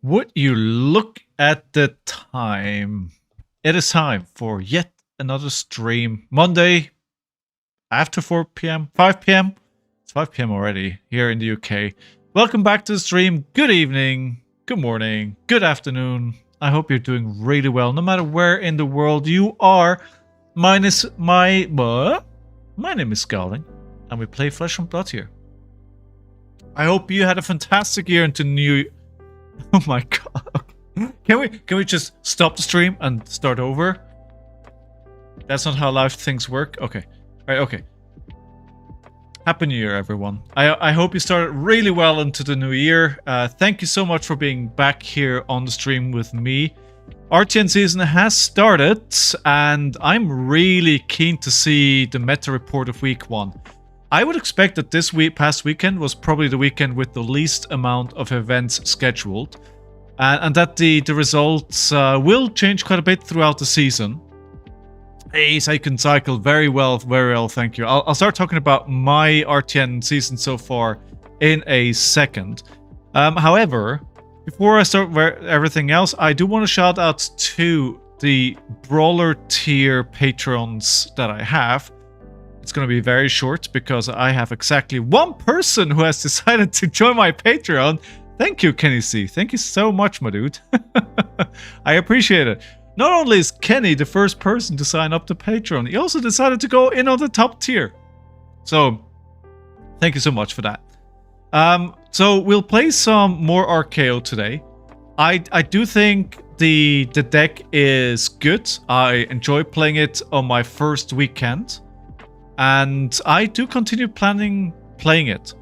Would you look at the time? It is time for yet another stream. Monday after 4 p.m. 5 p.m. It's 5 p.m. already here in the UK. Welcome back to the stream. Good evening, good morning, good afternoon. I hope you're doing really well, no matter where in the world you are. My name is Scalding, and we play Flesh and Blood here. I hope you had a fantastic year into new. Oh my god! Can we just stop the stream and start over? That's not how live things work. Okay, right. Okay. Happy New Year, everyone. I hope you started really well into the new year. Thank you so much for being back here on the stream with me. RtN season has started, and I'm really keen to see the meta report of week 1. I would expect that this past weekend was probably the weekend with the least amount of events scheduled, and that the results will change quite a bit throughout the season. Hey, Second Cycle, very well, thank you. I'll start talking about my RtN season so far in a second. However, before I start everything else, I do want to shout out to the Brawler tier patrons that I have. It's going to be very short because I have exactly one person who has decided to join my Patreon. Thank you, Kenny C. Thank you so much, my dude. I appreciate it. Not only is Kenny the first person to sign up to Patreon, he also decided to go in on the top tier. So, thank you so much for that. So we'll play some more RKO today. I do think the deck is good. I enjoy playing it on my first weekend. And I do continue playing it.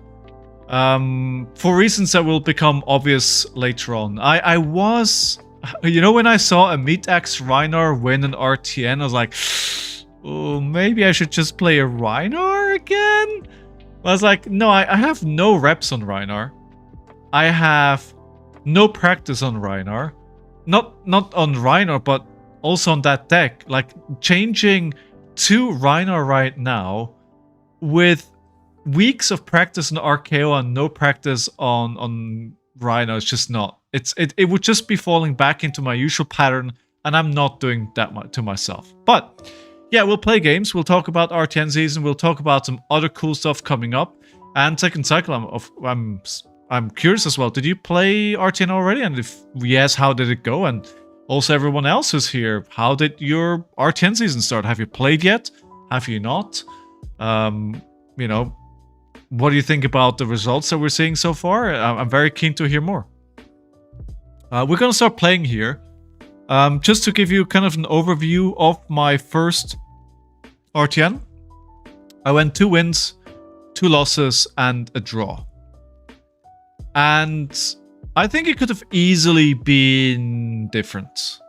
For reasons that will become obvious later on. I was... You know, when I saw a Meat-Axe Rhinar win an RtN, I was like, oh, maybe I should just play a Rhinar again? I was like, no, I have no reps on Rhinar. I have no practice on Rhinar. Not on Rhinar, but also on that deck. Like, changing to Rhinar right now with weeks of practice on RKO and no practice on Rhinar is just not. It would just be falling back into my usual pattern, and I'm not doing that much to myself. But yeah, we'll play games. We'll talk about RtN season. We'll talk about some other cool stuff coming up. And Second Cycle, I'm curious as well. Did you play RtN already? And if yes, how did it go? And also everyone else who's here, how did your RtN season start? Have you played yet? Have you not? You know, what do you think about the results that we're seeing so far? I'm very keen to hear more. We're going to start playing here. Just to give you kind of an overview of my first RtN. I went 2 wins, 2 losses, and a draw. And I think it could have easily been different.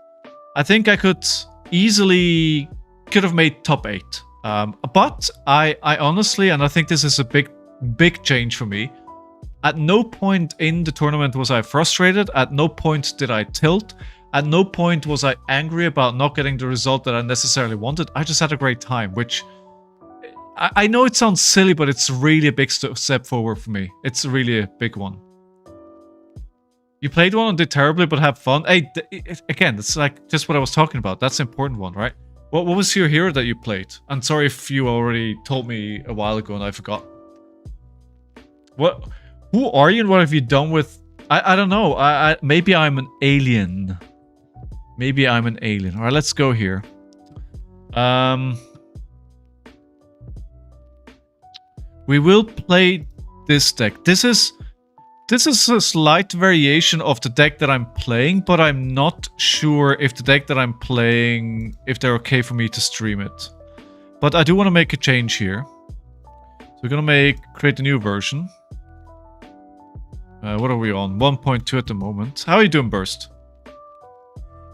I think I could have made top 8. But I honestly, and I think this is a big change for me, at no point in the tournament was I frustrated. At no point did I tilt. At no point was I angry about not getting the result that I necessarily wanted. I just had a great time, which I know it sounds silly, but it's really a big step forward for me. It's really a big one. You played one and did terribly, but have fun. Hey, again, it's like just what I was talking about. That's the important one, right? What was your hero that you played? I'm sorry if you already told me a while ago and I forgot. What? Who are you and what have you done with... I don't know. Maybe I'm an alien. Maybe I'm an alien. Alright, let's go here. We will play this deck. This is a slight variation of the deck that I'm playing, but I'm not sure if the deck that I'm playing, if they're okay for me to stream it. But I do want to make a change here. So we're gonna create a new version. What are we on? 1.2 at the moment. How are you doing, Burst?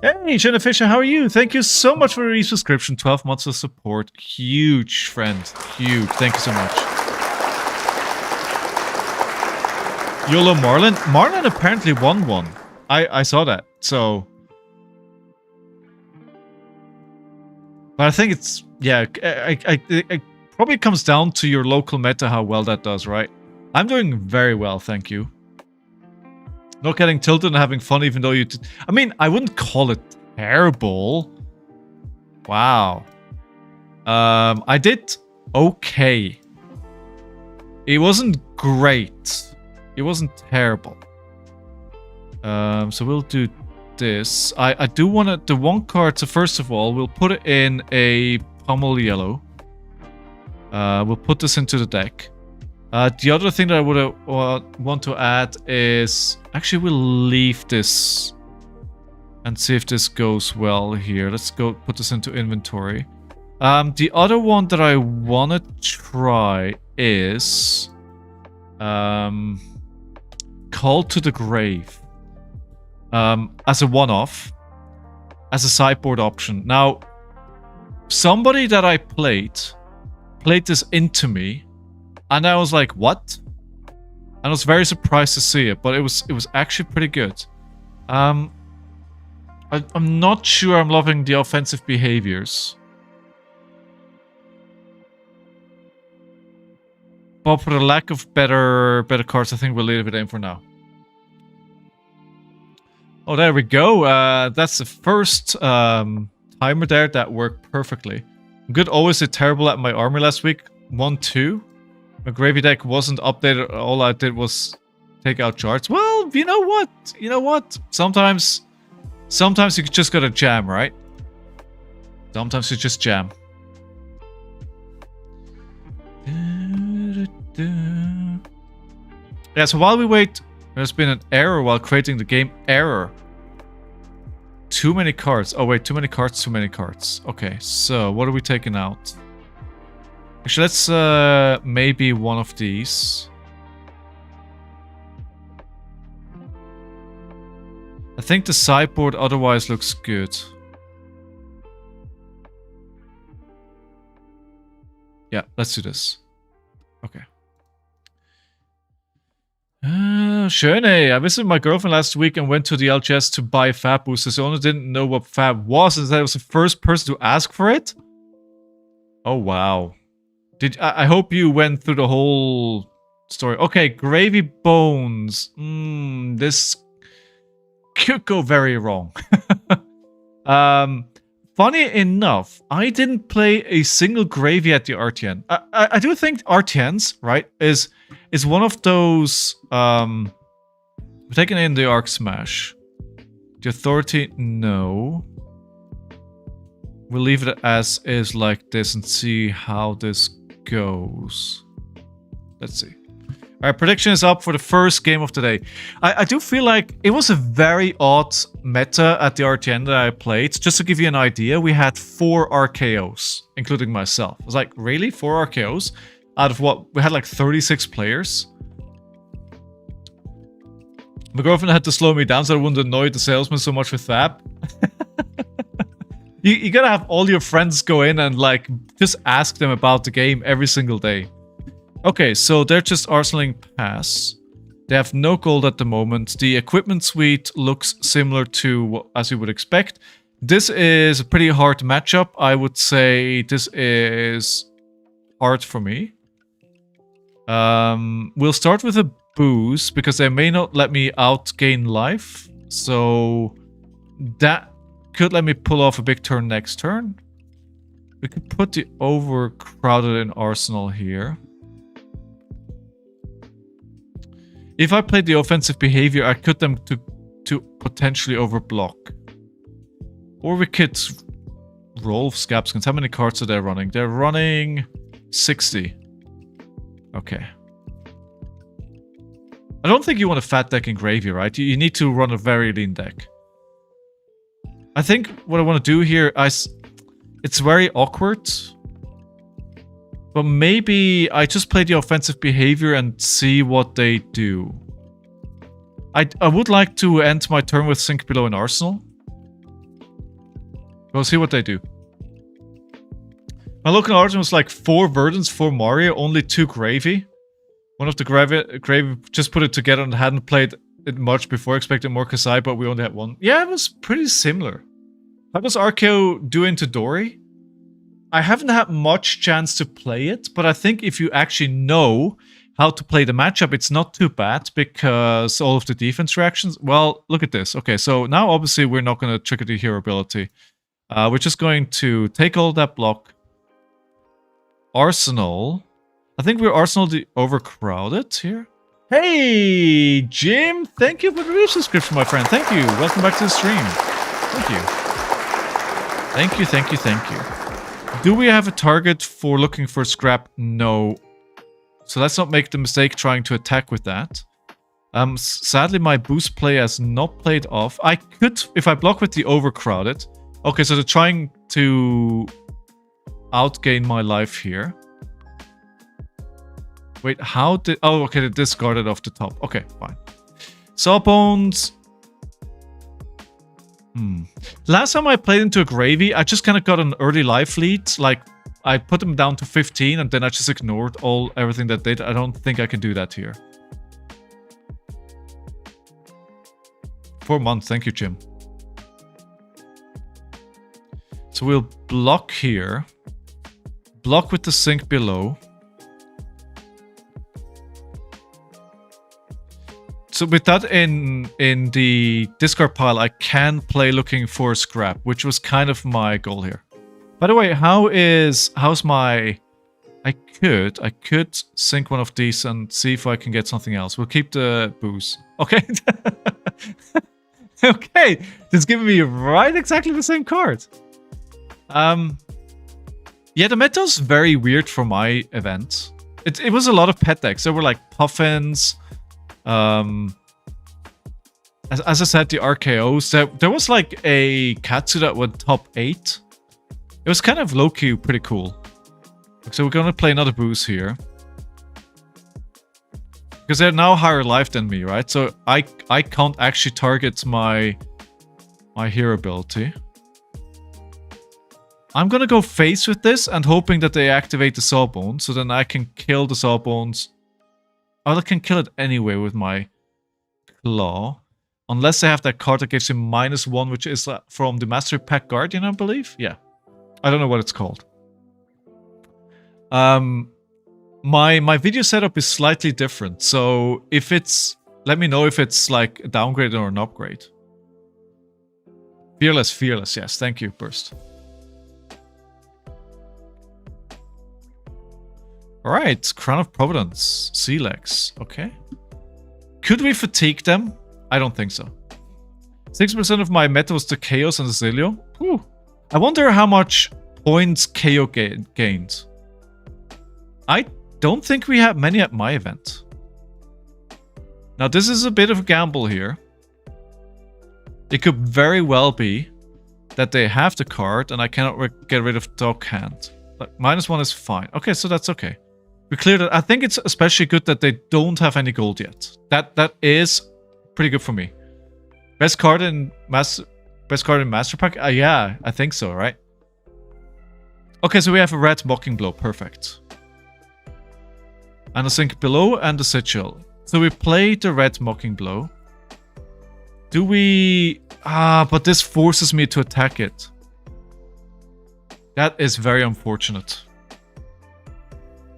Hey, Jenna Fisher, how are you? Thank you so much for the resubscription. 12 months of support. Huge, friend. Huge. Thank you so much. YOLO Marlin. Marlin apparently won one. I saw that. So... But I think it's... Yeah, it probably comes down to your local meta, how well that does, right? I'm doing very well, thank you. Not getting tilted and having fun even though you... I mean, I wouldn't call it terrible. Wow. I did okay. It wasn't great. It wasn't terrible. So we'll do this. I do want to... The one card, so first of all, we'll put it in a pummel yellow. We'll put this into the deck. The other thing that I would want to add is... Actually, we'll leave this and see if this goes well here. Let's go put this into inventory. The other one that I want to try is... Call to the Grave. As a one-off. As a sideboard option. Now, somebody that I played this into me. And I was like, what? And I was very surprised to see it, but it was actually pretty good. I'm not sure I'm loving the offensive behaviors. But for the lack of better cards, I think we'll leave it in for now. Oh, there we go. That's the first timer there that worked perfectly. Good always did terrible at my army last week. 1-2. My gravy deck wasn't updated. All I did was take out charts. Well, you know what? You know what? Sometimes you just gotta jam, right? Sometimes you just jam. Yeah, so while we wait, there's been an error while creating the game. Error. Too many cards. Oh wait, too many cards, too many cards. Okay, so what are we taking out? Actually, let's maybe one of these. I think the sideboard otherwise looks good. Yeah, let's do this. Okay. Schöne. I visited my girlfriend last week and went to the LGS to buy Fab boosters. I only didn't know what Fab was, and I was the first person to ask for it. Oh, wow. I hope you went through the whole story. Okay, Gravy Bones. This could go very wrong. Funny enough, I didn't play a single Gravy at the RtN. I do think RtNs, right, is one of those... we're taking in the Arc Smash. The Authority, no. We'll leave it as is like this and see how this goes. Let's see. Alright, prediction is up for the first game of the day. I do feel like it was a very odd meta at the RTN that I played. Just to give you an idea, we had 4 RKOs, including myself. I was like, really? 4 RKOs? Out of what? We had like 36 players? My girlfriend had to slow me down so I wouldn't annoy the salesman so much with Fab. You gotta have all your friends go in and like just ask them about the game every single day. Okay, so they're just arsenaling pass. They have no gold at the moment. The equipment suite looks similar to as you would expect. This is a pretty hard matchup. I would say this is hard for me. We'll start with a boost because they may not let me outgain life. So that could let me pull off a big turn next turn. We could put the overcrowded in arsenal here. If I played the offensive behavior, I could them to potentially overblock. Or we could roll Scabskins. How many cards are they running? They're running 60. Okay. I don't think you want a fat deck in Gravy, right? You need to run a very lean deck. I think what I want to do here is... It's very awkward. But maybe I just play the offensive behavior and see what they do. I would like to end my turn with Sink Below in Arsenal. We'll see what they do. My local origin was like 4 Verdants, 4 Mario, only 2 Gravy. One of the Gravy just put it together and hadn't played it much before, expected more Kassai, but we only had 1. Yeah, it was pretty similar. How does RKO do into Dory? I haven't had much chance to play it, but I think if you actually know how to play the matchup, it's not too bad because all of the defense reactions. Well, look at this. Okay, so now obviously we're not going to trigger the hero ability. We're just going to take all that block. Arsenal. I think we're Arsenal the overcrowded here. Hey, Jim! Thank you for the resubscription, my friend. Thank you. Welcome back to the stream. Thank you. Thank you, thank you, thank you. Do we have a target for looking for scrap? No. So let's not make the mistake trying to attack with that. Sadly, my boost play has not played off. I could, if I block with the overcrowded. Okay, so they're trying to outgain my life here. Wait, how did... Oh, okay, they discarded off the top. Okay, fine. Sawbones. Last time I played into a gravy, I just kind of got an early life lead. Like, I put them down to 15 and then I just ignored everything that did. I don't think I can do that here. 4 months, thank you, Jim. So we'll block here. Block with the sink below. So with that in the discard pile, I can play looking for scrap, which was kind of my goal here. By the way, how's my... I could sink one of these and see if I can get something else. We'll keep the booze. Okay. Okay, it's giving me right exactly the same card. Yeah, the meta's very weird for my event. It was a lot of pet decks. There were like puffins. As I said, the RKOs. There was like a Katsu that went top 8. It was kind of low-key pretty cool. So we're going to play another boost here. Because they're now higher life than me, right? So I can't actually target my hero ability. I'm going to go face with this and hoping that they activate the Sawbone. So then I can kill the Sawbones. Oh, I can kill it anyway with my Claw. Unless they have that card that gives him -1, which is from the Mastery Pack Guardian, I believe. Yeah. I don't know what it's called. My video setup is slightly different. So if it's... Let me know if it's like a downgrade or an upgrade. Fearless. Yes, thank you, Burst. Alright, Crown of Providence. Sea Legs. Okay. Could we fatigue them? I don't think so. 6% of my meta was to Chaos and Oscilio. Whew. I wonder how much points Kayo gained. I don't think we have many at my event. Now, this is a bit of a gamble here. It could very well be that they have the card and I cannot get rid of Dog Hand. Like, -1 is fine. Okay, so that's okay. We cleared it. I think it's especially good that they don't have any gold yet. That is pretty good for me. Best card in Master Pack? Yeah, I think so, right? Okay, so we have a red Mocking Blow. Perfect. And a Sink below and a Sigil. So we play the red Mocking Blow. Do we... but this forces me to attack it. That is very unfortunate.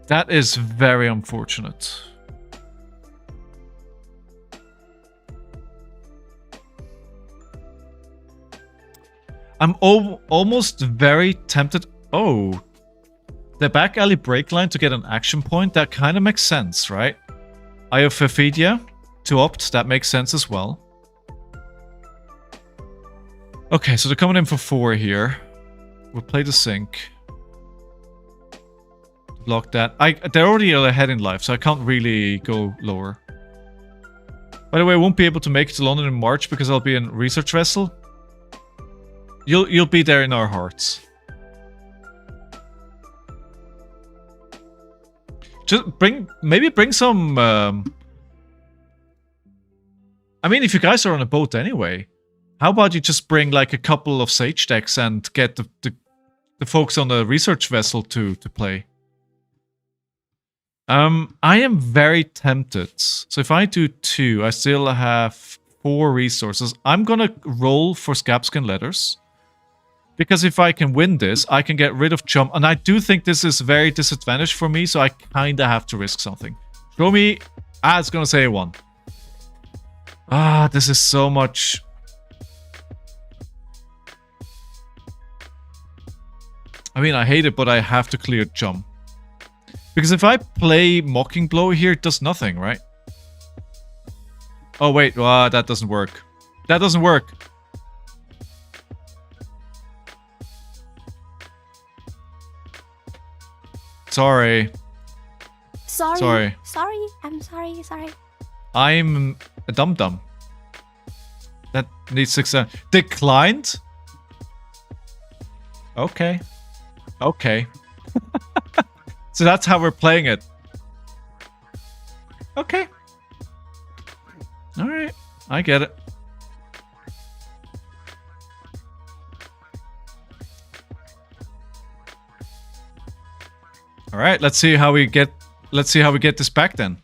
That is very unfortunate. I'm almost very tempted... Oh. The back alley break line to get an action point, that kind of makes sense, right? Eye of Ophidia to opt, that makes sense as well. Okay, so they're coming in for 4 here. We'll play the Sink. Block that. They're already ahead in life, so I can't really go lower. By the way, I won't be able to make it to London in March because I'll be in Research Vessel. You'll be there in our hearts. Just maybe bring some... I mean, if you guys are on a boat anyway, how about you just bring like a couple of Sage decks and get the folks on the Research Vessel to play? I am very tempted. So if I do 2, I still have 4 resources. I'm gonna roll for Scabskin Letters. Because if I can win this, I can get rid of Jump. And I do think this is very disadvantaged for me, so I kinda have to risk something. Throw me... Ah, it's gonna say 1. Ah, this is so much... I mean, I hate it, but I have to clear Chum. Because if I play Mocking Blow here, it does nothing, right? Oh, wait. That doesn't work. That doesn't work. Sorry. Sorry. I'm sorry. I'm a dum-dum. That needs success. Declined? Okay. Okay. So that's how we're playing it. Okay. Alright. I get it. Alright, let's see how we get this back then.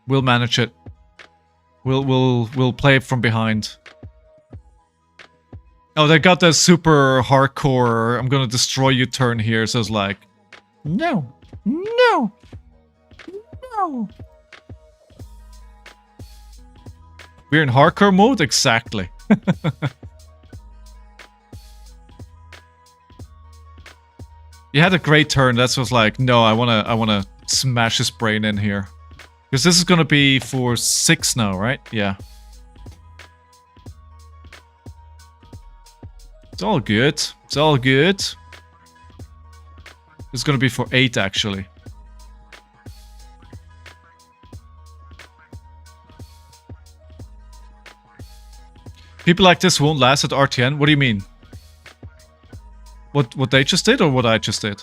We'll manage it. We'll play it from behind. Oh, they got the super hardcore, I'm gonna destroy you turn here, so it's like... No. No. No. We're in hardcore mode? Exactly. You had a great turn, that was like, no, I wanna smash his brain in here. Because this is gonna be for 6 now, right? Yeah. It's all good. It's all good. It's gonna be for 8, actually. People like this won't last at RtN? What do you mean? What they just did or what I just did?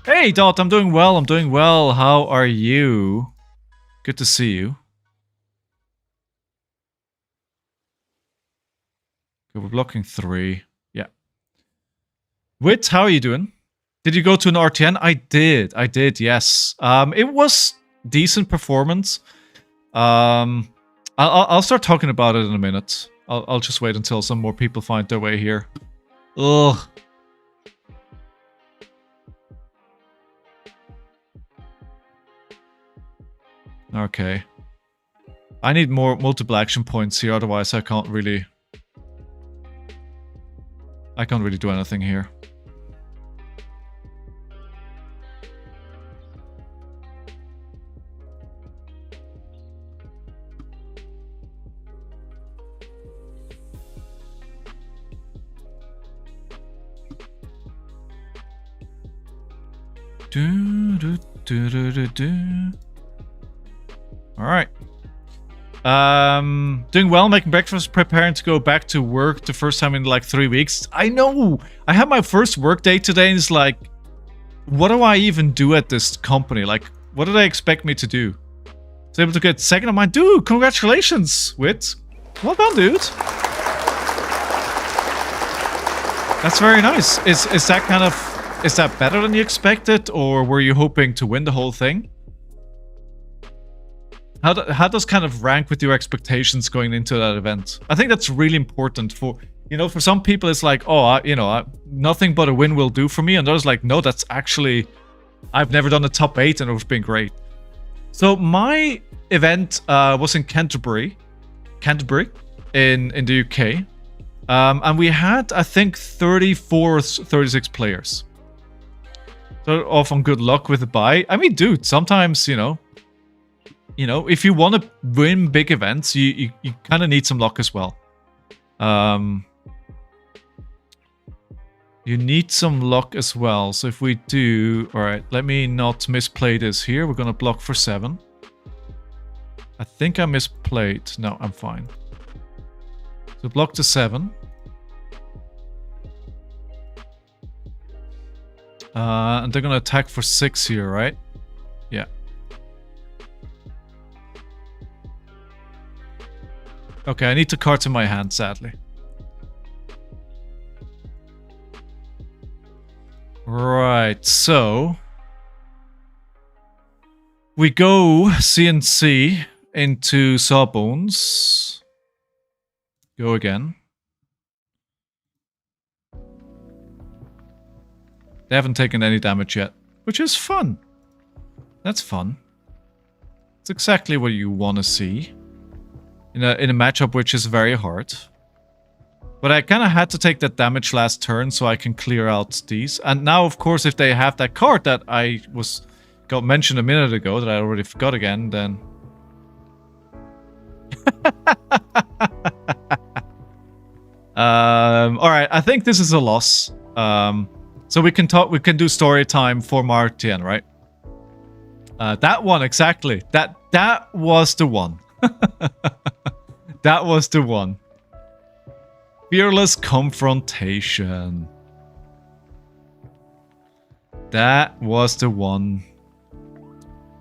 Hey, Dot, I'm doing well. I'm doing well. How are you? Good to see you. Okay, we're blocking 3. Yeah. Wit, how are you doing? Did you go to an RtN? I did, yes. It was decent performance. I'll start talking about it in a minute. I'll just wait until some more people find their way here. Ugh. Okay. I need more multiple action points here, otherwise I can't really do anything here. Alright. Doing well, making breakfast, preparing to go back to work the first time in like 3 weeks. I know! I had my first work day today and it's like, what do I even do at this company? Like, what do they expect me to do? I was able to get second on mine. Dude, congratulations, Wit. Well done, dude. That's very nice. Is that kind of... Is that better than you expected, or were you hoping to win the whole thing? How does kind of rank with your expectations going into that event? I think that's really important for, you know, for some people it's like, oh, nothing but a win will do for me, and others like, no, that's actually, I've never done the top 8 and it's been great. So my event was in Canterbury in the UK, and we had, I think, 34 or 36 players. So off on good luck with the buy. I mean, dude, sometimes, you know, if you want to win big events, you kind of need some luck as well. You need some luck as well. So if we do... Alright, let me not misplay this here. We're going to block for 7. I think I misplayed. No, I'm fine. So block to 7. And they're going to attack for 6 here, right? Yeah. Okay, I need 2 cards in my hand, sadly. Right, so... we go CNC into Sawbones. Go again. They haven't taken any damage yet, which is fun. That's fun. It's exactly what you want to see in a matchup which is very hard. But I kind of had to take that damage last turn so I can clear out these. And now, of course, if they have that card that I got mentioned a minute ago that I already forgot again, then... Alright, I think this is a loss. So we can do story time for RtN, right? That one, exactly. That was the one. That was the one. Fearless confrontation. That was the one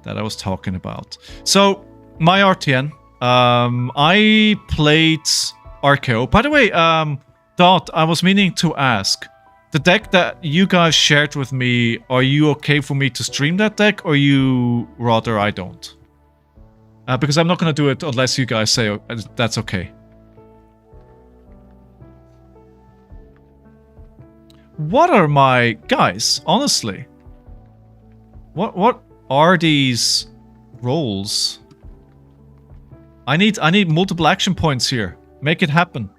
that I was talking about. So, my RtN. I played RKO. By the way, Dot, I was meaning to ask. The deck that you guys shared with me, are you okay for me to stream that deck, or you rather I don't? Because I'm not going to do it unless you guys say that's okay. What are my... Guys, honestly. What are these roles? I need multiple action points here. Make it happen.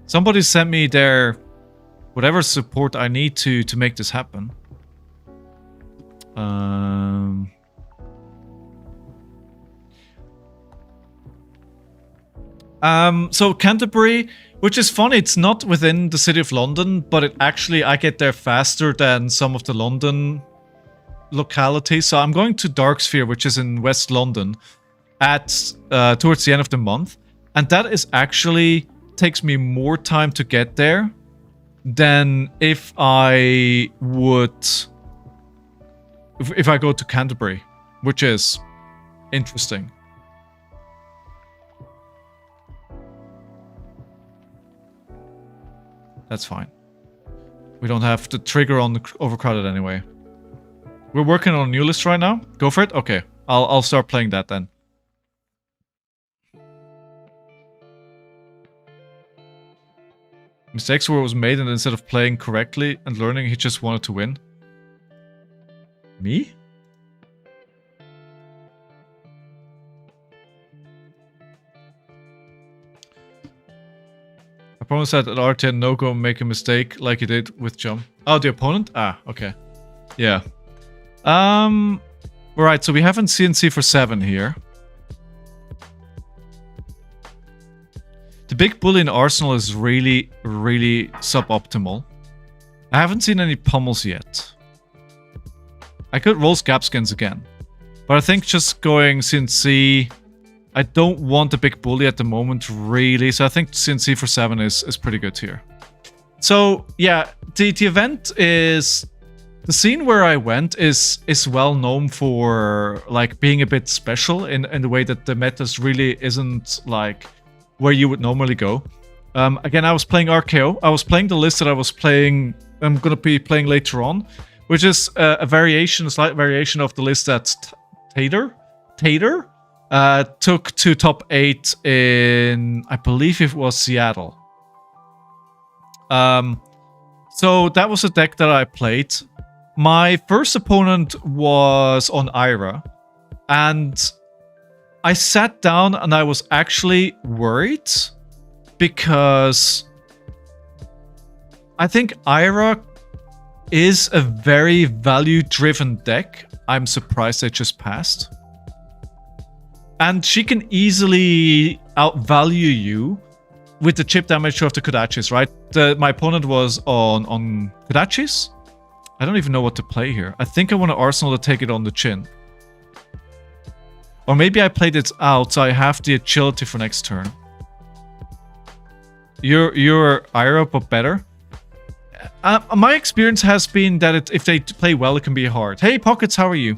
Somebody send me their... whatever support I need to make this happen. So Canterbury, which is funny, it's not within the city of London, but it actually, I get there faster than some of the London localities. So I'm going to Darksphere, which is in West London, towards the end of the month. And that is actually, takes me more time to get there than if I would... If I go to Canterbury, which is interesting. That's fine. We don't have to trigger on the overcrowded anyway. We're working on a new list right now. Go for it? Okay. I'll start playing that then. Mistakes were was made, and instead of playing correctly and learning, he just wanted to win. Me? Opponent said at RtN no go make a mistake like he did with jump. Oh, the opponent? Ah, okay. Yeah. Right, so we haven't CNC for 7 here. The big bully in Arsenal is really, really suboptimal. I haven't seen any pummels yet. I could roll Scabskins again. But I think just going CNC... I don't want a big bully at the moment, really. So I think CNC for 7 is pretty good here. So, yeah, the event is... The scene where I went is well known for, like, being a bit special in the way that the metas really isn't, like, where you would normally go. Again, I was playing RKO. I was playing the list that I was playing... I'm going to be playing later on, which is a slight variation of the list that Tater took to top 8 in, I believe it was Seattle. So that was a deck that I played. My first opponent was on Ira, and I sat down and I was actually worried because I think Ira is a very value-driven deck. I'm surprised they just passed. And she can easily outvalue you with the chip damage of the Kodachis, right? My opponent was on Kodachis. I don't even know what to play here. I think I want an Arsenal to take it on the chin. Or maybe I played it out, so I have the agility for next turn. You're Ira, but better. My experience has been that if they play well, it can be hard. Hey, Pockets, how are you?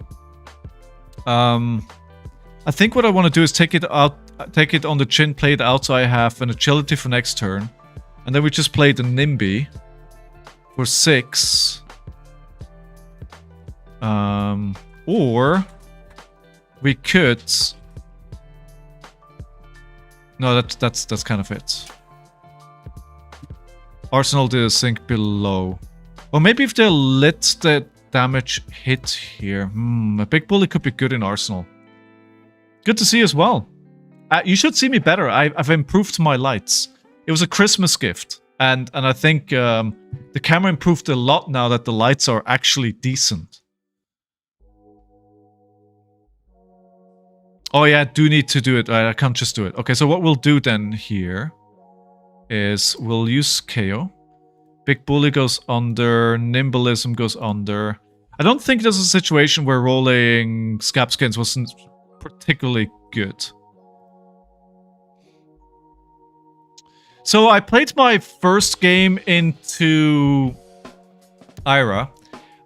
I think what I want to do is take it on the chin, play it out, so I have an agility for next turn. And then we just play the NIMBY for 6. Or we could... No, that's kind of it. Arsenal did a sink below. Or maybe if they let the damage hit here. A big bully could be good in Arsenal. Good to see as well. You should see me better. I've improved my lights. It was a Christmas gift. And I think the camera improved a lot now that the lights are actually decent. Oh yeah, I do need to do it. I can't just do it. Okay, so what we'll do then here is we'll use Kayo. Big Bully goes under, Nimbleism goes under. I don't think there's a situation where rolling Scab Skins wasn't particularly good. So I played my first game into Ira,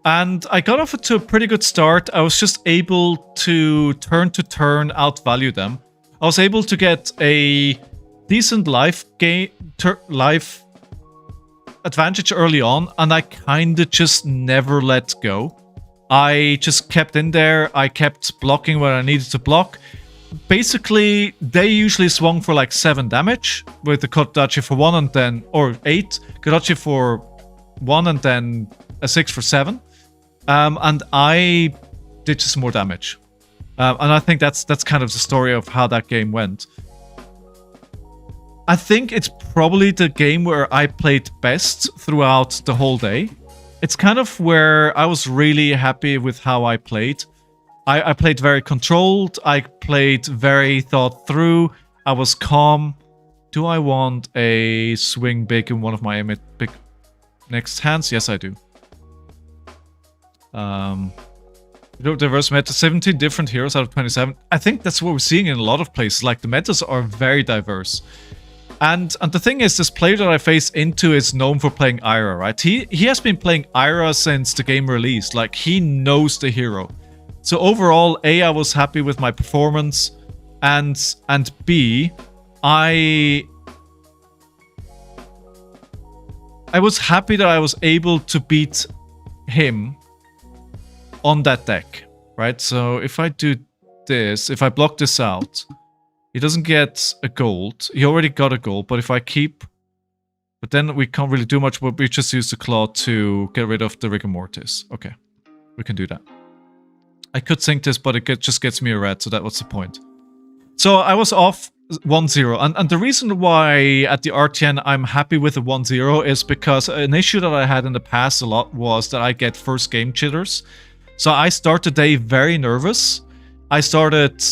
and I got off to a pretty good start. I was just able to turn outvalue them. I was able to get a decent life advantage early on, and I kinda just never let go. I just kept in there. I kept blocking where I needed to block. Basically, they usually swung for like 7 damage with the Kodachi for 1 and then, or 8, Kodachi for 1 and then a 6 for 7. And I did just more damage. And I think that's kind of the story of how that game went. I think it's probably the game where I played best throughout the whole day. It's kind of where I was really happy with how I played. I played very controlled. I played very thought through. I was calm. Do I want a swing big in one of my big next hands? Yes, I do. Diverse meta, 17 different heroes out of 27. I think that's what we're seeing in a lot of places. Like, the metas are very diverse. And the thing is, this player that I face into is known for playing Ira, right? He has been playing Ira since the game released. Like, he knows the hero. So overall, A, I was happy with my performance, and B, I was happy that I was able to beat him on that deck, right? So if I do this, if I block this out, he doesn't get a gold. He already got a gold, but if I keep... But then we can't really do much, but we just use the claw to get rid of the rigor mortis. Okay, we can do that. I could sink this, but it just gets me a red, so that was the point. So I was off 1-0, and the reason why at the RtN I'm happy with the 1-0 is because an issue that I had in the past a lot was that I get first game jitters. So I start the day very nervous. I started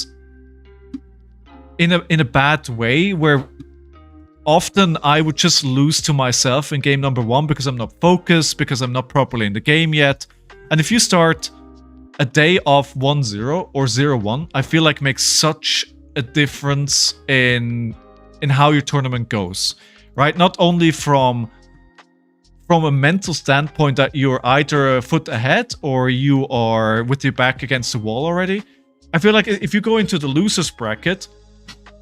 in a bad way, where often I would just lose to myself in game number 1 because I'm not focused, because I'm not properly in the game yet. And if you start a day off 1-0 or 0-1, I feel like makes such a difference in how your tournament goes, right? Not only from a mental standpoint that you're either a foot ahead or you are with your back against the wall already. I feel like if you go into the losers bracket,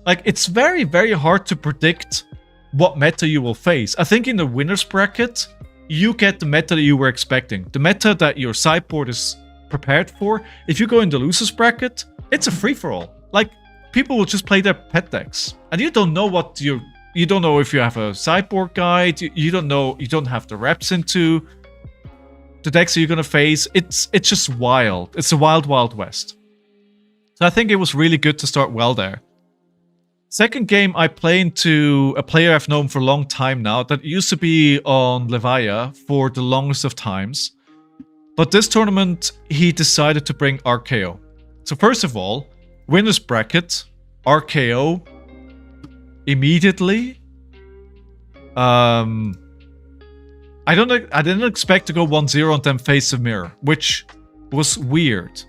like, it's very, very hard to predict what meta you will face. I think in the winners bracket, you get the meta that you were expecting. The meta that your sideboard is prepared for. If you go in the losers bracket, it's a free-for-all. Like, people will just play their pet decks. And you don't know what you don't know if you have a sideboard guide. You don't know, you don't have the reps into the decks that you're gonna face. It's just wild. It's a wild, wild west. So I think it was really good to start well there. Second game, I play into a player I've known for a long time now that used to be on Levaya for the longest of times. But this tournament, he decided to bring RKO. So first of all, winners bracket, RKO, immediately. I didn't expect to go 1-0 and then face the mirror, which was weird.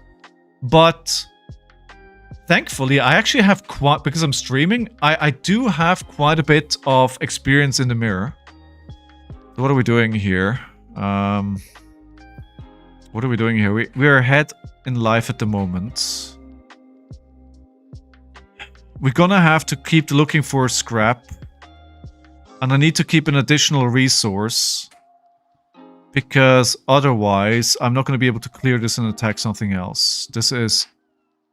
But thankfully, I actually have quite, because I'm streaming, I do have quite a bit of experience in the mirror. So what are we doing here? What are we doing here? We're ahead in life at the moment. We're gonna have to keep looking for a scrap. And I need to keep an additional resource. Because otherwise, I'm not gonna be able to clear this and attack something else. This is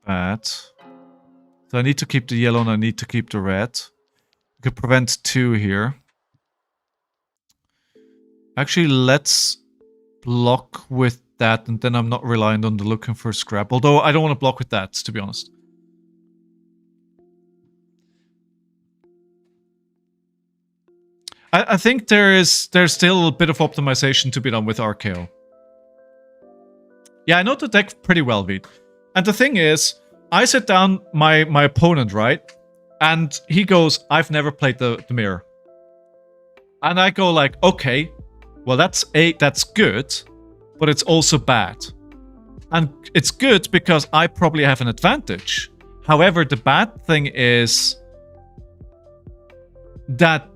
bad. So I need to keep the yellow and I need to keep the red. We could prevent 2 here. Actually, let's block with that, and then I'm not reliant on the looking for scrap. Although I don't want to block with that, to be honest. I think there's still a bit of optimization to be done with RKO. Yeah, I know the deck pretty well, Veet. And the thing is, I sit down my opponent, right? And he goes, I've never played the mirror. And I go like, okay, well that's good, but it's also bad. And it's good because I probably have an advantage. However, the bad thing is that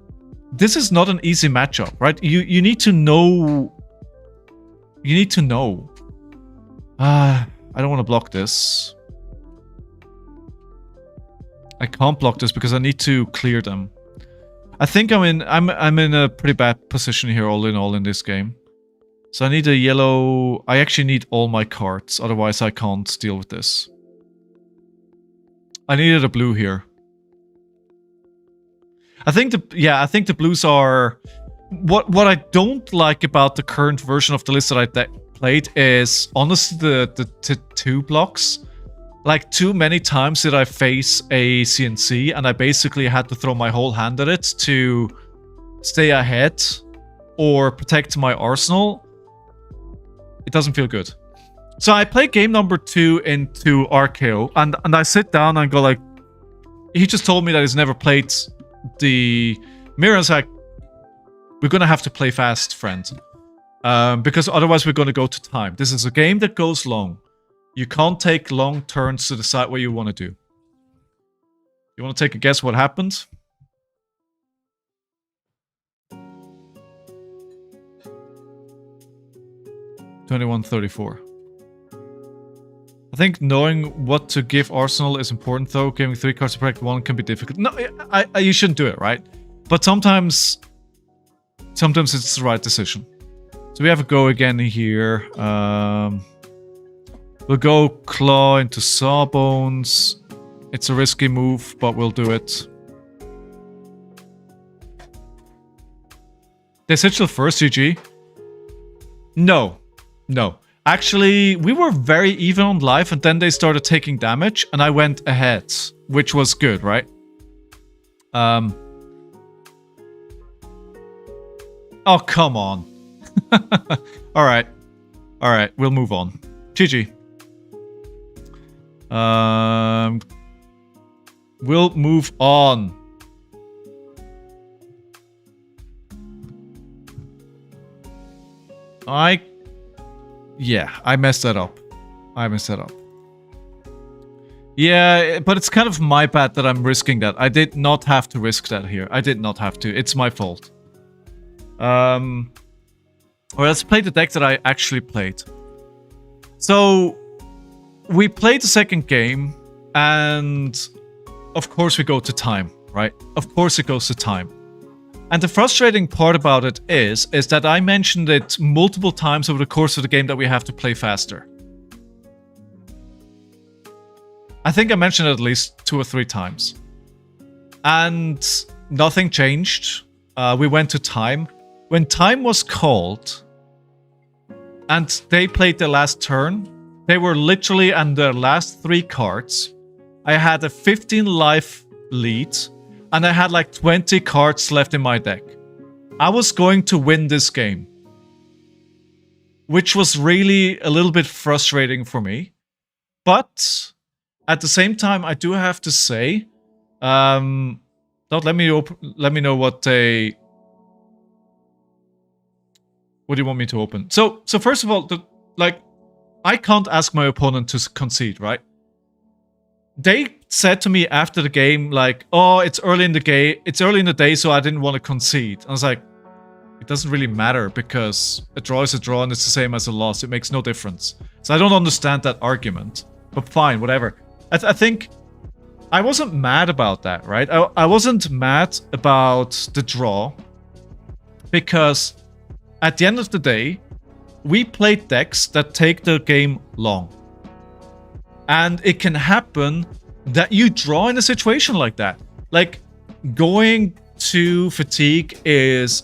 this is not an easy matchup, right? You need to know. You need to know. I don't want to block this. I can't block this because I need to clear them. I think I'm in a pretty bad position here, all in all, in this game. So I need a yellow. I actually need all my cards, otherwise I can't deal with this. I needed a blue here. I think the blues are what I don't like about the current version of the list that I played is honestly the two blocks. Like too many times did I face a CNC and I basically had to throw my whole hand at it to stay ahead or protect my arsenal. It doesn't feel good. So I play game number 2 into RKO and I sit down and go like, he just told me that he's never played the mirrors. Like, we're gonna have to play fast, friend, because otherwise we're gonna go to time. This is a game that goes long. You can't take long turns to decide what you want to do. You want to take a guess what happened? $21.34. I think knowing what to give Arsenal is important, though. Giving 3 cards to protect 1 can be difficult. No, you shouldn't do it, right? But sometimes it's the right decision. So we have a go again here. We'll go Claw into Sawbones. It's a risky move, but we'll do it. They sigil first, GG? No. No. Actually, we were very even on life, and then they started taking damage, and I went ahead, which was good, right? Oh, come on. Alright. Alright, we'll move on. GG. We'll move on. Yeah, I messed that up. Yeah, but it's kind of my bad that I'm risking that. I did not have to risk that here. I did not have to. It's my fault. Well, let's play the deck that I actually played. So, we played the second game, and of course we go to time, right? Of course it goes to time. And the frustrating part about it is that I mentioned it multiple times over the course of the game that we have to play faster. I think I mentioned it at least 2 or 3 times. And nothing changed. We went to time. When time was called, and they played their last turn, they were literally on their last 3 cards. I had a 15 life lead, and I had like 20 cards left in my deck. I was going to win this game, which was really a little bit frustrating for me. But at the same time, I do have to say, let me know what they. What do you want me to open? So first of all, I can't ask my opponent to concede, right? They said to me after the game, like, "Oh, it's early in the day, so I didn't want to concede." I was like, "It doesn't really matter because a draw is a draw, and it's the same as a loss. It makes no difference." So I don't understand that argument. But fine, whatever. I think I wasn't mad about that, right? I wasn't mad about the draw because at the end of the day, we played decks that take the game long. And it can happen that you draw in a situation like that. Like, going to fatigue is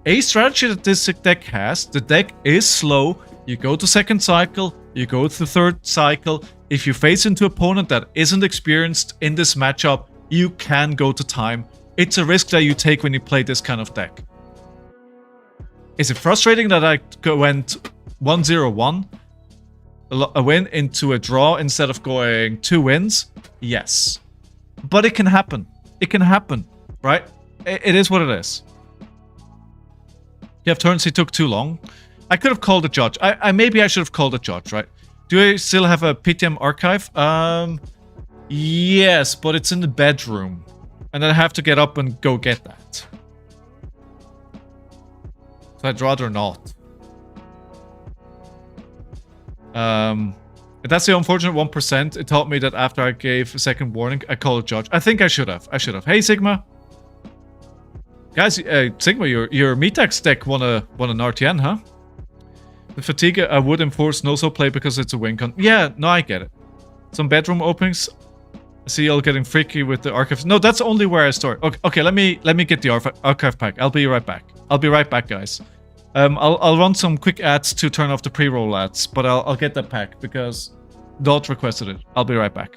a strategy that this deck has. The deck is slow. You go to second cycle, you go to third cycle. If you face into an opponent that isn't experienced in this matchup, you can go to time. It's a risk that you take when you play this kind of deck. Is it frustrating that I went 1-0-1? A win into a draw instead of going 2 wins? Yes. But it can happen. It can happen, right? It is what it is. You have turns he took too long. I could have called a judge. Maybe I should have called a judge, right? Do I still have a PTM archive? Yes, but it's in the bedroom. And I have to get up and go get that. So I'd rather not. That's the unfortunate 1%. It taught me that after I gave a second warning, I called a judge. I think I should have. Hey, Sigma. Guys, Sigma, your Metax deck won an RtN, huh? The fatigue, I would enforce no-so play because it's a win con. Yeah, no, I get it. Some bedroom openings. I see y'all getting freaky with the archives. No, that's only where I store. Okay, let me get the archive pack. I'll be right back. I'll be right back, guys. I'll run some quick ads to turn off the pre-roll ads, but I'll get that pack because Dot requested it. I'll be right back.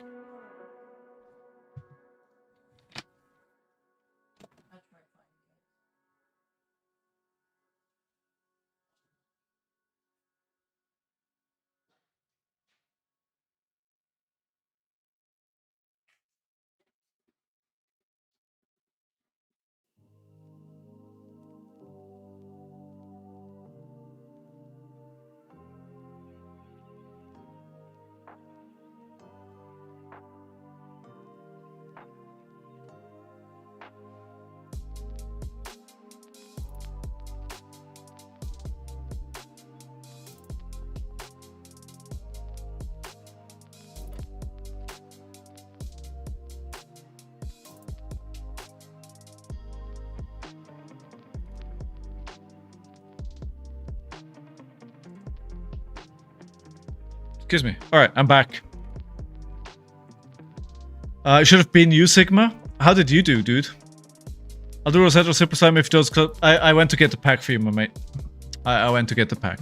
Excuse me. Alright, I'm back. It should have been you, Sigma. How did you do, dude? I'll do Rosetta Super Slime if those... I went to get the pack for you, my mate. I went to get the pack.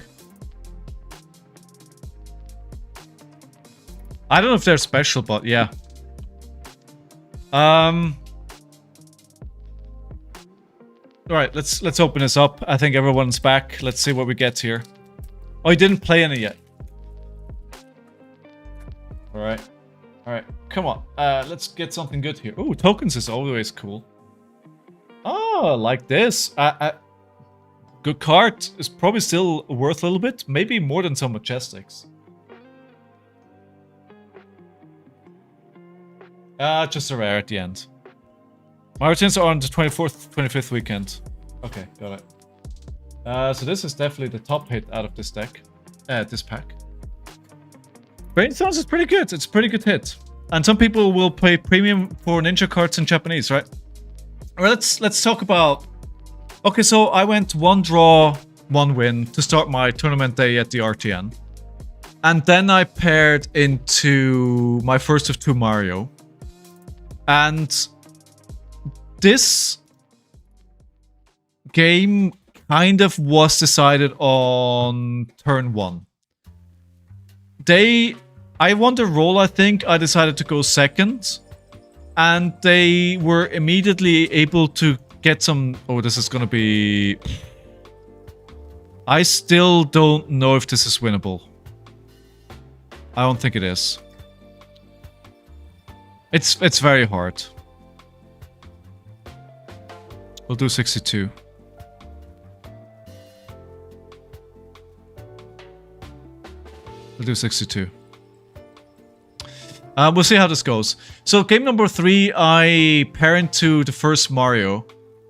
I don't know if they're special, but yeah. Alright, let's open this up. I think everyone's back. Let's see what we get here. Oh, you didn't play any yet. Alright. Alright, come on. Let's get something good here. Ooh, tokens is always cool. Oh, like this. Good card is probably still worth a little bit. Maybe more than some Majestics. Just a rare at the end. My returns are on the 24th, 25th weekend. Okay, got it. So this is definitely the top hit out of this deck. This pack. Brainstorms is pretty good. It's a pretty good hit. And some people will pay premium for ninja cards in Japanese, right? Alright, let's talk about... Okay, so I went 1 draw, 1 win to start my tournament day at the RtN. And then I paired into my first of 2 Mario. And this game kind of was decided on turn 1. I won the roll, I think. I decided to go second. And they were immediately able to get some... Oh, this is gonna be... I still don't know if this is winnable. I don't think it is. It's very hard. We'll do 62. We'll do 62. We'll see how this goes. So game number 3, I pair into the first Mario.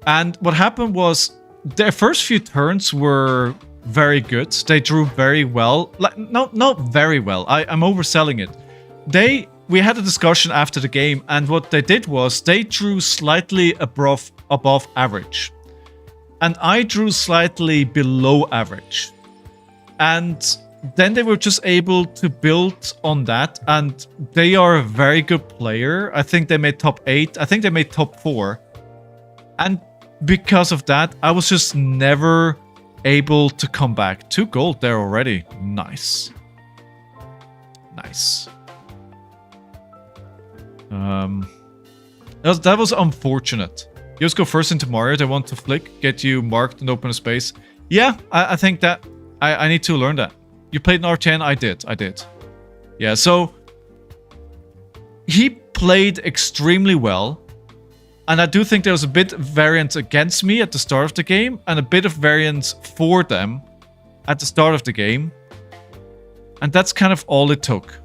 And what happened was their first few turns were very good. They drew very well. Like, no, not very well. I'm overselling it. We had a discussion after the game, and what they did was they drew slightly above average. And I drew slightly below average. And then they were just able to build on that, and they are a very good player. I think they made top 8. I think they made top 4. And because of that, I was just never able to come back. 2 gold there already. Nice. Nice. That was unfortunate. You just go first into Mario. They want to flick, get you marked and open a space. Yeah, I think that I need to learn that. You played an RtN? I did. Yeah, so he played extremely well. And I do think there was a bit of variance against me at the start of the game and a bit of variance for them at the start of the game. And that's kind of all it took.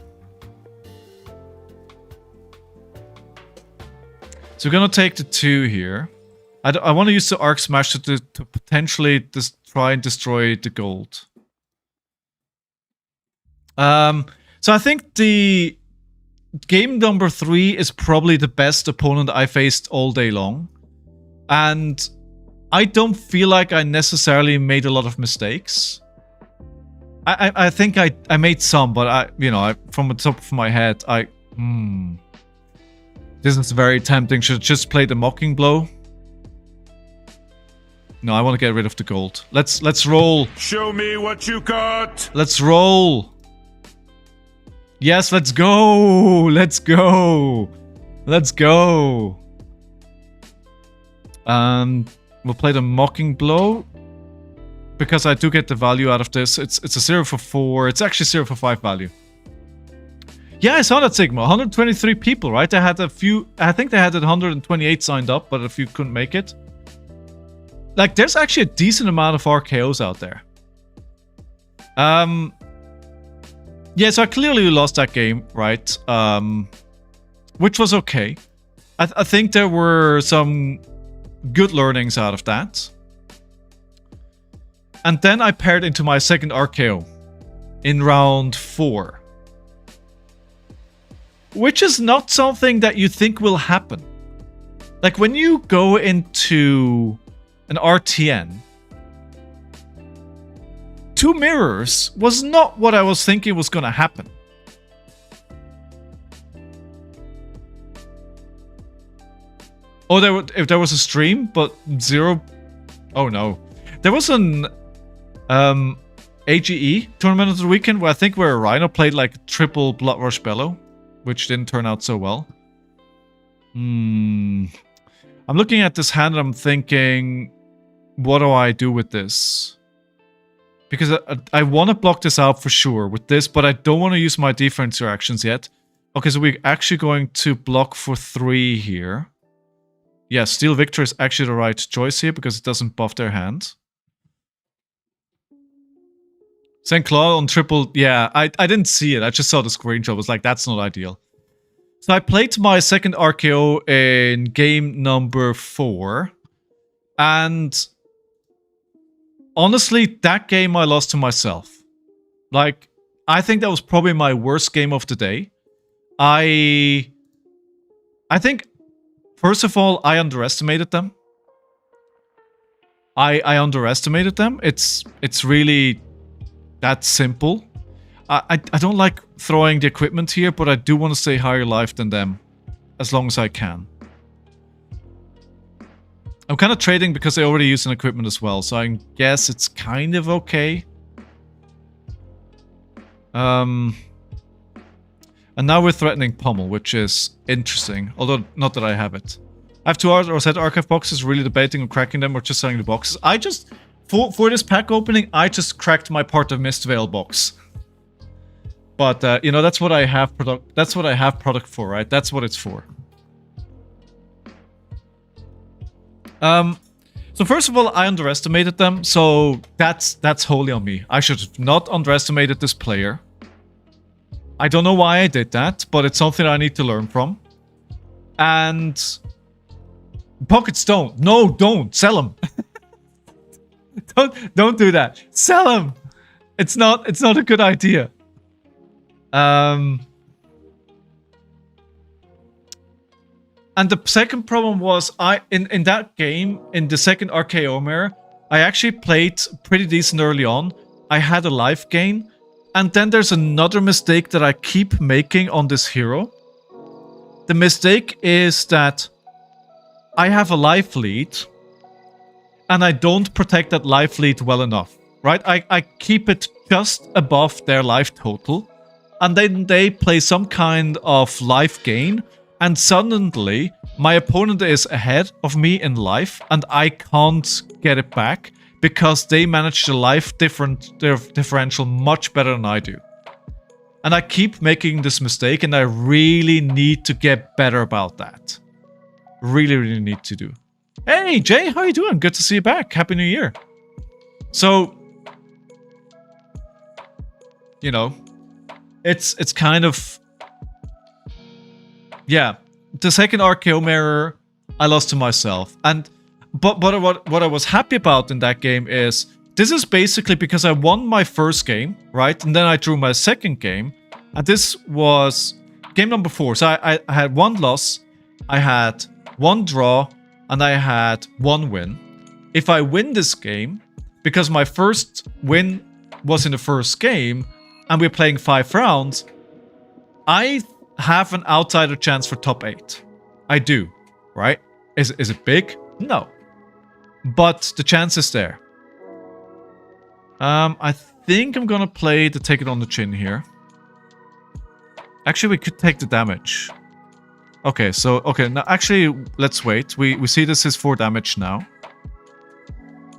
So we're going to take the 2 here. I want to use the Arc Smasher to potentially try and destroy the gold. So I think the game number 3 is probably the best opponent I faced all day long. And I don't feel like I necessarily made a lot of mistakes. I think I made some, but from the top of my head, this is very tempting. Should just play the Mocking Blow. No, I want to get rid of the gold. Let's roll. Show me what you got. Let's roll. Yes, let's go. Let's go. Let's go. We'll play the Mocking Blow. Because I do get the value out of this. It's a 0 for 4. It's actually 0 for 5 value. Yeah, I saw that, Sigma. 123 people, right? I had a few... I think they had 128 signed up, but a few couldn't make it. Like, there's actually a decent amount of RKOs out there. Yeah, so I clearly lost that game, right? Which was okay. I think there were some good learnings out of that. And then I paired into my second RKO in round 4. Which is not something that you think will happen. Like, when you go into an RtN, 2 mirrors was not what I was thinking was going to happen. Oh, if there was a stream, but 0... Oh, no. There was an AGE tournament of the weekend where I think where Rhino played like triple Blood Rush Bellow, which didn't turn out so well. I'm looking at this hand and I'm thinking, what do I do with this? Because I want to block this out for sure with this, but I don't want to use my defense reactions yet. Okay, so we're actually going to block for 3 here. Yeah, Steel Victor is actually the right choice here because it doesn't buff their hand. St. Claude on triple... Yeah, I didn't see it. I just saw the screenshot. I was like, that's not ideal. So I played my second RKO in game number 4. And... honestly, that game I lost to myself. Like, I think that was probably my worst game of the day. I think, first of all, I underestimated them. I underestimated them. It's really that simple. I don't like throwing the equipment here, but I do want to stay higher life than them as long as I can. I'm kind of trading because I already use an equipment as well, so I guess it's kind of okay. And now we're threatening Pummel, which is interesting, although not that I have it. I have 2 Rosette Archive boxes, really debating on cracking them or just selling the boxes. I just, for this pack opening, I just cracked my Part of Mistveil box. But, you know, that's what I have product for, right? That's what it's for. So first of all, I underestimated them, so that's wholly on me. I should have not underestimated this player. I don't know why I did that, but it's something I need to learn from. And... Pocket Stone. No, don't. Sell him. Don't do that. Sell him. It's not a good idea. And the second problem was in that game, in the second RKO mirror, I actually played pretty decent early on. I had a life gain. And then there's another mistake that I keep making on this hero. The mistake is that I have a life lead. and I don't protect that life lead well enough, right? I keep it just above their life total, and then they play some kind of life gain, and suddenly my opponent is ahead of me in life, and I can't get it back because they manage the life differential much better than I do. And I keep making this mistake, and I really need to get better about that. Really, really need to do. Hey, Jay, how you doing? Good to see you back. Happy New Year. So, you know, it's kind of... Yeah, the second RKO mirror, I lost to myself. But what I was happy about in that game is... This is basically because I won my first game, right? And then I drew my second game. And this was game number 4. So I had 1 loss, I had 1 draw, and I had 1 win. If I win this game, because my first win was in the first game, and we're playing 5 rounds, I have an outsider chance for top 8. I do, right? Is it big? No. But the chance is there. I think I'm gonna play the take it on the chin here. Actually, we could take the damage. Okay, so now actually let's wait. We see this is 4 damage now.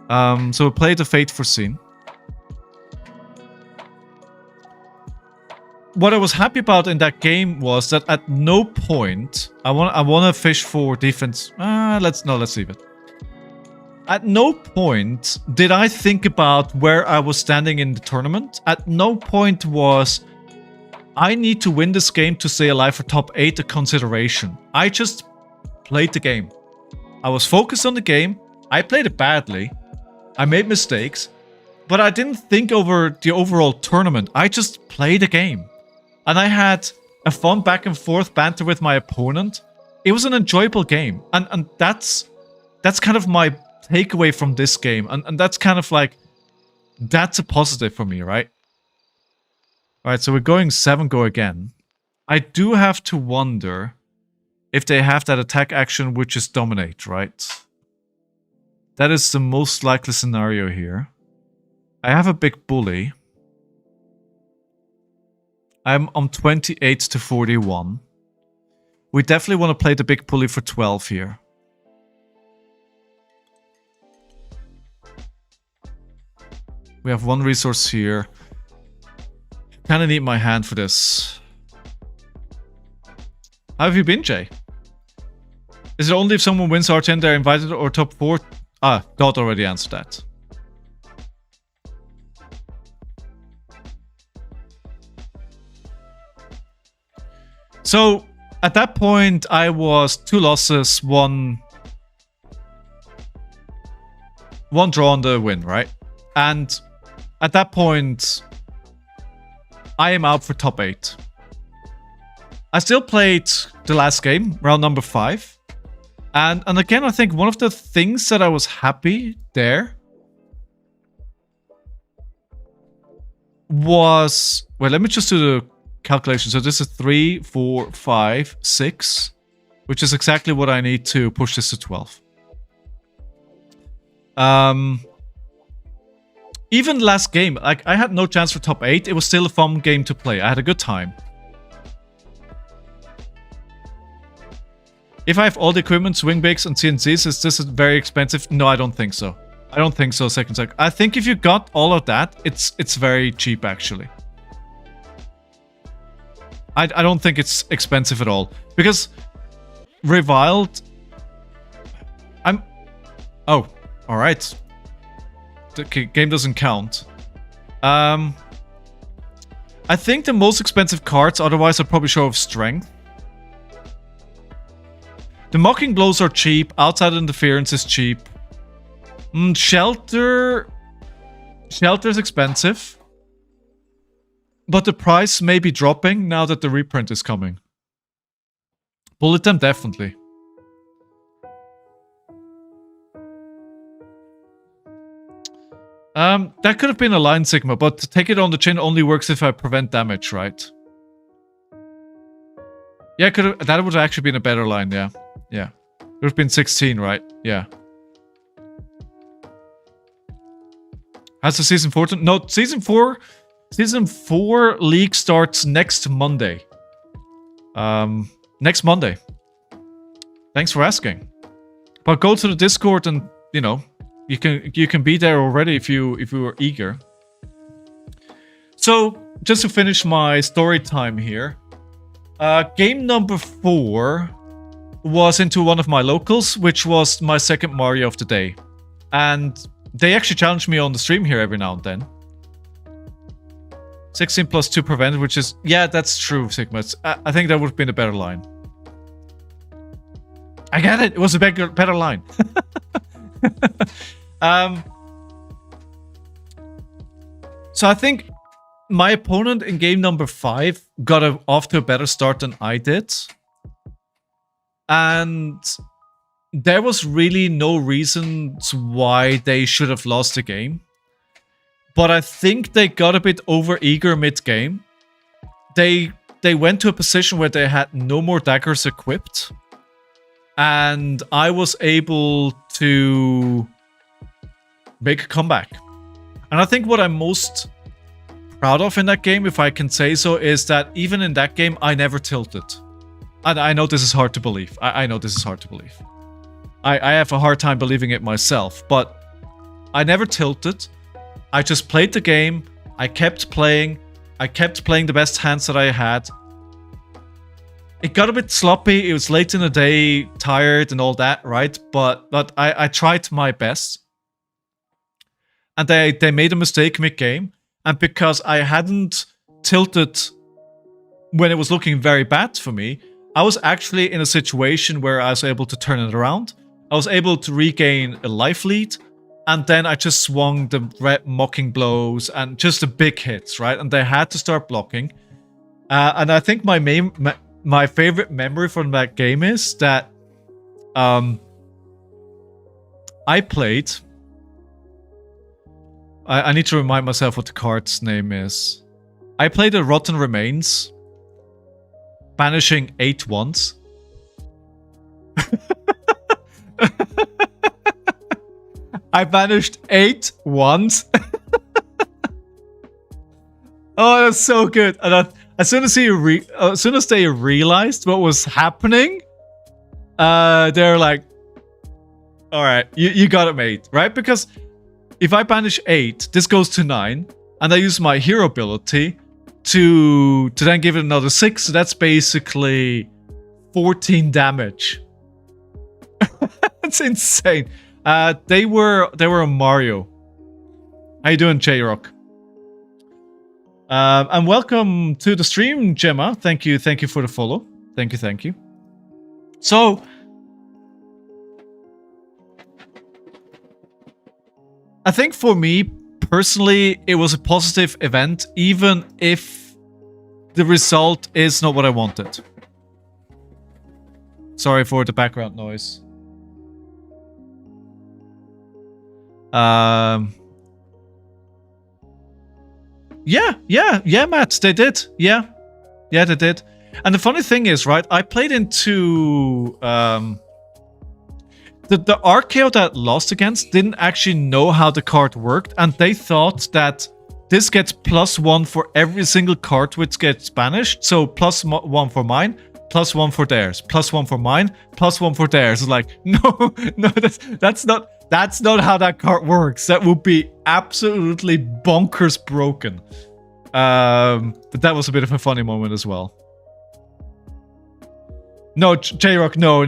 So we'll play the Fate Foreseen. What I was happy about in that game was that at no point I want to fish for defense. Let's leave it. At no point did I think about where I was standing in the tournament. At no point was I need to win this game to stay alive for top 8 a consideration. I just played the game. I was focused on the game. I played it badly. I made mistakes. But I didn't think over the overall tournament. I just played the game. And I had a fun back and forth banter with my opponent. It was an enjoyable game. And that's kind of my takeaway from this game, and that's kind of like, that's a positive for me, right? Alright, so we're going 7 go again. I do have to wonder if they have that attack action which is dominate, right? That is the most likely scenario here. I have a big bully. I'm on 28 to 41. We definitely want to play the big bully for 12 here. We have 1 resource here. Kinda need my hand for this. How have you been, Jay? Is it only if someone wins RtN they're invited or top 4? Dot already answered that. So, at that point, I was 2 losses, 1 draw on the win, right? And at that point, I am out for top 8. I still played the last game, round number 5. And again, I think one of the things that I was happy there was... Well, let me just do the calculation. So this is 3, 4, 5, 6, which is exactly what I need to push this to 12. Even last game, like, I had no chance for top 8. It was still a fun game to play. I had a good time. If I have all the equipment, swing bigs and CNCs, is this very expensive? No, I don't think so. I don't think so, second sec. I think if you got all of that, it's very cheap, actually. I don't think it's expensive at all. Because Reviled... Oh, alright. The game doesn't count. I think the most expensive cards otherwise are probably Show of Strength. The Mocking Blows are cheap. Outside Interference is cheap. Shelter is expensive. But the price may be dropping now that the reprint is coming. Bullet them, definitely. That could have been a Line Sigma, but Take It on the Chin only works if I prevent damage, right? Yeah, that would have actually been a better line, yeah. Yeah. It would have been 16, right? Yeah. Has the season 4? No, season 4. Season 4 league starts next Monday. Next Monday. Thanks for asking. But go to the Discord and you know you can be there already if you were eager. So just to finish my story time here, game number 4 was into one of my locals, which was my second Mario of the day, and they actually challenge me on the stream here every now and then. 16 plus 2 prevent, which is... Yeah, that's true, Sigma. I think that would have been a better line. I get it. It was a better line. So I think my opponent in game number 5 got off to a better start than I did. And there was really no reasons why they should have lost the game. But I think they got a bit over-eager mid-game. They went to a position where they had no more daggers equipped. And I was able to make a comeback. And I think what I'm most proud of in that game, if I can say so, is that even in that game, I never tilted. And I know this is hard to believe. I know this is hard to believe. I have a hard time believing it myself, but I never tilted. I just played the game. I kept playing. I kept playing the best hands that I had. It got a bit sloppy. It was late in the day, tired and all that, right? But I tried my best. And they made a mistake mid-game. And because I hadn't tilted when it was looking very bad for me, I was actually in a situation where I was able to turn it around. I was able to regain a life lead. And then I just swung the red mocking blows and just the big hits, right? And they had to start blocking. And I think my favorite memory from that game is that I played... I need to remind myself what the card's name is. I played a Rotten Remains, banishing 8 once. I banished 8 once. Oh, that's so good. And as soon as they realized what was happening, they're like, "All right, you got it, mate." Right? Because if I banish 8, this goes to 9, and I use my hero ability to then give it another 6. So that's basically 14 damage. That's insane. They were a Mario. How you doing, J-Rock? And welcome to the stream, Gemma. Thank you for the follow. Thank you. So, I think for me, personally, it was a positive event, even if the result is not what I wanted. Sorry for the background noise. Yeah, Matt, they did. Yeah, they did. And the funny thing is, right, I played into the RKO that lost against didn't actually know how the card worked, and they thought that this gets +1 for every single card which gets banished. So +1 for mine, +1 for theirs, +1 for mine, +1 for theirs. It's like, no, that's not how that card works. That would be absolutely bonkers broken. But that was a bit of a funny moment as well. No, J-Rock, no.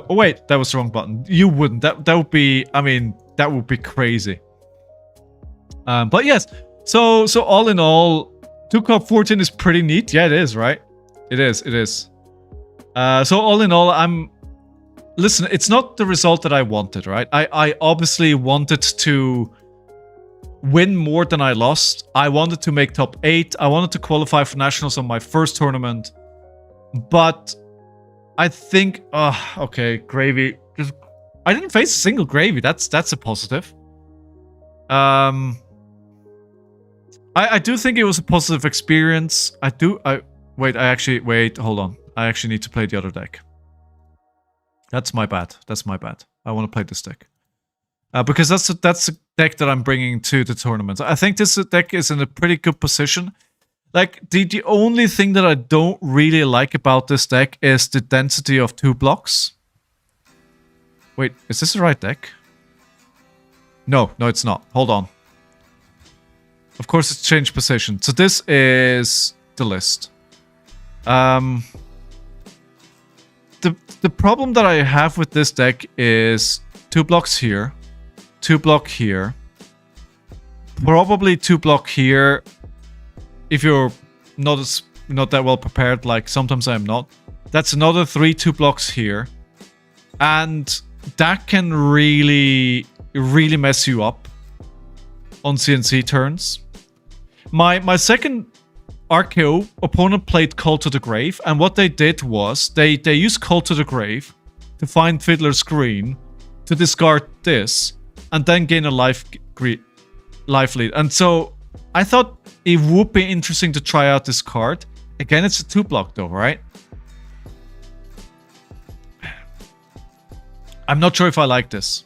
Oh, wait, that was the wrong button. You wouldn't. That would be, I mean, that would be crazy. But yes, so all in all, 2 Cup 14 is pretty neat. Yeah, it is, right? It is. So all in all, listen, it's not the result that I wanted, right? I obviously wanted to win more than I lost. I wanted to make top 8. I wanted to qualify for nationals on my first tournament. But I think, okay, Gravy. I didn't face a single Gravy. That's a positive. I do think it was a positive experience. Wait, hold on. I actually need to play the other deck. That's my bad. I want to play this deck. Because that's deck that I'm bringing to the tournament. I think this deck is in a pretty good position. Like, the only thing that I don't really like about this deck is the density of 2 blocks. Wait, is this the right deck? No, it's not. Hold on. Of course, it's changed position. So this is the list. The problem that I have with this deck is 2 blocks here, 2 block here, probably 2 block here. If you're not that well prepared, like sometimes I'm not, that's another 3 2 blocks here, and that can really mess you up on CNC turns. My second RKO opponent played Call to the Grave, and what they did was they used Call to the Grave to find Fiddler's Green, to discard this, and then gain a life lead. And so I thought it would be interesting to try out this card. Again, it's a 2 block though, right? I'm not sure if I like this.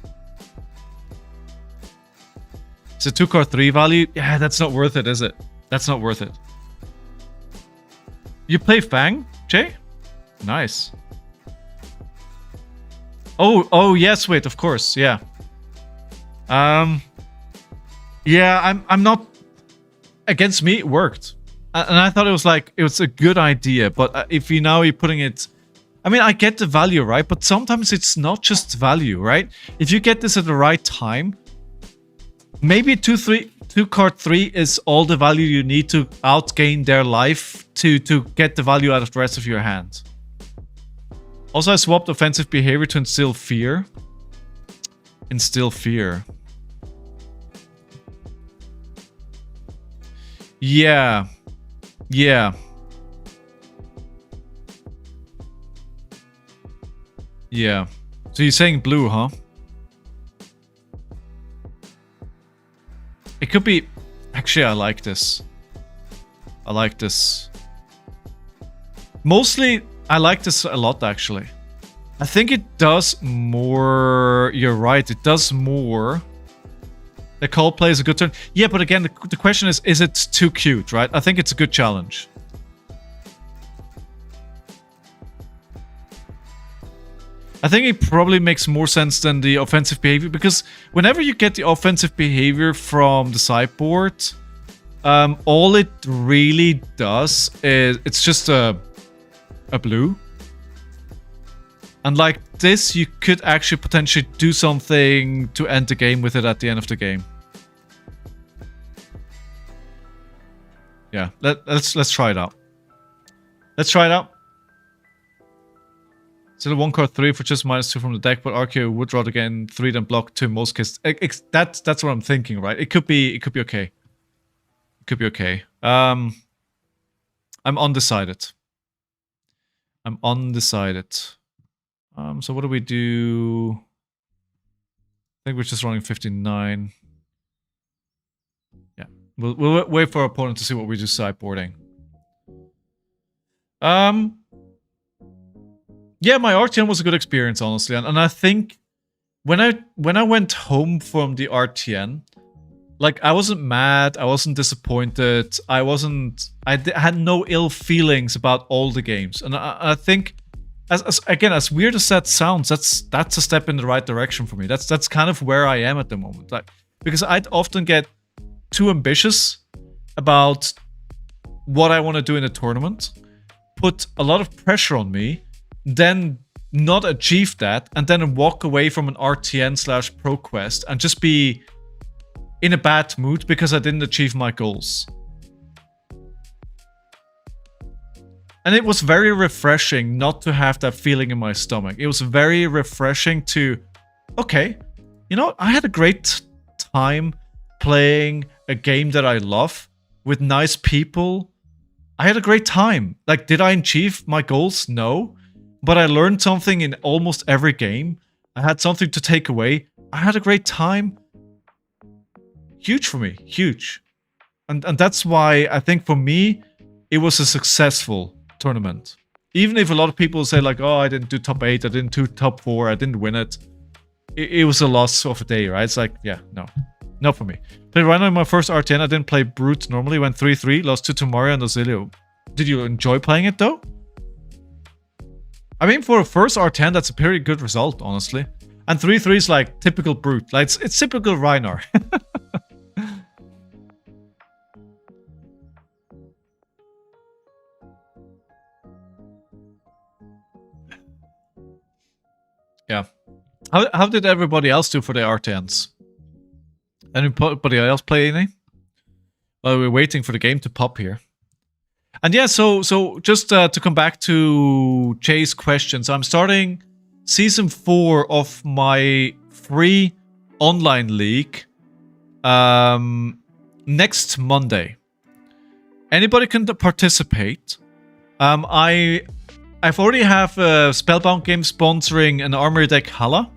It's a 2-card 3 value. Yeah, that's not worth it, is it? That's not worth it. You play Fang, Jay? Nice. Oh yes, wait, of course, yeah. Yeah, I'm not... Against me, it worked. And I thought it was a good idea, but if you're putting it... I mean, I get the value, right? But sometimes it's not just value, right? If you get this at the right time, maybe 2-card 3 is all the value you need to outgain their life to get the value out of the rest of your hand. Also, I swapped offensive behavior to instill fear. Instill fear. Yeah. Yeah. Yeah. So you're saying blue, huh? It could be... Actually, I like this. I like this. Mostly, I like this a lot, actually. I think it does more... You're right, it does more. The call plays a good turn. Yeah, but again, the question is it too cute, right? I think it's a good challenge. I think it probably makes more sense than the offensive behavior, because whenever you get the offensive behavior from the sideboard, all it really does is it's just a blue. And like this, you could actually potentially do something to end the game with it at the end of the game. Yeah, let's try it out. Let's try it out. So the 1-card 3 for just -2 from the deck, but RKO would rather gain 3 than block 2 in most cases. That's what I'm thinking, right? It could be okay. It could be okay. I'm undecided. I'm undecided. So what do we do? I think we're just running 59. Yeah, we'll wait for our opponent to see what we do sideboarding. Yeah, my RtN was a good experience, honestly, and I think when I went home from the RtN, like I wasn't mad, I wasn't disappointed, I had no ill feelings about all the games, and I think. As weird as that sounds, that's a step in the right direction for me. That's kind of where I am at the moment. Like, because I'd often get too ambitious about what I want to do in a tournament, put a lot of pressure on me, then not achieve that, and then walk away from an RtN/pro quest and just be in a bad mood because I didn't achieve my goals. And it was very refreshing not to have that feeling in my stomach. It was very refreshing to, okay, you know, I had a great time playing a game that I love with nice people. I had a great time. Like, did I achieve my goals? No. But I learned something in almost every game. I had something to take away. I had a great time. Huge for me. Huge. And that's why I think for me, it was a successful tournament. Even if a lot of people say like, oh, I didn't do top 8, I didn't do top 4, I didn't win it. It was a loss of a day, right? It's like, yeah, no. Not for me. Played Rhino in my first RTN. I didn't play Brute normally. Went 3-3. Lost 2 to Mario and Oscilio. Did you enjoy playing it though? I mean, for a first R10, that's a pretty good result, honestly. And 3-3 is like typical Brute. Like it's typical Rhino. Yeah. How did everybody else do for the R10s? Anybody else play any? Well, we're waiting for the game to pop here. And yeah, so just to come back to Jay's questions, I'm starting Season 4 of my free online league next Monday. Anybody can participate. I've already have a Spellbound game sponsoring an Armory deck Hala.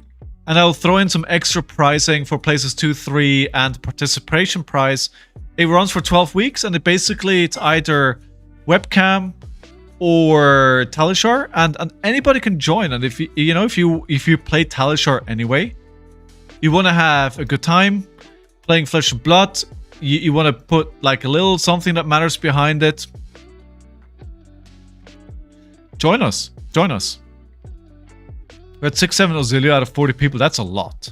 And I'll throw in some extra pricing for places 2, 3 and participation price. It runs for 12 weeks and it's either webcam or Talishar and anybody can join. And if you play Talishar anyway, you want to have a good time playing Flesh and Blood, you want to put like a little something that matters behind it, join us. We're at 6-7 Oscilio out of 40 people. That's a lot.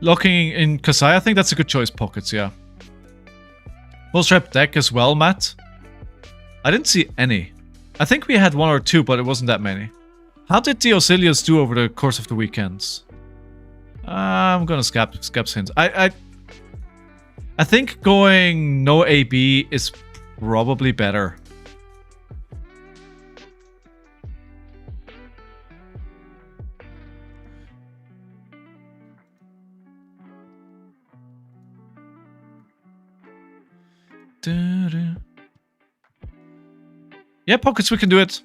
Locking in Kassai, I think that's a good choice, Pockets, yeah. Full strap deck as well, Matt. I didn't see any. I think we had 1 or 2, but it wasn't that many. How did the Oscilios do over the course of the weekends? I'm gonna skip hints. I think going no AB is probably better. Yeah, Pockets, we can do it.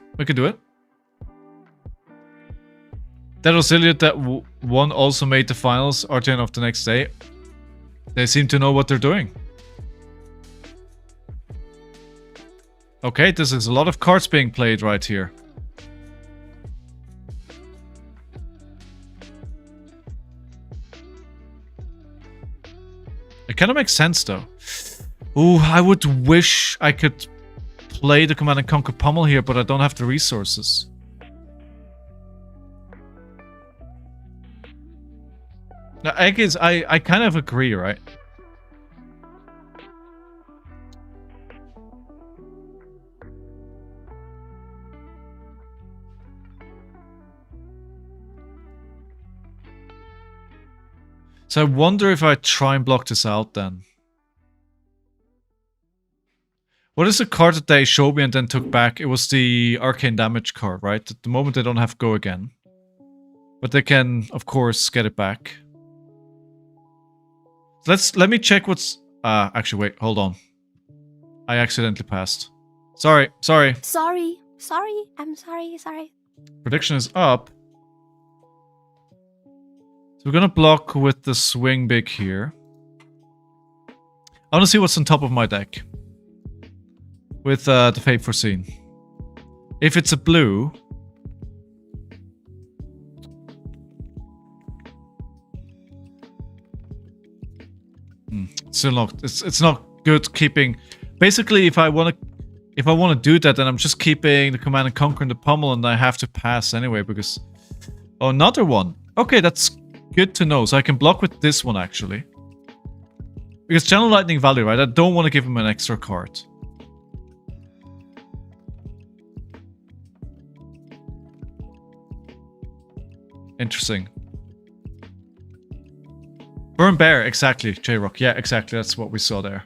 That Oscilio that won also made the finals RTN of the next day. They seem to know what they're doing. Okay, this is a lot of cards being played right here. It kind of makes sense though. Ooh, I would wish I could play the Command & Conquer Pummel here, but I don't have the resources. Now, I guess I kind of agree, right? So I wonder if I try and block this out then. What is the card that they showed me and then took back? It was the arcane damage card, right? At the moment they don't have go again. But they can, of course, get it back. Let me check what's... actually, wait, hold on. I accidentally passed. Sorry. I'm sorry. Prediction is up. So we're gonna block with the swing big here. I wanna see what's on top of my deck. With the Fate Foreseen. If it's a blue... Still not. It's not good keeping... Basically, if I want to do that, then I'm just keeping the Command and Conquer in the Pummel and I have to pass anyway because... Oh, another one. Okay, that's good to know. So I can block with this one, actually. Because Channel Lightning value, right? I don't want to give him an extra card. Interesting. Burn Bear, exactly, J-Rock. Yeah, exactly. That's what we saw there.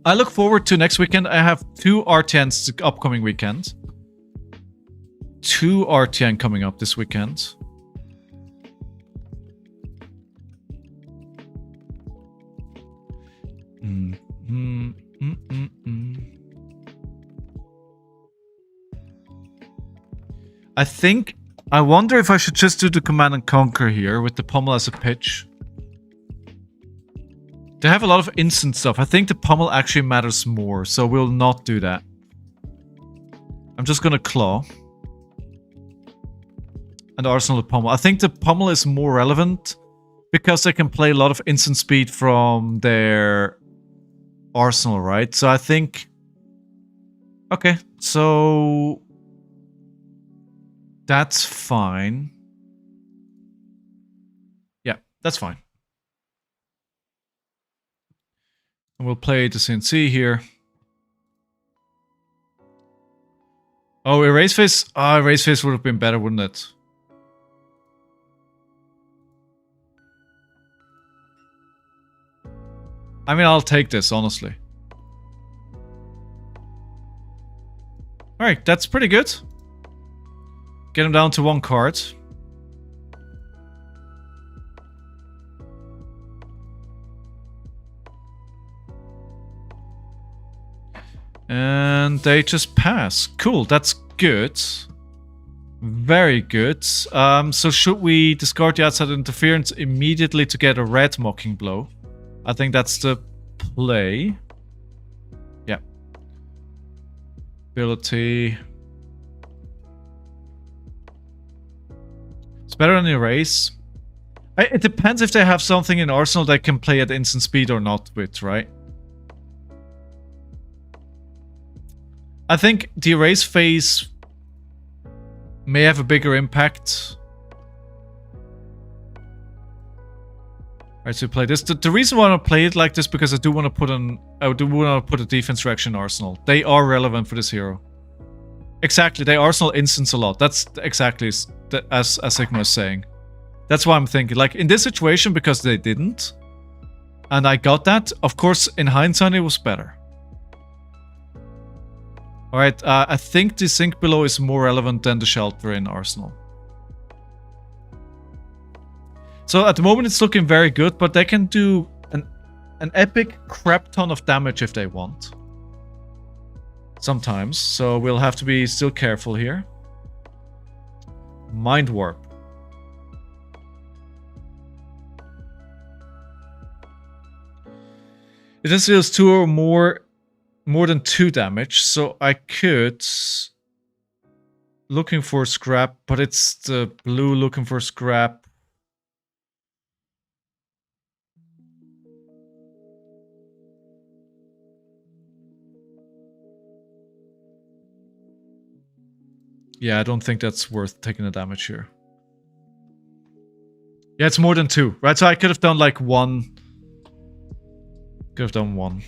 I look forward to next weekend. I have 2 RTNs the upcoming weekend. 2 RTN coming up this weekend. I wonder if I should just do the Command and Conquer here with the Pummel as a pitch. They have a lot of instant stuff. I think the Pummel actually matters more, so we'll not do that. I'm just gonna claw. And Arsenal with Pommel. I think the Pommel is more relevant because they can play a lot of instant speed from their Arsenal, right? So I think... Okay, so... That's fine. Yeah, that's fine. And we'll play the CNC here. Oh, Erase Face? Ah, Erase Face would have been better, wouldn't it? I mean, I'll take this, honestly. Alright, that's pretty good. Get him down to 1 card. And they just pass. Cool, that's good. Very good. So should we discard the outside interference immediately to get a red Mocking Blow? I think that's the play. Yeah. Ability. It's better than Erase. It depends if they have something in Arsenal that can play at instant speed or not with, right? I think the Erase phase may have a bigger impact. Alright, so play this. The reason why I play it like this because I do want to put a defense reaction in Arsenal. They are relevant for this hero. Exactly, they Arsenal instance a lot. That's exactly as Sigma is saying. That's why I'm thinking. Like in this situation, because they didn't, and I got that. Of course, in hindsight, it was better. All right, I think the Sink Below is more relevant than the Shelter in Arsenal. So at the moment it's looking very good, but they can do an epic crap ton of damage if they want. Sometimes, so we'll have to be still careful here. Mind Warp. It just deals 2 or more than 2 damage, so I could... Looking for scrap, but it's the blue looking for scrap. Yeah, I don't think that's worth taking the damage here. Yeah, it's more than 2, right? So I could have done like 1. Could have done 1.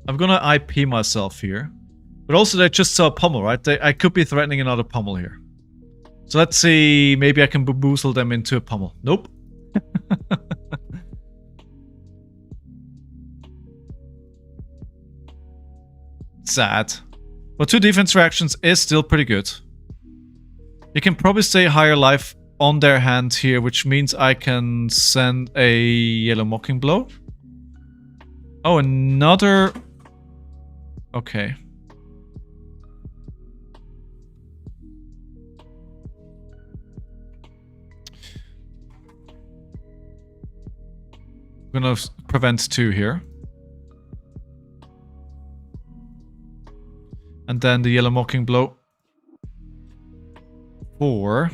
I'm gonna IP myself here. But also they just saw a Pommel, right? I could be threatening another Pommel here. So let's see, maybe I can bamboozle them into a Pommel. Nope. Sad. But 2 defense reactions is still pretty good. You can probably stay higher life on their hand here, which means I can send a Yellow Mocking Blow. Oh, another... Okay. I'm gonna prevent 2 here. And then the Yellow Mocking Blow. 4.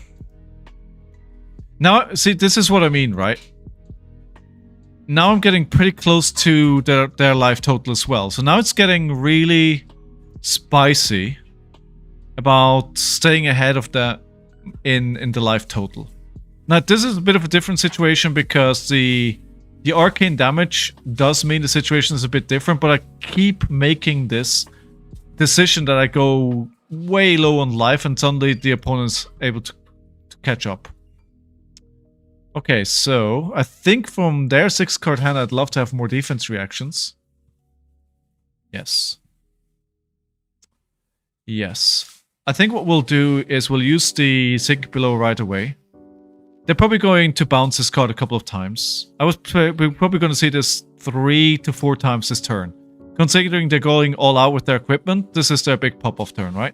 Now, see, this is what I mean, right? Now I'm getting pretty close to their life total as well. So now it's getting really spicy about staying ahead of that in the life total. Now, this is a bit of a different situation because the arcane damage does mean the situation is a bit different, but I keep making this decision that I go way low on life and suddenly the opponent's able to catch up. Okay, so I think from their 6-card hand I'd love to have more defense reactions. Yes. Yes. I think what we'll do is we'll use the Sink Below right away. They're probably going to bounce this card a couple of times. We're probably going to see this 3 to 4 times this turn. Considering they're going all out with their equipment, this is their big pop-off turn, right?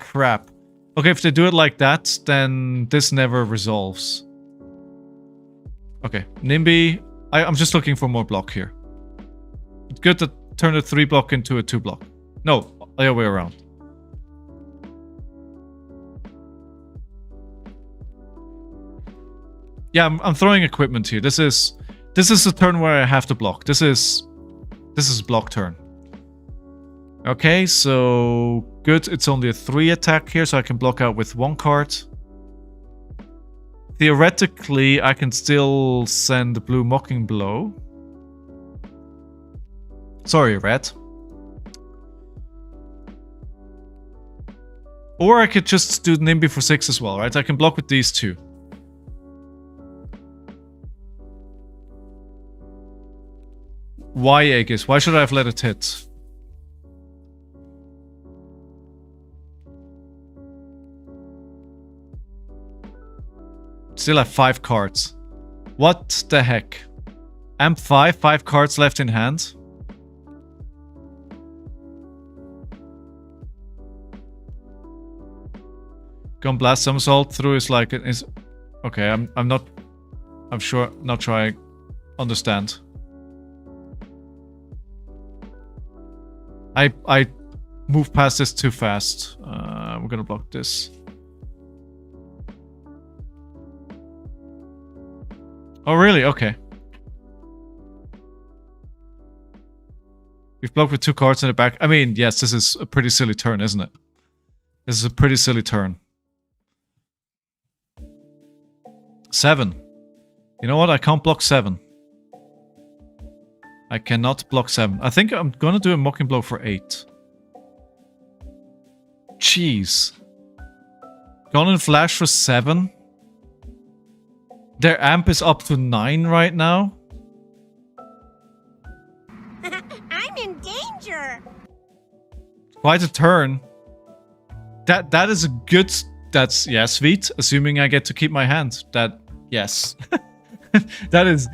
Crap. Okay, if they do it like that, then this never resolves. Okay, Nimby, I'm just looking for more block here. It's good to turn a 3-block into a 2-block. No, the other way around. Yeah, I'm throwing equipment here. This is the turn where I have to block. This is block turn. Okay, so good. It's only a 3 attack here, so I can block out with 1 card. Theoretically, I can still send the blue Mocking Blow. Sorry, red. Or I could just do NIMBY for 6 as well, right? I can block with these 2. Why, Aegis? Why should I have let it hit? Still have 5 cards. What the heck? Amp 5, 5 cards left in hand. Gun Blast Somersault through is like... Okay, I'm not sure I understand. I moved past this too fast. We're gonna block this. Oh, really? Okay. We've blocked with 2 cards in the back. I mean, yes, this is a pretty silly turn, isn't it? This is a pretty silly turn. 7. You know what? I can't block 7. I cannot block 7. I think I'm gonna do a Mocking Blow for 8. Jeez. Gone in Flash for 7. Their amp is up to 9 right now. I'm in danger. Quite a turn. That is a good... That's, yeah, sweet. Assuming I get to keep my hand. That, yes. that is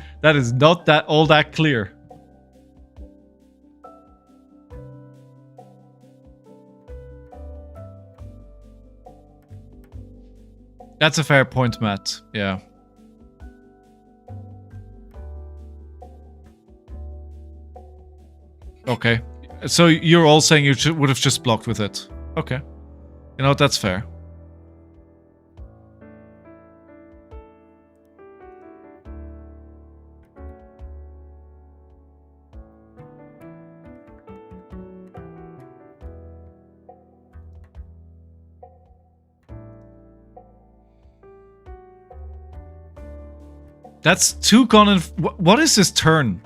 not that all that clear. That's a fair point, Matt. Yeah. Okay. So you're all saying you would have just blocked with it. Okay. You know what? That's fair. That's 2 gone in... What is this turn?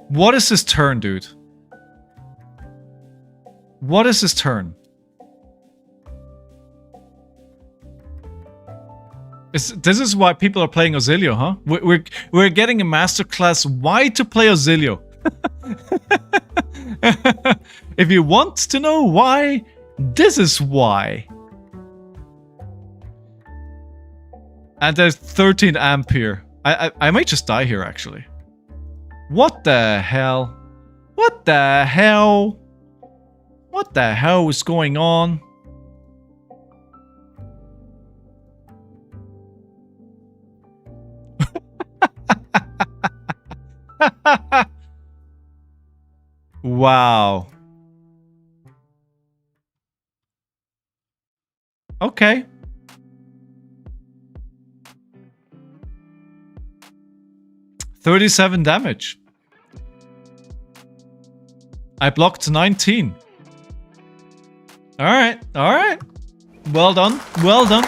What is this turn, dude? What is this turn? This is why people are playing Oscilio, huh? We're getting a masterclass why to play Oscilio. If you want to know why, this is why. And there's 13 amp here. I might just die here, actually. What the hell? What the hell? What the hell is going on? Wow. Okay. $37 damage. I blocked 19. Alright, alright. Well done, well done.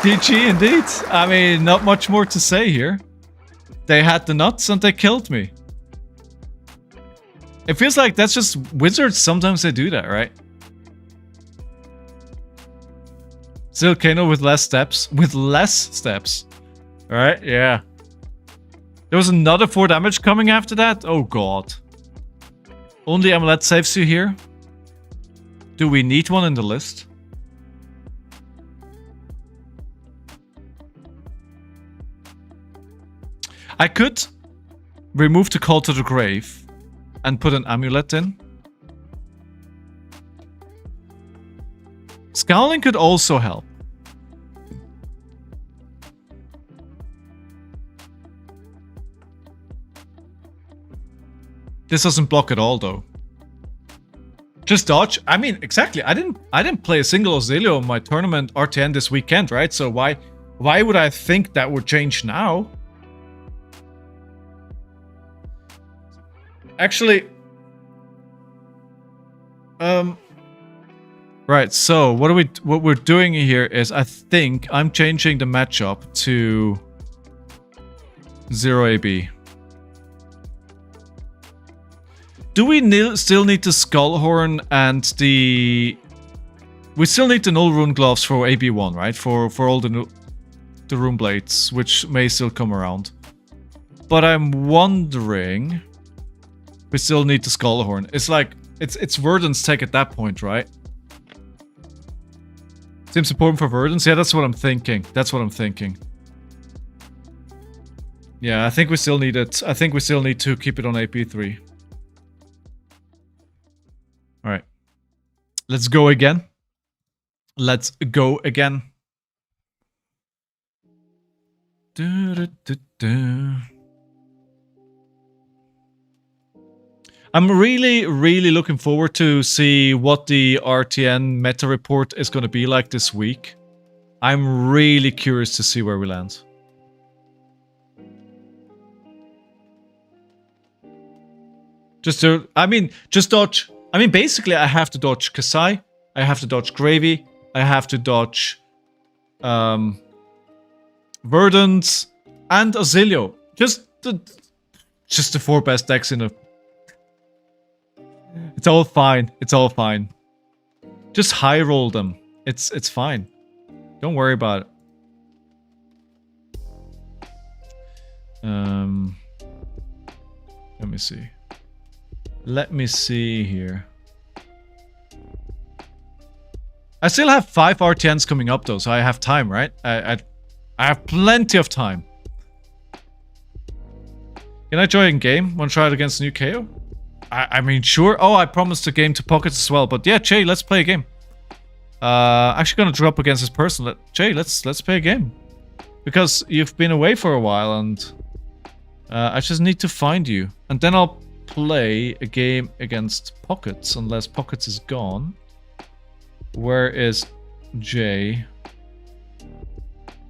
GG indeed. I mean, not much more to say here. They had the nuts and they killed me. It feels like that's just wizards. Sometimes they do that, right? Still Kano with less steps. With less steps. Alright, yeah. There was another 4 damage coming after that? Oh god. Only Amulet saves you here. Do we need one in the list? I could remove the Call to the Grave and put an amulet in. Scowling could also help. This doesn't block at all, though. Just dodge. I mean, exactly. I didn't play a single Oscilio in my tournament RtN this weekend, right? So why would I think that would change now? Actually, right. So what we're doing here is, I think I'm changing the matchup to 0 AB. Do we still need the Skullhorn and the... We still need the Null Rune Gloves for AB1, right? For all the Rune Blades, which may still come around. But I'm wondering... We still need the Skullhorn. It's like... It's Verdant's tech at that point, right? Seems important for Verdant's? Yeah, that's what I'm thinking. That's what I'm thinking. Yeah, I think we still need it. I think we still need to keep it on AP3. Alright. Let's go again. Let's go again. I'm really looking forward to see what the RtN meta report is going to be like this week. I'm really curious to see where we land. Just dodge. I mean, basically, I have to dodge Kassai, I have to dodge Gravy, I have to dodge Verdant and Oscilio. Just the 4 best decks in a... It's all fine. It's all fine. Just high roll them. It's fine. Don't worry about it. Let me see. Let me see here. I still have 5 RTNs coming up though, so I have time, right? I have plenty of time. Can I join game? Want to try it against new Kayo? I mean, sure. Oh, I promised a game to Pockets as well. But yeah, Jay, let's play a game. Actually gonna drop against this person. Jay, let's play a game. Because you've been away for a while and I just need to find you. And then I'll play a game against Pockets, unless Pockets is gone. Where is Jay?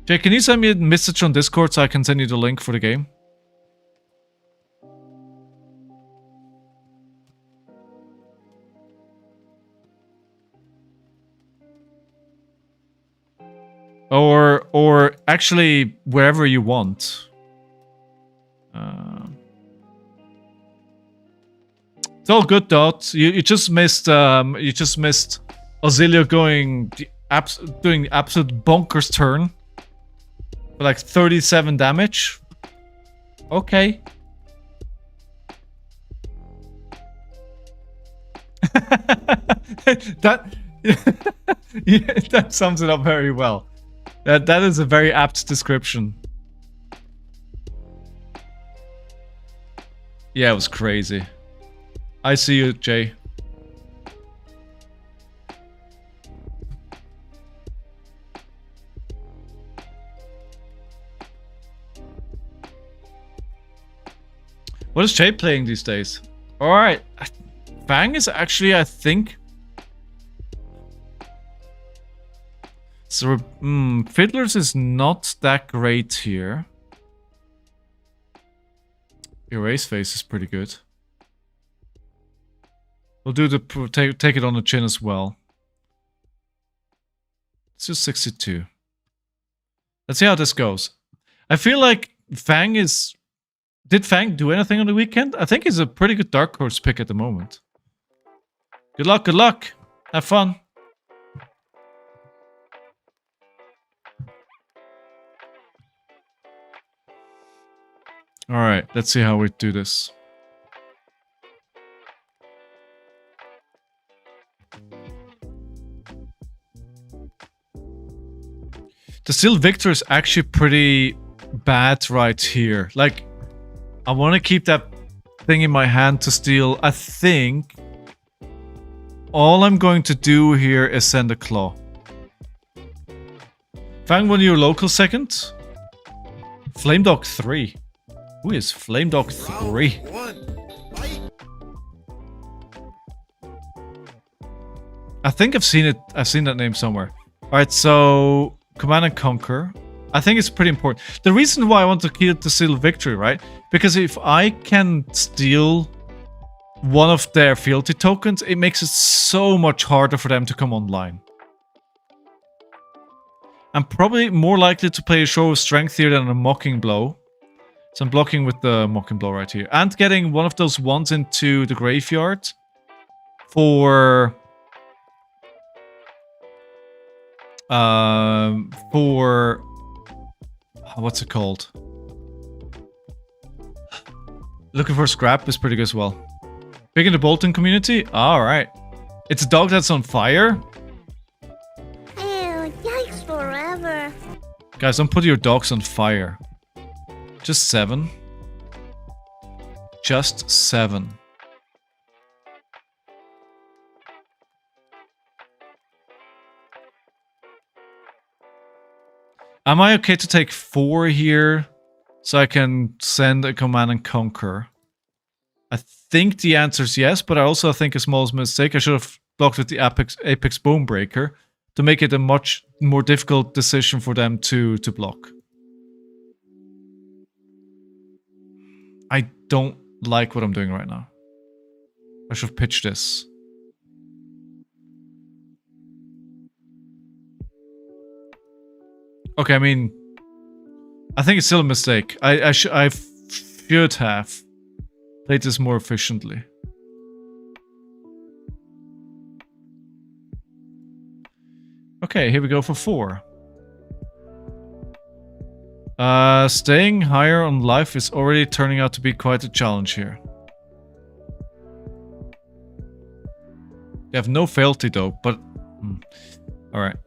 Jay, can you send me a message on Discord so I can send you the link for the game? Or actually wherever you want. It's all good, Dot. You just missed Oscilio going doing the absolute bonkers turn for like 37 damage. Okay. that yeah, that sums it up very well. That is a very apt description. Yeah, it was crazy. I see you, Jay. What is Jay playing these days? Alright. Fang is actually, I think... So, Fiddlers is not that great here. Erase Face is pretty good. We'll do the take it on the chin as well. It's just 62. Let's see how this goes. I feel like Fang is... Did Fang do anything on the weekend? I think he's a pretty good Dark Horse pick at the moment. Good luck, good luck. Have fun. Alright, let's see how we do this. The Seal Victor is actually pretty bad right here. Like, I want to keep that thing in my hand to steal. I think all I'm going to do here is send a Claw. Fang one your local second. Flame Dog 3. Who is Flame Dog 3? I think I've seen it. I've seen that name somewhere. Alright, so Command and Conquer. I think it's pretty important. The reason why I want to kill the Seal Victory, right? Because if I can steal one of their fealty tokens, it makes it so much harder for them to come online. I'm probably more likely to play a show of strength here than a mocking blow. So I'm blocking with the mocking blow right here. And getting one of those ones into the graveyard for what's it called? Looking for scrap is pretty good as well. Picking the Bolton community? Alright. It's a dog that's on fire? Ew, yikes forever. Guys, don't put your dogs on fire. Just 7. Just 7. Am I okay to take 4 here so I can send a Command and Conquer? I think the answer is yes, but I also think a small mistake. I should have blocked with the Apex Bone Breaker to make it a much more difficult decision for them to block. I don't like what I'm doing right now. I should have pitched this. Okay, I mean, I think it's still a mistake. I should have played this more efficiently. Okay, here we go for 4. Staying higher on life is already turning out to be quite a challenge here. You have no fealty though, but... Alright.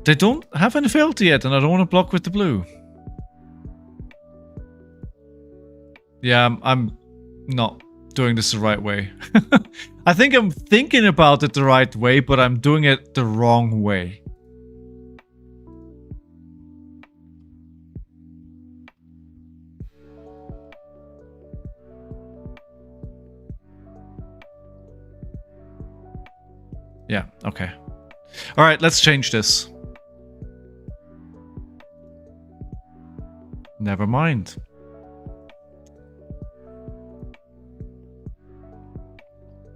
They don't have any fealty yet, and I don't want to block with the blue. Yeah, I'm not doing this the right way. I think I'm thinking about it the right way, but I'm doing it the wrong way. Yeah, okay. Alright, let's change this. Never mind.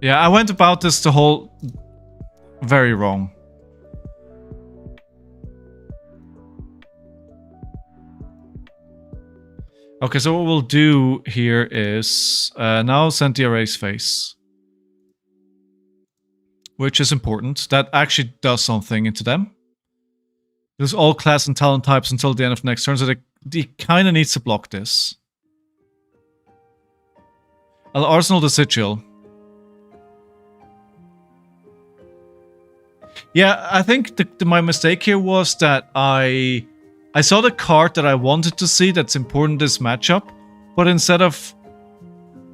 Yeah, I went about this the whole... very wrong. Okay, so what we'll do here is... now send the erase face. Which is important. That actually does something into them. There's all class and talent types until the end of next turn, so they kind of needs to block this. I'll arsenal the sigil. Yeah, I think my mistake here was that I saw the card that I wanted to see that's important in this matchup, but instead of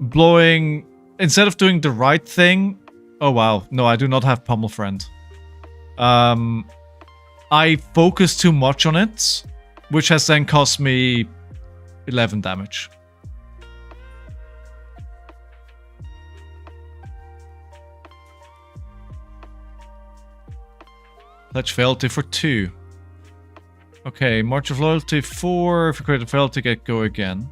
doing the right thing... Oh wow, no, I do not have Pummel Friend. I focused too much on it, which has then cost me 11 damage. Pledge Fealty for 2. Okay, March of Loyalty 4. If you create a fealty, get go again.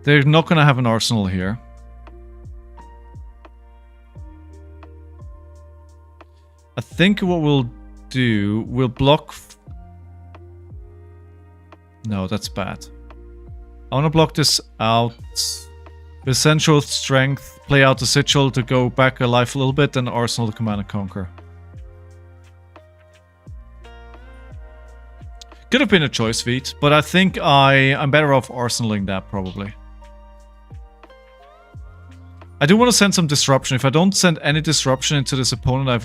They're not going to have an arsenal here. I think what we'll do, we'll block... No, that's bad. I want to block this out. With Central Strength, play out the Sigil to go back a life a little bit, and arsenal the Command and Conquer. Could have been a choice, Veet, but I think I'm better off arsenaling that, probably. I do want to send some disruption. If I don't send any disruption into this opponent, I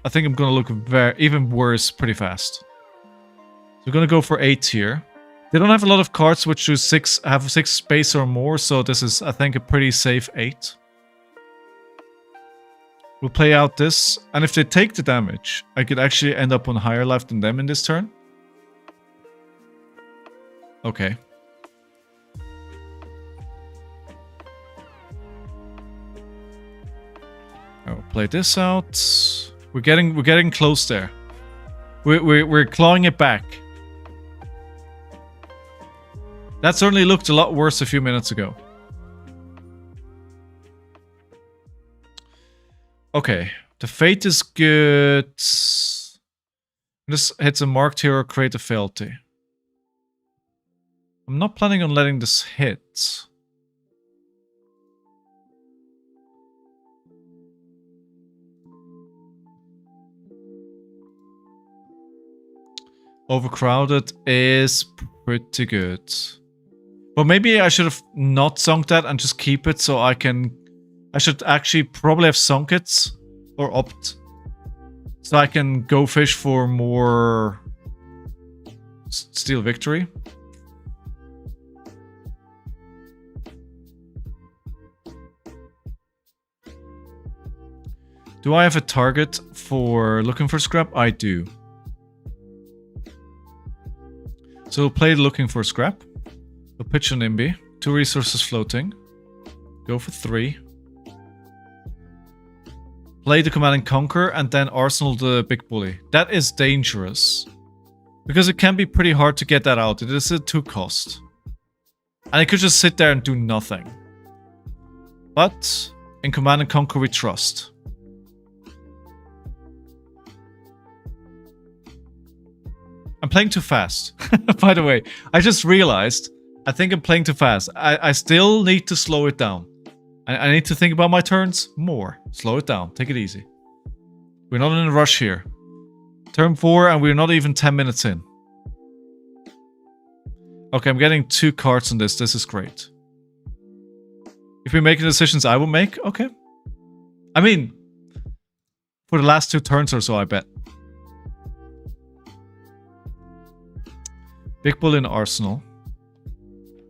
think I'm going to look even worse pretty fast. So we're going to go for 8 here. They don't have a lot of cards which do have 6 space or more, so this is, I think, a pretty safe 8. We'll play out this, and if they take the damage, I could actually end up on higher life than them in this turn. Okay. I'll play this out. We're getting close there. We're clawing it back. That certainly looked a lot worse a few minutes ago. Okay, the fate is good. This hits a marked hero, create a fealty. I'm not planning on letting this hit. Overcrowded is pretty good. But maybe I should have not sunk that and just keep it so I can... I should actually probably have sunk it or opt. So I can go fish for more steal victory. Do I have a target for looking for scrap? I do. So we'll play looking for scrap. We'll pitch an Imbi. 2 resources floating. Go for 3. Play the Command and Conquer and then Arsenal the Big Bully. That is dangerous. Because it can be pretty hard to get that out. It is a 2 cost. And I could just sit there and do nothing. But in Command and Conquer we trust. I'm playing too fast. By the way, I just realized I think I'm playing too fast. I still need to slow it down. I need to think about my turns more. Slow it down. Take it easy. We're not in a rush here. Turn 4 and we're not even 10 minutes in. Okay, I'm getting 2 cards on this. This is great. If we're making decisions I will make, okay. I mean, for the last 2 turns or so, I bet. Big Bull in Arsenal.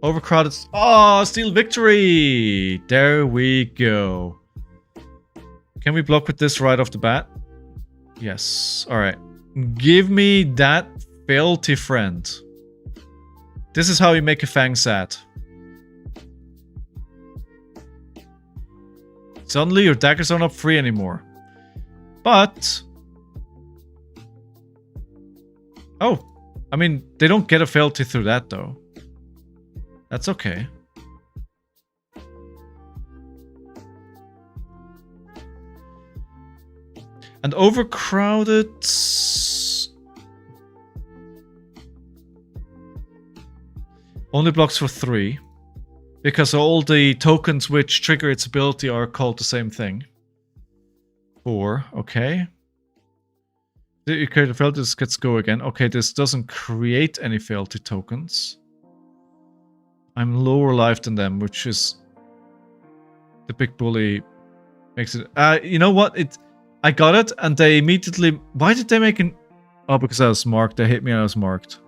Overcrowded. Oh, steal victory! There we go. Can we block with this right off the bat? Yes. Alright. Give me that fealty friend. This is how you make a Fang sad. Suddenly your daggers are not free anymore. But... oh. I mean, they don't get a fealty through that, though. That's okay. And overcrowded... only blocks for 3. Because all the tokens which trigger its ability are called the same thing. 4, okay. You create a fealty, this gets go again. Okay, this doesn't create any fealty tokens. I'm lower life than them, which is... the Big Bully makes it... you know what? I got it, and they immediately... why did they make an... oh, because I was marked. They hit me and I was marked.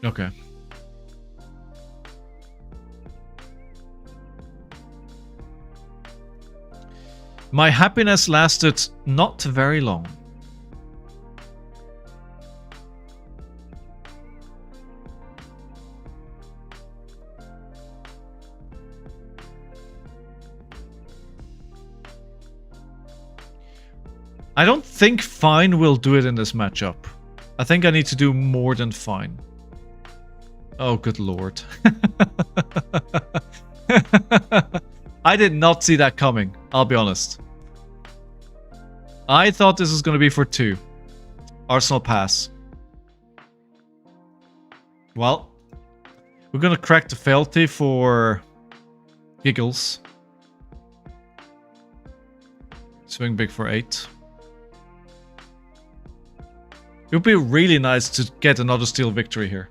Okay. My happiness lasted not very long. I don't think Fine will do it in this matchup. I think I need to do more than Fine. Oh, good lord. I did not see that coming, I'll be honest. I thought this was going to be for 2. Arsenal pass. Well, we're going to crack the fealty for giggles. Swing big for 8. It would be really nice to get another steal victory here.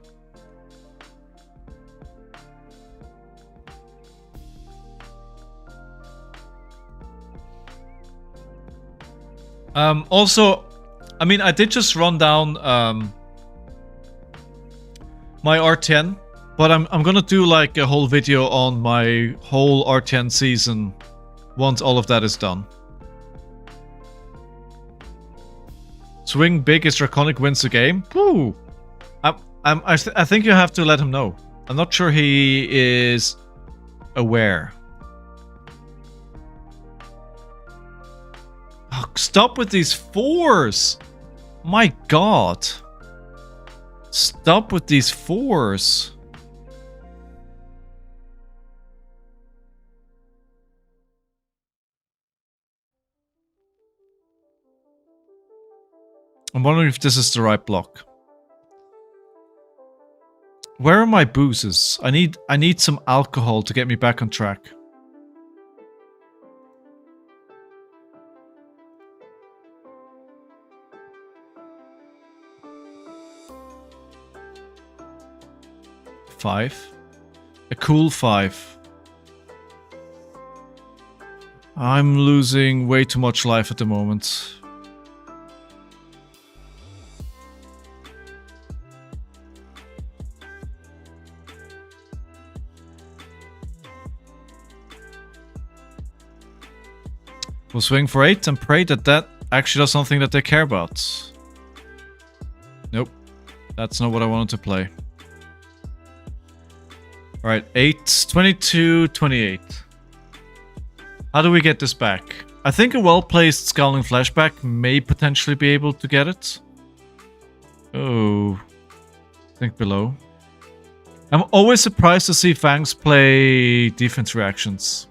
Also, I mean, I did just run down my RtN But I'm gonna do like a whole video on my whole RTN season once all of that is done. Swing big as Draconic wins the game. Woo! I think you have to let him know. I'm not sure he is aware. Oh, stop with these 4s! My god. Stop with these 4s. I'm wondering if this is the right block. Where are my boozes? I need some alcohol to get me back on track. Five. A cool 5. I'm losing way too much life at the moment. We'll swing for 8 and pray that that actually does something that they care about. Nope. That's not what I wanted to play. Alright, 8, 22, 28. How do we get this back? I think a well-placed Scowling Flashback may potentially be able to get it. Oh. Think below. I'm always surprised to see Fangs play defense reactions.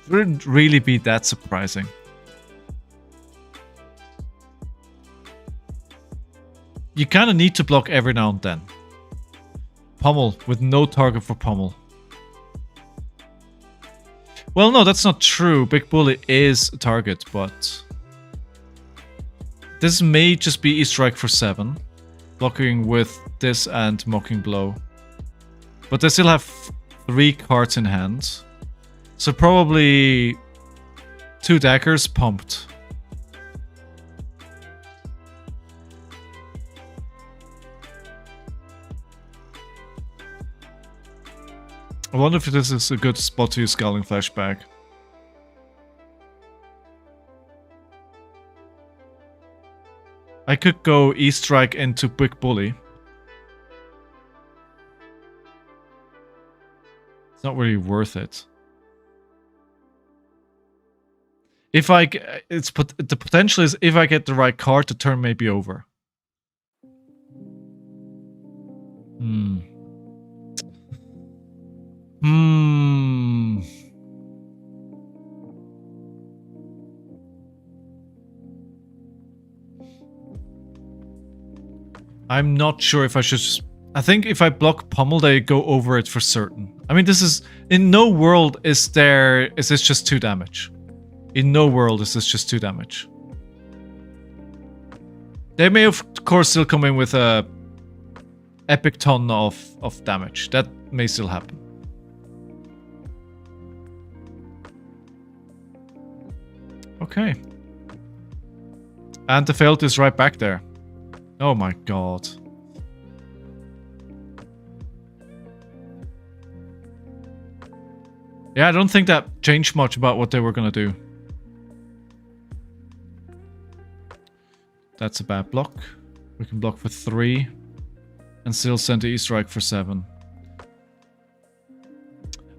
It wouldn't really be that surprising. You kind of need to block every now and then. Pummel with no target for Pummel. Well, no, that's not true. Big Bully is a target, but this may just be E-Strike for 7. Blocking with this and Mocking Blow. But they still have 3 cards in hand. So probably 2 daggers pumped. I wonder if this is a good spot to use Scowling Flashback. I could go E-Strike into Big Bully. It's not really worth it. If I the potential is if I get the right card, the turn may be over. I'm not sure if I should just... I think if I block Pummel, they go over it for certain. I mean, this is... In no world is this just 2 damage. In no world is this just 2 damage. They may of course still come in with a epic ton of damage. That may still happen. Okay. And the failed is right back there. Oh my god. Yeah, I don't think that changed much about what they were gonna do. That's a bad block. We can block for 3 and still send the E-Strike for 7.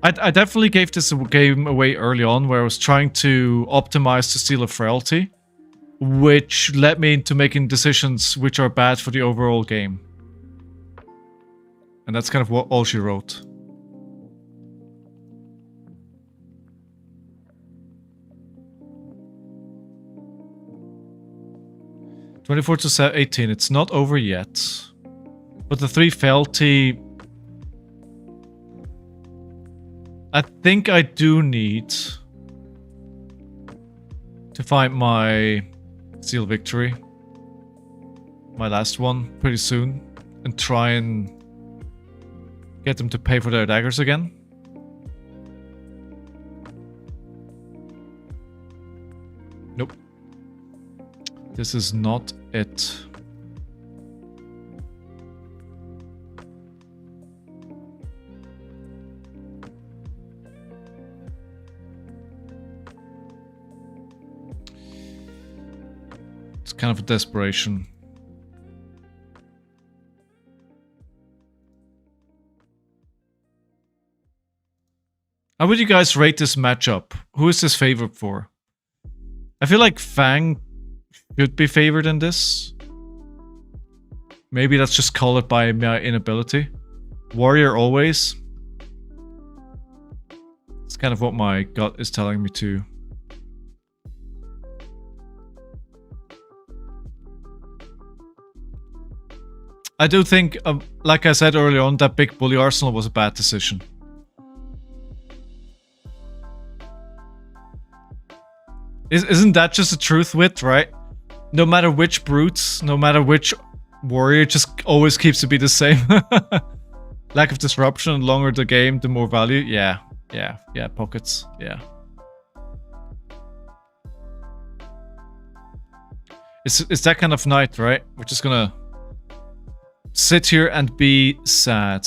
I definitely gave this game away early on where I was trying to optimize the Seal of Frailty, which led me into making decisions which are bad for the overall game. And that's kind of what all she wrote. (24 to 18). It's not over yet, but the 3 fealty. I think I do need to find my Seal Victory, my last one, pretty soon, and try and get them to pay for their daggers again. Nope. This is not it. kind of a desperation. How would you guys rate this matchup? Who is this favored for? I feel like Fang should be favored in this. Maybe that's just colored by my inability. Warrior always. It's kind of what my gut is telling me too. I do think, like I said earlier on, that big bully arsenal was a bad decision. Isn't that just the truth with, right? No matter which brutes, no matter which warrior, just always keeps to be the same. Lack of disruption, the longer the game, the more value. Yeah, pockets, yeah. It's that kind of night, right? We're just gonna sit here and be sad.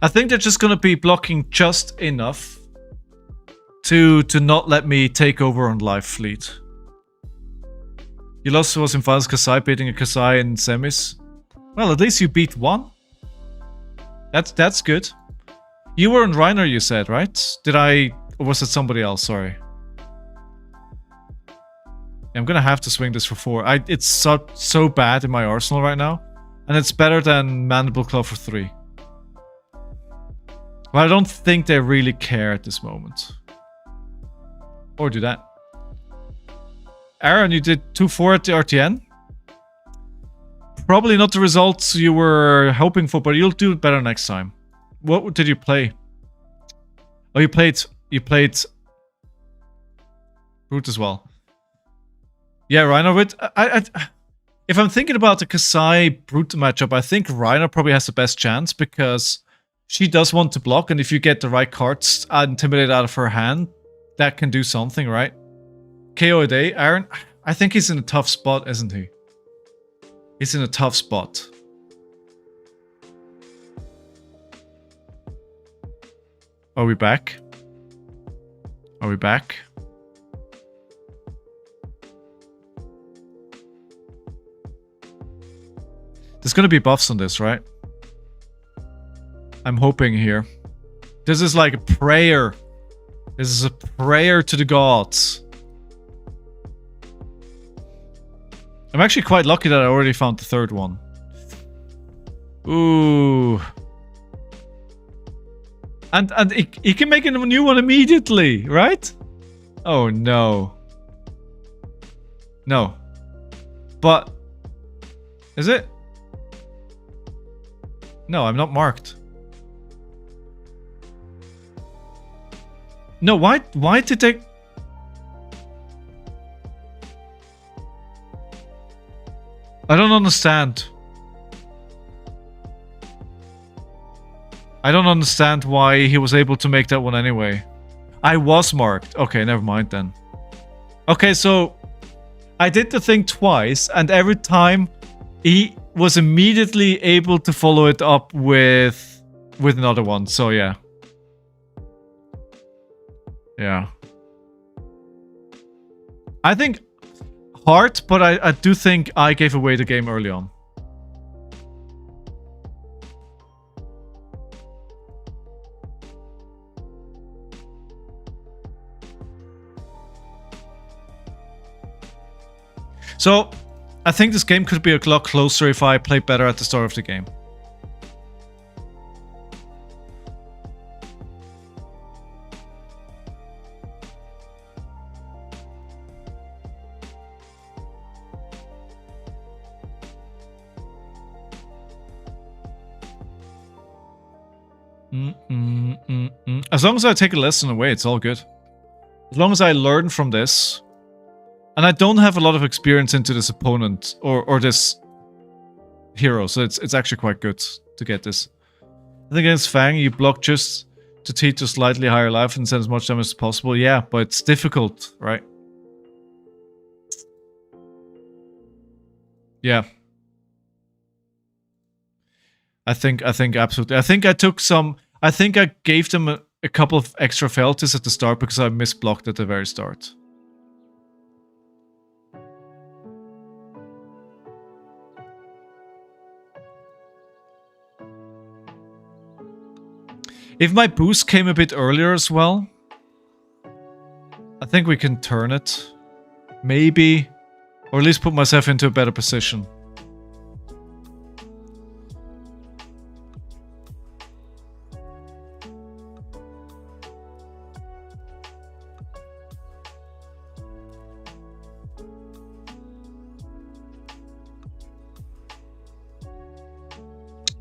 I think they're just gonna be blocking just enough to not let me take over on live fleet. You lost was in finals Kassai, beating a Kassai in semis. Well, at least you beat one. That's good. You were in Reiner, you said, right? Did I, or was it somebody else? Sorry. I'm gonna have to swing this for 4. It's so bad in my arsenal right now, and it's better than Mandible Claw for 3. But I don't think they really care at this moment. Or do that. Aaron, you did 2-4 at the RtN. Probably not the results you were hoping for, but you'll do it better next time. What did you play? Oh, you played Brute as well. Yeah, Reiner with... if I'm thinking about the Kassai Brute matchup, I think Reiner probably has the best chance because she does want to block, and if you get the right cards intimidated out of her hand, that can do something, right? KO a day, Aaron. I think he's in a tough spot, isn't he? He's in a tough spot. Are we back? Are we back? There's gonna be buffs on this, right? I'm hoping here. This is like a prayer. This is a prayer to the gods. I'm actually quite lucky that I already found the third one. Ooh. And he can make a new one immediately, right? Oh no. No. But... is it? No, I'm not marked. No, why did they... I don't understand. I don't understand why he was able to make that one anyway. I was marked. Okay, never mind then. Okay, so I did the thing twice, and every time he was immediately able to follow it up with another one. So yeah. Yeah. I think hard, but I do think I gave away the game early on. So, I think this game could be a lot closer if I played better at the start of the game. As long as I take a lesson away, it's all good. As long as I learn from this. And I don't have a lot of experience into this opponent or this hero, so it's actually quite good to get this. I think against Fang, you block just to teach a slightly higher life and send as much damage as possible. Yeah, but it's difficult, right? Yeah. I think absolutely. I think I took some... I think I gave them a couple of extra felties at the start because I misblocked at the very start. If my boost came a bit earlier as well, I think we can turn it. Maybe. Or at least put myself into a better position.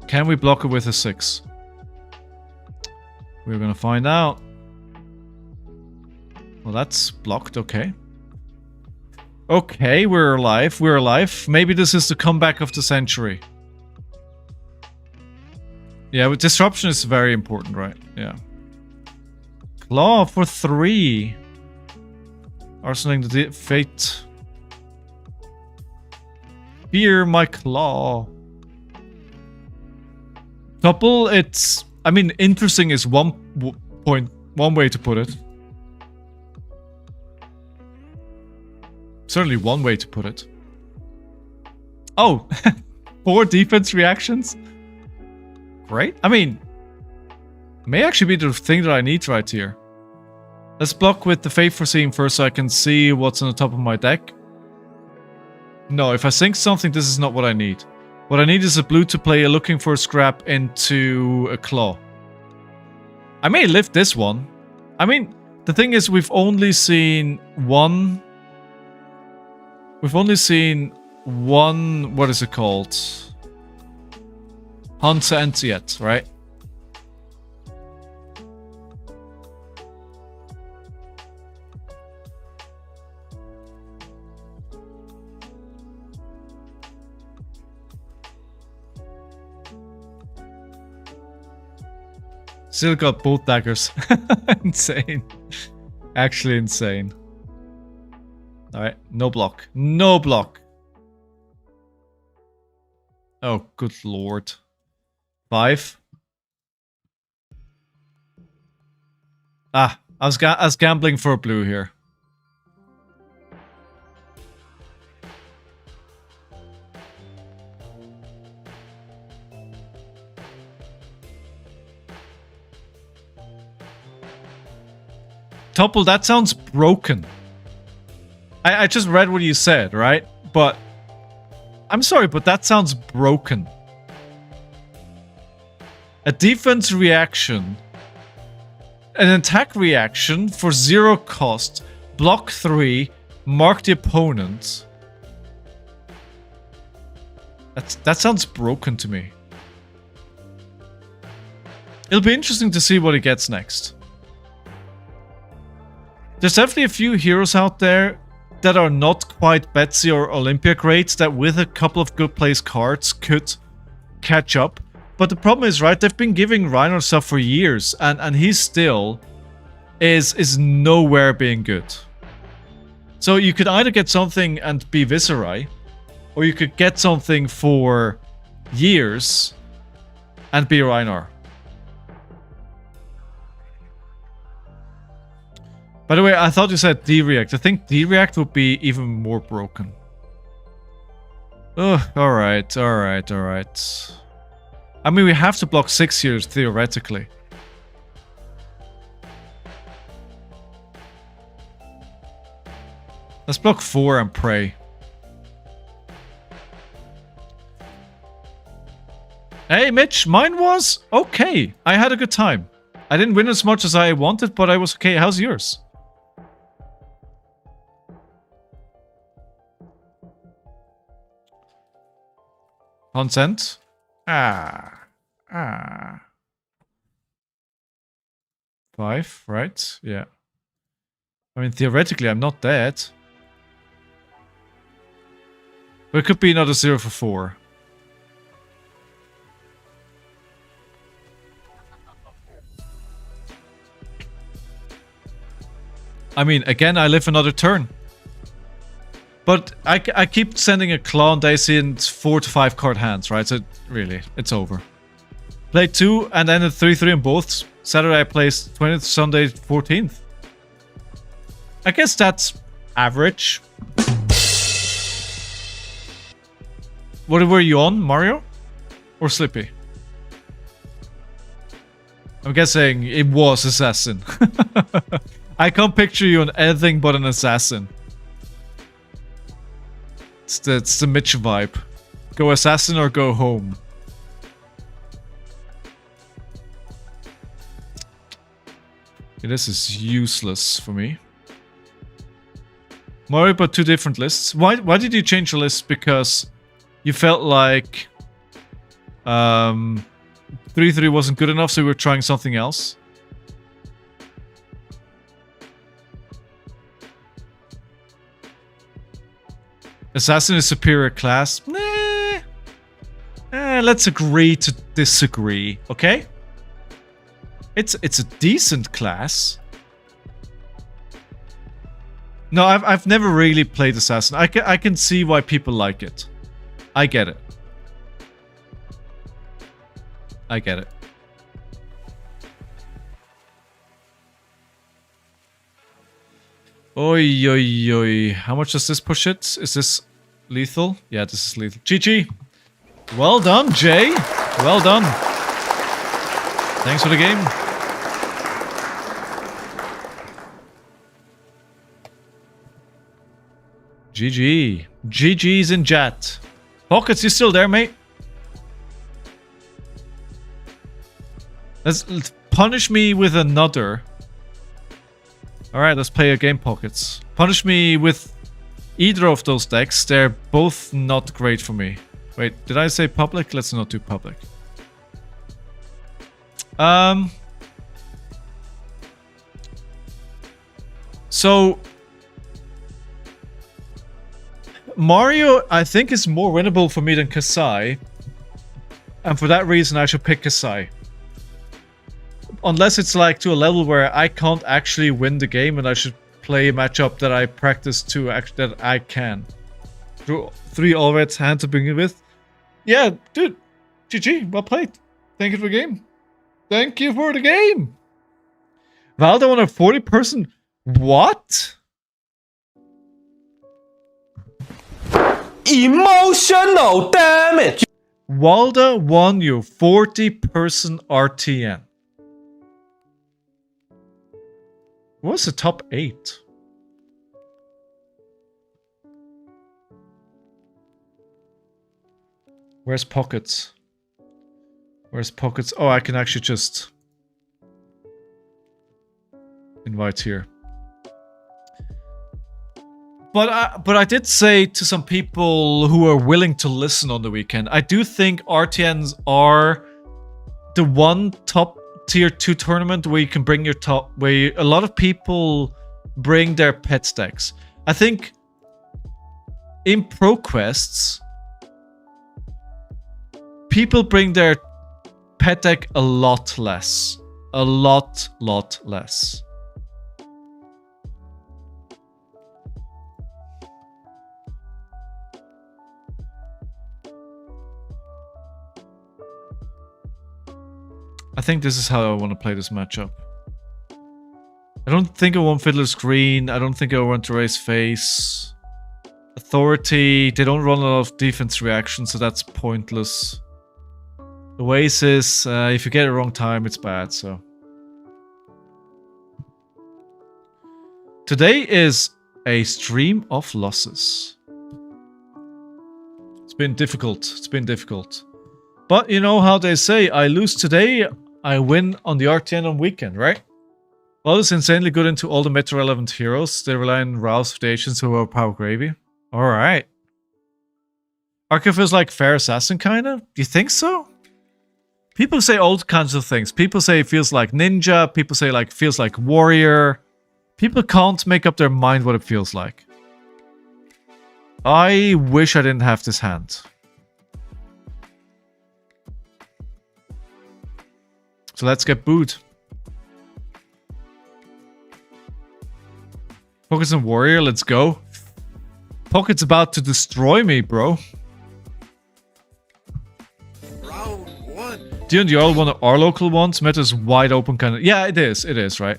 Can we block it with a 6? We're gonna find out. Well, that's blocked, okay. Okay, we're alive, we're alive. Maybe this is the comeback of the century. Yeah, but disruption is very important, right? Yeah. Claw for 3. Arsenaling the fate. Fear my claw. Couple, it's... I mean, interesting is one way to put it. Certainly one way to put it. Oh, 4 defense reactions? Great. I mean, may actually be the thing that I need right here. Let's block with the Fate Foreseeing first so I can see what's on the top of my deck. No, if I sink something, this is not what I need. What I need is a blue to play looking for a scrap into a claw. I may lift this one. I mean, the thing is we've only seen one... We've only seen one... What is it called? Hunt yet, right? Still got both daggers. Insane. Actually insane. Alright, no block. No block. Oh, good lord. 5. Ah, I was gambling for a blue here. Topple, that sounds broken. I just read what you said, right? But I'm sorry, but that sounds broken. A defense reaction, an attack reaction for 0 cost, block 3, mark the opponent. That sounds broken to me. It'll be interesting to see what he gets next. There's definitely a few heroes out there that are not quite Betsy or Olympia great that with a couple of good place cards could catch up. But the problem is, right, they've been giving Reinhardt stuff for years and he still is nowhere being good. So you could either get something and be Viserai, or you could get something for years and be Reinhardt. By the way, I thought you said D-React. I think D-React would be even more broken. Ugh, alright, alright, alright. I mean, we have to block 6 here, theoretically. Let's block 4 and pray. Hey, Mitch, mine was okay. I had a good time. I didn't win as much as I wanted, but I was okay. How's yours? Consent? Ah. 5, right? Yeah. I mean, theoretically, I'm not dead. But it could be another 0 for 4. I mean, again, I live another turn. But I keep sending a Claw and Daisy in 4 to 5 card hands, right? So really, it's over. Played 2 and ended 3-3 in both. Saturday I placed 20th, Sunday 14th. I guess that's average. What were you on, Mario? Or Slippy? I'm guessing it was Assassin. I can't picture you on anything but an Assassin. It's the Mitch vibe. Go Assassin or go home. Okay, this is useless for me. Mario, but 2 different lists. Why did you change the list? Because you felt like 3-3 wasn't good enough, so we were trying something else. Assassin is superior class. Nah. Let's agree to disagree, okay? It's a decent class. No, I've never really played Assassin. I can see why people like it. I get it. I get it. Oi, oi, oi. How much does this push it? Is this lethal? Yeah, this is lethal. GG. Well done, Jay. Well done. Thanks for the game. GG. GG's in chat. Pockets, you still there, mate? Let's punish me with another. Alright, let's play a game, Pockets. Punish me with either of those decks. They're both not great for me. Wait, did I say public? Let's not do public. So Mario, I think, is more winnable for me than Kassai. And for that reason, I should pick Kassai. Unless it's like to a level where I can't actually win the game and I should play a matchup that I practice to that I can. 3 all reds hand to begin with. Yeah, dude. GG, well played. Thank you for the game. Thank you for the game. Valdo on a 40-person. What? Emotional damage. Walda won you 40-person RtN. What's the top 8? Where's Pockets? Where's Pockets? Oh, I can actually just invite here. But I did say to some people who are willing to listen on the weekend, I do think RTNs are the one top tier 2 tournament where you can bring your top, where a lot of people bring their pet decks. I think in ProQuests, people bring their pet deck a lot less. A lot less. I think this is how I want to play this matchup. I don't think I want Fiddler's Green. I don't think I want to raise face. Authority. They don't run a lot of defense reactions, so that's pointless. Oasis. If you get it wrong time, it's bad, so. Today is a stream of losses. It's been difficult. It's been difficult. But you know how they say, I lose today, I win on the RTN on weekend, right? Well, it's insanely good into all the meta-relevant heroes. They rely on Rouse of the Ancients who are power gravy. Alright. RKO feels like fair assassin, kinda? Do you think so? People say all kinds of things. People say it feels like ninja. People say like feels like warrior. People can't make up their mind what it feels like. I wish I didn't have this hand. So let's get booed. Pockets and Warrior, let's go. Pocket's about to destroy me, bro. Do you and Jarl one of our local ones? Meta's wide open kind of... Yeah, it is, right?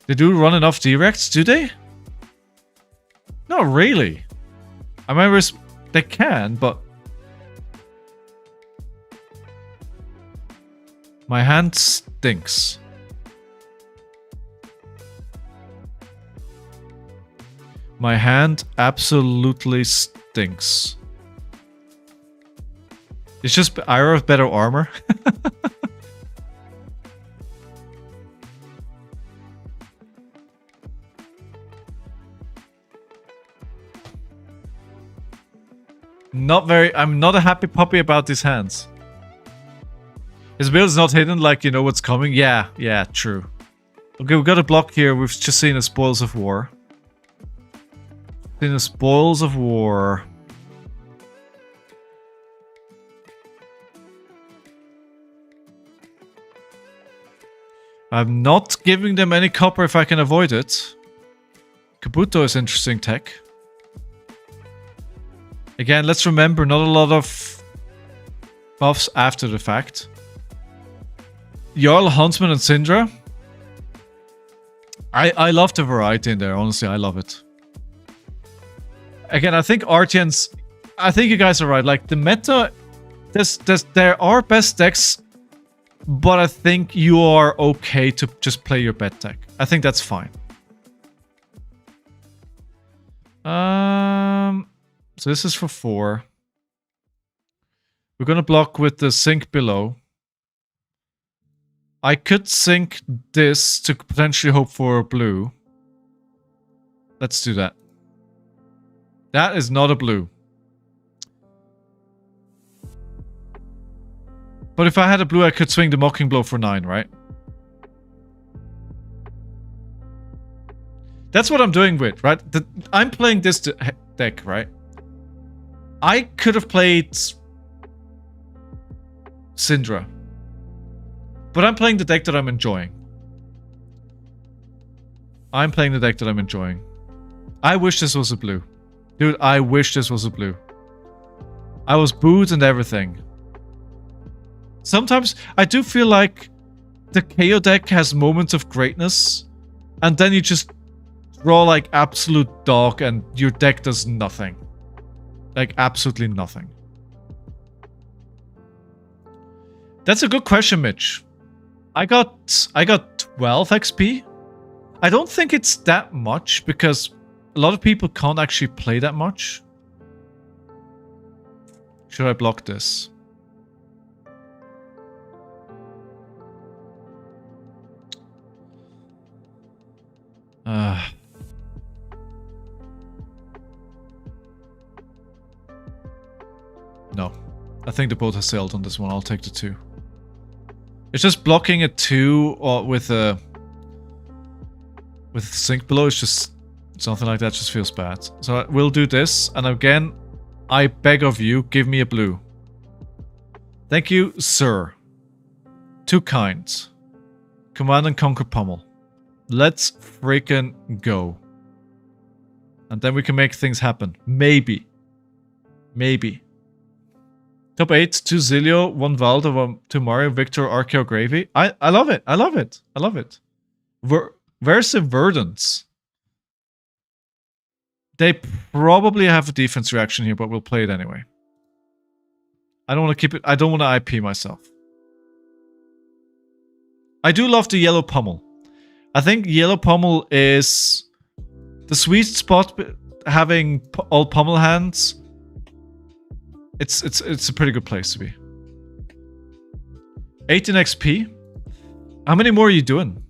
They do run enough directs, do they? Not really. I remember they can, but... My hand stinks. My hand absolutely stinks. It's just Ira with better armor. I'm not a happy puppy about these hands. His build is not hidden, like you know what's coming. Yeah, true. Okay, we've got a block here. We've just seen the Spoils of War. Seen the Spoils of War. I'm not giving them any copper if I can avoid it. Kabuto is interesting tech. Again, let's remember, not a lot of buffs after the fact. Jarl, Huntsman, and Syndra. I love the variety in there, honestly, I love it. Again, I think RtN's... I think you guys are right, like, the meta... there are best decks, but I think you are okay to just play your bet deck. I think that's fine. So this is for 4. We're gonna block with the sink below. I could sink this to potentially hope for a blue. Let's do that. That is not a blue. But if I had a blue, I could swing the Mocking Blow for 9, right? That's what I'm doing with, right? I'm playing this deck, right? I could have played Syndra. But I'm playing the deck that I'm enjoying. I'm playing the deck that I'm enjoying. I wish this was a blue. Dude, I wish this was a blue. I was booed and everything. Sometimes I do feel like the Kayo deck has moments of greatness, and then you just draw like absolute dog and your deck does nothing. Like absolutely nothing. That's a good question, Mitch. I got 12 XP. I don't think it's that much because a lot of people can't actually play that much. Should I block this? No. I think the boat has sailed on this one. I'll take the 2. It's just blocking a 2 or with a sink below. It's just something like that just feels bad. So we'll do this. And again, I beg of you, give me a blue. Thank you, sir. Too kind. Command and Conquer Pummel. Let's freaking go. And then we can make things happen. Maybe. Maybe. Top 8, 2 Zilio, 1 Valdo, 2 Mario, Victor, RKO, Gravy. I love it. I love it. I love it. Versa Verdance. They probably have a defense reaction here, but we'll play it anyway. I don't want to keep it. I don't want to IP myself. I do love the yellow pummel. I think yellow pummel is the sweet spot. Having all pummel hands. It's a pretty good place to be. 18 XP. How many more are you doing?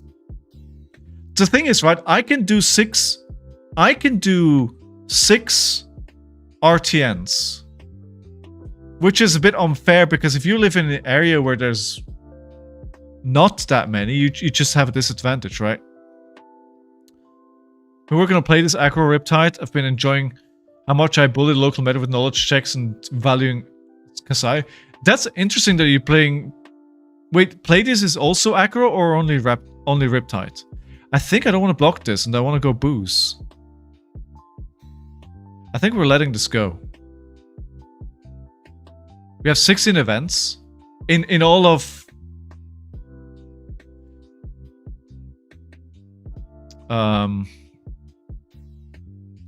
The thing is, right? I can do 6. I can do 6 RtNs, which is a bit unfair because if you live in an area where there's not that many, you just have a disadvantage, right? But we're gonna play this aggro Riptide. I've been enjoying how much I bully the local meta with knowledge checks and valuing Kassai. That's interesting that you're playing... Wait, play this is also aggro or only Riptide? I think I don't want to block this and I want to go booze. I think we're letting this go. We have 16 events in all of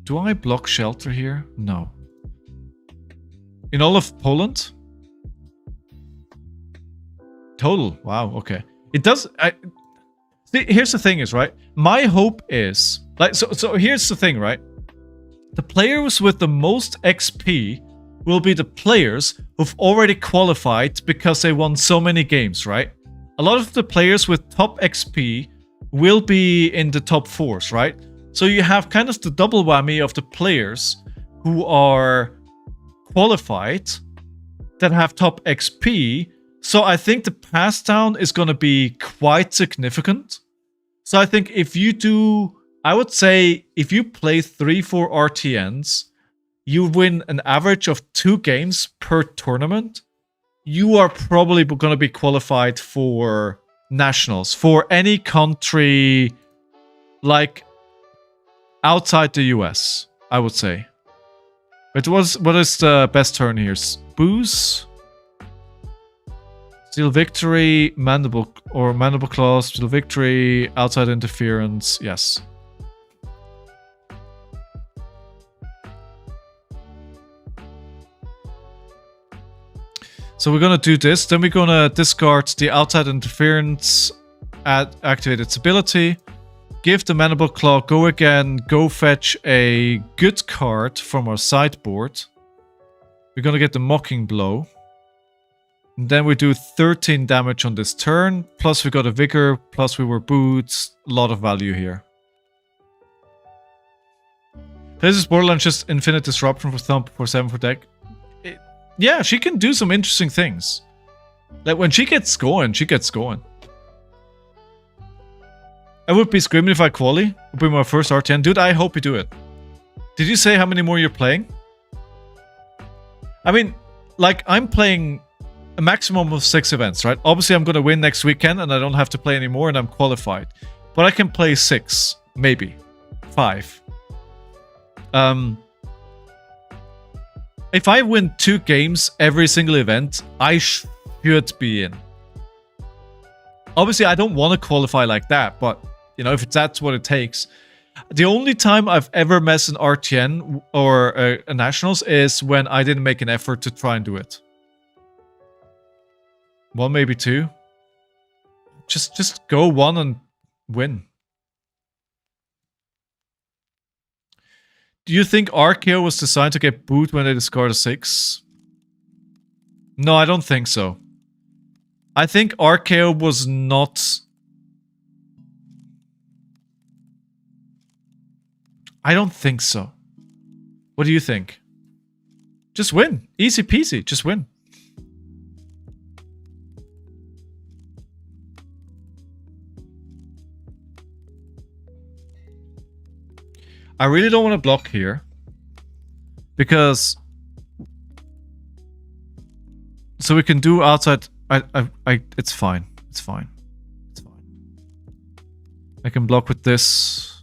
do I block shelter here? No. In all of Poland? Total. Wow, okay. It does see, here's the thing is, right? My hope is like so here's the thing, right? The players with the most XP will be the players who've already qualified because they won so many games, right? A lot of the players with top XP will be in the top 4s, right? So you have kind of the double whammy of the players who are qualified that have top XP. So I think the pass down is going to be quite significant. So I think if you do, I would say if you play 3-4 RTNs, you win an average of 2 games per tournament, you are probably going to be qualified for nationals for any country like outside the US, I would say. What is the best turn here? Booze, Steal Victory, Mandible Claw, Steal Victory, Outside Interference, yes. So we're gonna do this, then we're gonna discard the Outside Interference, activate its ability, give the Mandible Claw, go again, go fetch a good card from our sideboard. We're gonna get the Mocking Blow. And then we do 13 damage on this turn, plus we got a Vigor, plus we were boots, a lot of value here. This is Borderlands just Infinite Disruption for Thump for 7 for deck. Yeah, she can do some interesting things. Like, when she gets going, she gets going. I would be screaming if I quali. It would be my first RTN. Dude, I hope you do it. Did you say how many more you're playing? I mean, like, I'm playing a maximum of 6 events, right? Obviously, I'm going to win next weekend, and I don't have to play anymore, and I'm qualified. But I can play 6, maybe. 5. If I win 2 games every single event, I should be in. Obviously, I don't want to qualify like that, but, you know, if that's what it takes. The only time I've ever missed an RTN or a Nationals is when I didn't make an effort to try and do it. 1, maybe 2. Just go 1 and win. Do you think RKO was designed to get booed when they discard a 6? No, I don't think so. I think RKO was not... I don't think so. What do you think? Just win. Easy peasy. Just win. I really don't want to block here. Because... So we can do outside... it's fine. It's fine. It's fine. I can block with this.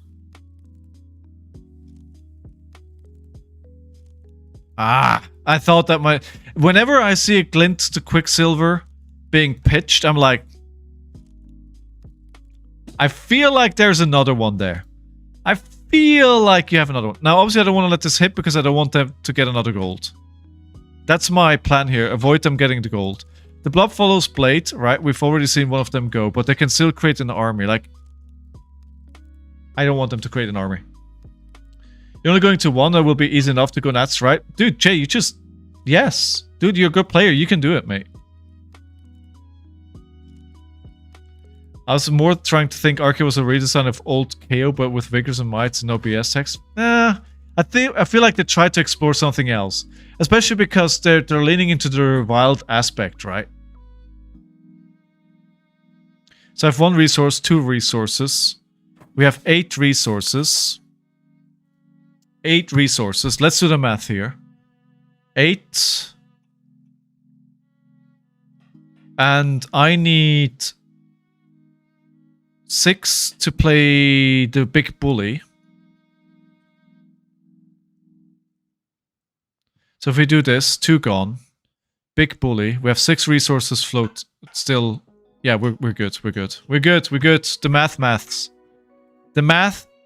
Ah! I thought that my... Whenever I see a glint to Quicksilver being pitched, I'm like... I feel like there's another one there. I feel like you have another one. Now, obviously, I don't want to let this hit because I don't want them to get another gold. That's my plan here. Avoid them getting the gold. The blob follows Blade, right? We've already seen one of them go, but they can still create an army. Like, I don't want them to create an army. You're only going to 1, that will be easy enough to go Nats, right? Dude, Jay, you just... Yes. Dude, you're a good player. You can do it, mate. I was more trying to think RK was a redesign of old Kayo, but with vigors and mites and no BS text. I feel like they tried to explore something else, especially because they're leaning into the wild aspect, right? So I have 1 resource, 2 resources. We have 8 resources. 8 resources. Let's do the math here. 8. And I need 6 to play the big bully. So if we do this, 2 gone. Big bully. We have 6 resources float still. Yeah, we're good. We're good. We're good. We're good. The maths. The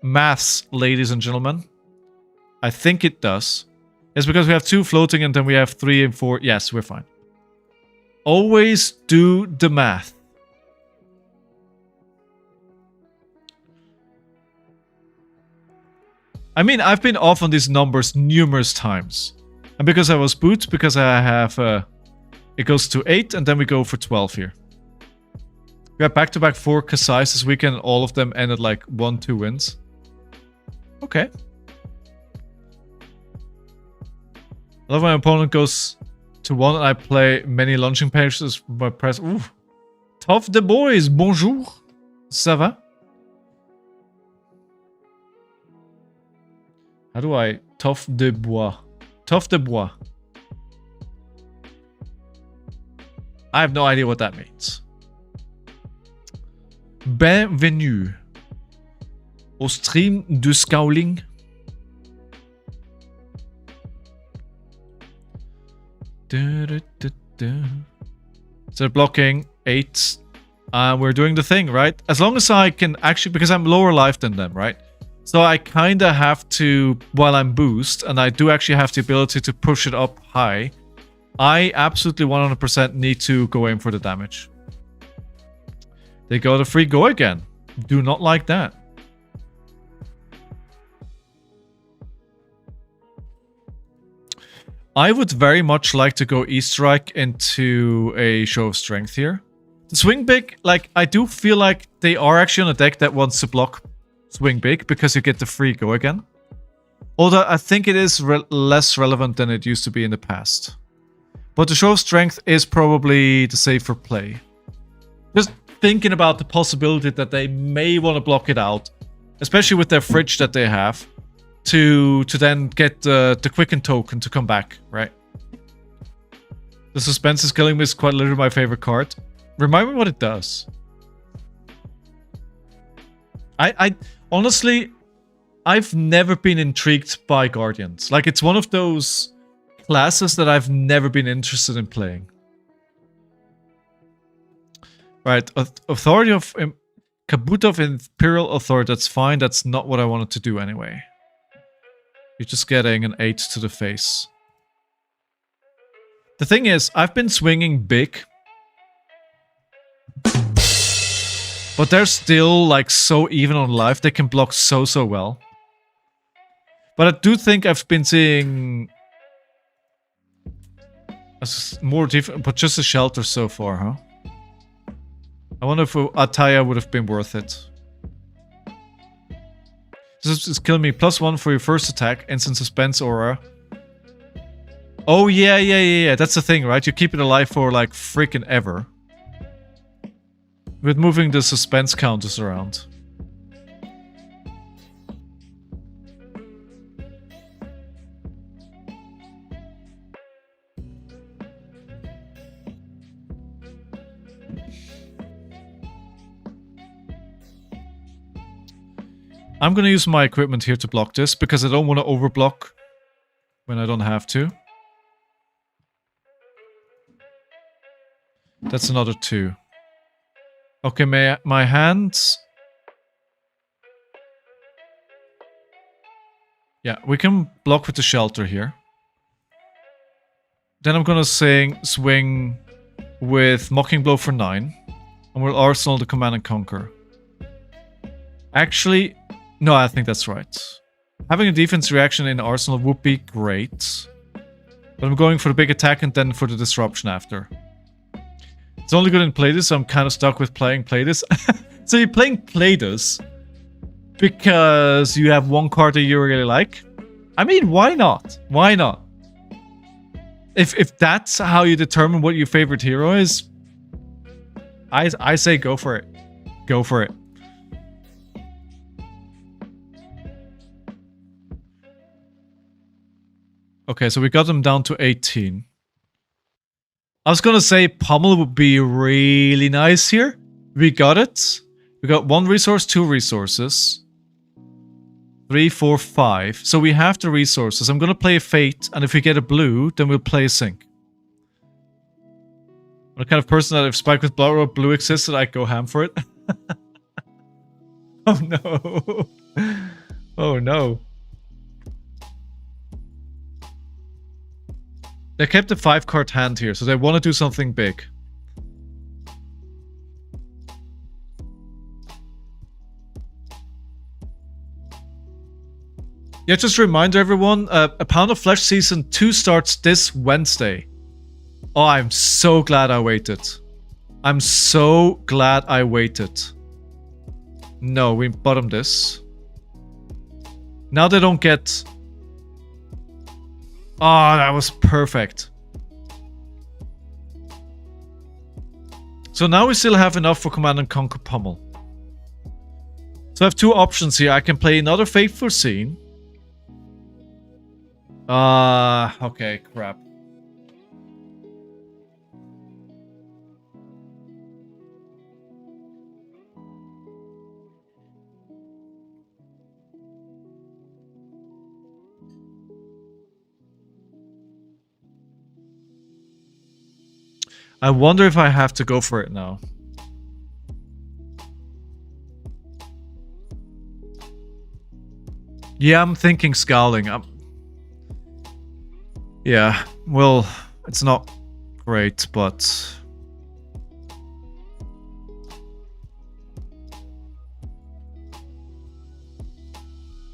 maths, ladies and gentlemen. I think it does. It's because we have 2 floating and then we have 3 and 4. Yes, we're fine. Always do the math. I mean, I've been off on these numbers numerous times. And because I was boot, because I have... it goes to 8 and then we go for 12 here. We have back-to-back 4 Kassais this weekend and all of them ended like 1-2 wins. Okay. I love when my opponent goes to 1 and I play many launching pages with my press. Ooh. Tough the boys, bonjour. Ça va? How do I... Tough de bois. Tough de bois. I have no idea what that means. Bienvenue au stream de Scowling. So blocking 8. We're doing the thing, right? As long as I can actually... Because I'm lower life than them, right? So I kind of have to... While I'm boost, and I do actually have the ability to push it up high, I absolutely 100% need to go in for the damage. They got a free go again. Do not like that. I would very much like to go E-Strike into a show of strength here. The swing big, like, I do feel like they are actually on a deck that wants to block swing big because you get the free go again. Although I think it is less relevant than it used to be in the past. But the show of strength is probably the safer play. Just thinking about the possibility that they may want to block it out, especially with their fridge that they have, to then get the quicken token to come back, right? The suspense is killing me is quite literally my favorite card. Remind me what it does. I honestly, I've never been intrigued by Guardians. Like, it's one of those classes that I've never been interested in playing. Right, Authority of... Kabuto of Imperial Authority, that's fine. That's not what I wanted to do anyway. You're just getting an 8 to the face. The thing is, I've been swinging big. But they're still, like, so even on life. They can block so well. But I do think I've been seeing... more different, but just a shelter so far, huh? I wonder if Ataya would have been worth it. This is killing me. +1 for your first attack. Instant suspense aura. Oh, yeah. That's the thing, right? You keep it alive for, like, freaking ever. With moving the suspense counters around. I'm gonna use my equipment here to block this, because I don't want to overblock when I don't have to. That's another 2. Okay, my hands... Yeah, we can block with the shelter here. Then I'm gonna swing with Mocking Blow for 9. And we'll arsenal the Command and Conquer. Actually... No, I think that's right. Having a defense reaction in Arsenal would be great. But I'm going for the big attack and then for the disruption after. It's only good in Playthis, so I'm kind of stuck with playing Playthis. So you're playing Playthis because you have one card that you really like? I mean, why not? Why not? If that's how you determine what your favorite hero is, I say go for it. Go for it. Okay, so we got them down to 18. I was gonna say Pummel would be really nice here. We got it. We got 1 resource, 2 resources. 3, 4, 5. So we have the resources. I'm gonna play a Fate, and if we get a blue, then we'll play a Sync. I'm the kind of person that if Spike with Blood Road Blue existed, I'd go ham for it. Oh no. Oh no. They kept a 5-card hand here, so they want to do something big. Yeah, just a reminder everyone, A Pound of Flesh Season 2 starts this Wednesday. Oh, I'm so glad I waited. I'm so glad I waited. No, we bottom this. Now they don't get... Oh, that was perfect. So now we still have enough for Command and Conquer Pummel. So I have two options here. I can play another Faithful Scene. Okay, crap. I wonder if I have to go for it now. Yeah, I'm thinking Scowling. Yeah, well, it's not great, but...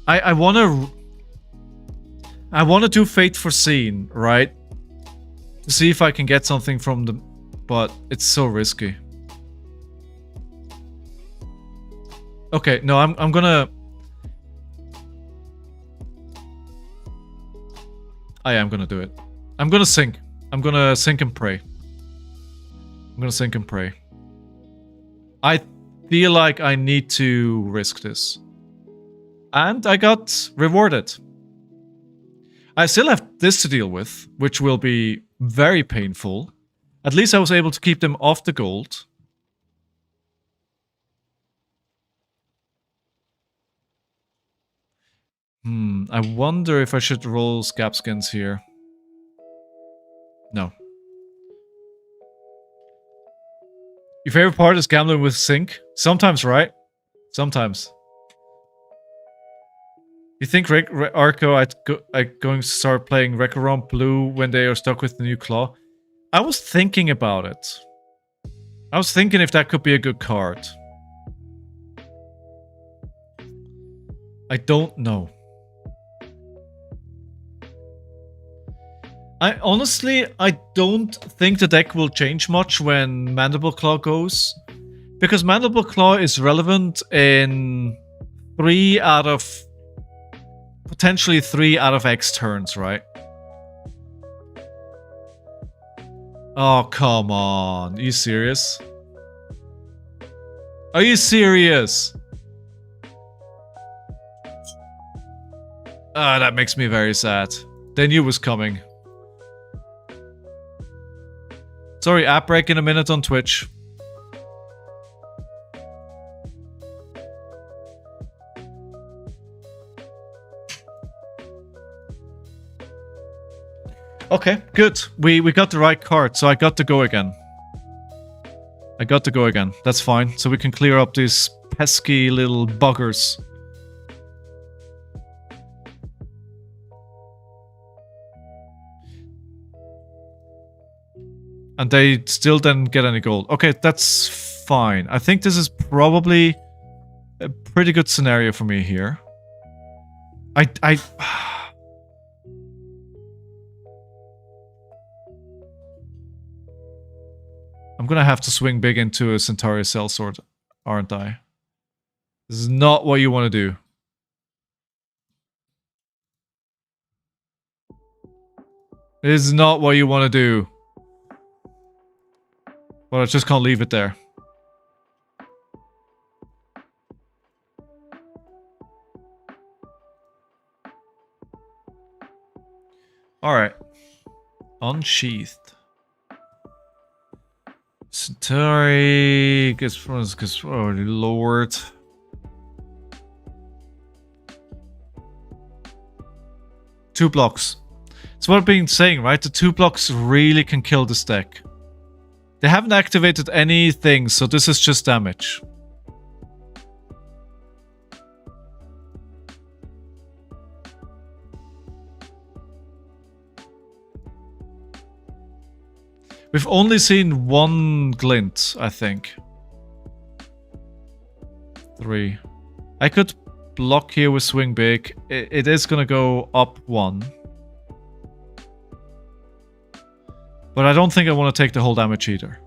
I wanna do Fate Foreseen, right? To see if I can get something from the... But it's so risky. Okay, no, I'm gonna... I am gonna do it. I'm gonna sink. I'm gonna sink and pray. I'm gonna sink and pray. I feel like I need to risk this. And I got rewarded. I still have this to deal with, which will be very painful. At least I was able to keep them off the gold. I wonder if I should roll Scabskins here. No. Your favorite part is gambling with Sync? Sometimes, right? Sometimes. You think RKO going to start playing Recaron Blue when they are stuck with the new claw? I was thinking about it. I was thinking if that could be a good card. I don't know. I don't think the deck will change much when Mandible Claw goes. Because Mandible Claw is relevant in 3 out of... potentially 3 out of X turns, right? Oh, come on. Are you serious? Are you serious? Ah, that makes me very sad. They knew it was coming. Sorry, app break in a minute on Twitch. Okay, good. We got the right card, so I got to go again. That's fine. So we can clear up these pesky little buggers. And they still didn't get any gold. Okay, that's fine. I think this is probably a pretty good scenario for me here. I'm gonna have to swing big into a Centauri Sellsword, aren't I? This is not what you want to do. This is not what you want to do. But I just can't leave it there. Alright. Unsheathed. Centauri gets oh lord. Two blocks. It's what I've been saying, right? The 2 blocks really can kill this deck. They haven't activated anything, so this is just damage. We've only seen one glint, I think. 3. I could block here with swing big. It is gonna go up 1. But I don't think I want to take the whole damage either.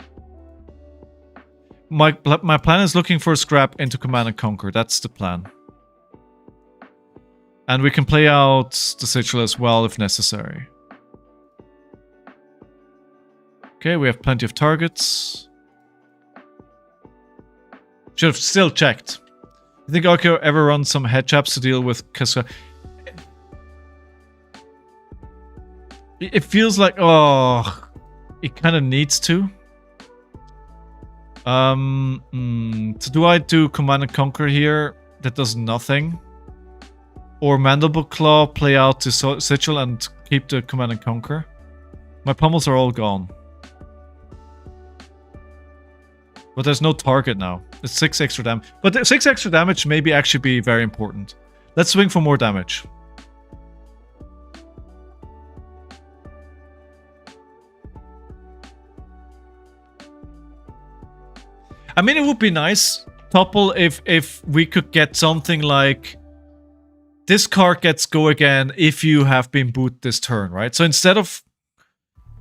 My plan is looking for a scrap into Command and Conquer. That's the plan. And we can play out the Sigil as well if necessary. Okay, we have plenty of targets. Should have still checked. You think RKO ever run some head chaps to deal with Kassai? It feels like, oh, it kind of needs to. So do I do Command and Conquer here? That does nothing. Or Mandible Claw, play out to Sigil and keep the Command and Conquer. My pummels are all gone. But there's no target now. It's 6 extra damage. But the 6 extra damage maybe actually be very important. Let's swing for more damage. I mean, it would be nice, Topple, if we could get something like this card gets go again if you have been boot this turn, right? So instead of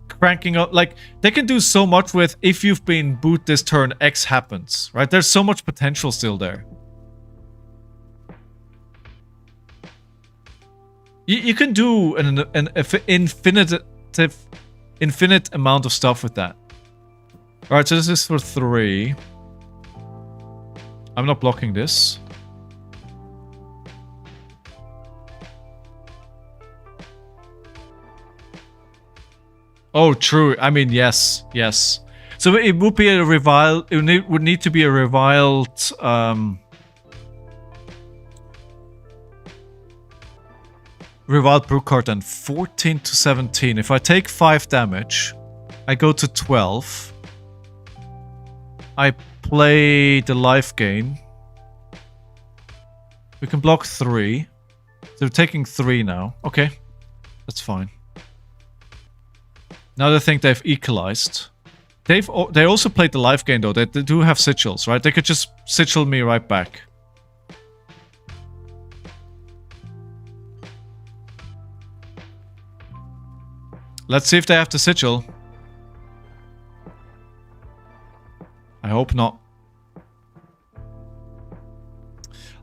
cranking up, like, they can do so much with if you've been boot this turn, X happens, right? There's so much potential still there. You can do an infinite amount of stuff with that. Alright, so this is for 3. I'm not blocking this. Oh, true. I mean, yes, yes. So it would be a reviled. It would need to be a reviled. Reviled brew card then 14 to 17. If I take 5 damage, I go to 12. I play the life gain. We can block 3. So we're taking 3 now. Okay, that's fine. Now they think they've equalized. They also played the life gain though. They do have sigils, right? They could just sigil me right back. Let's see if they have the sigil. I hope not.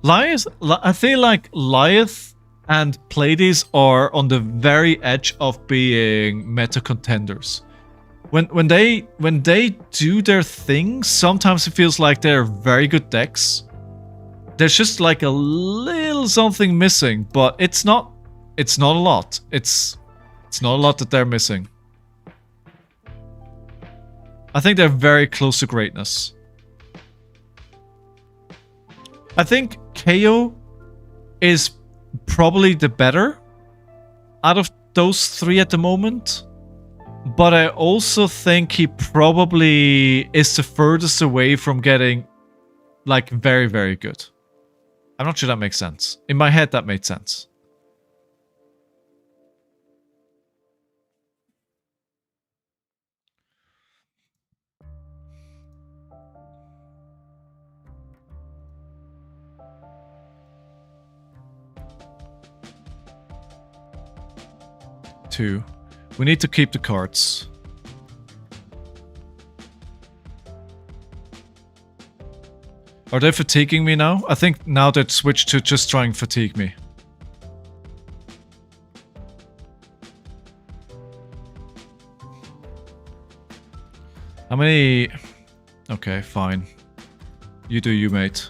Lyeth, I feel like Lyeth and Pleiades are on the very edge of being meta contenders. When they do their thing, sometimes it feels like they're very good decks. There's just like a little something missing, but it's not a lot. It's not a lot that they're missing. I think they're very close to greatness. I think Kayo is probably the better out of those 3 at the moment. But I also think he probably is the furthest away from getting, like, very, very good. I'm not sure that makes sense. In my head, that made sense. We need to keep the cards. Are they fatiguing me now? I think now they've switched to just trying to fatigue me. How many... Okay, fine. You do you, mate.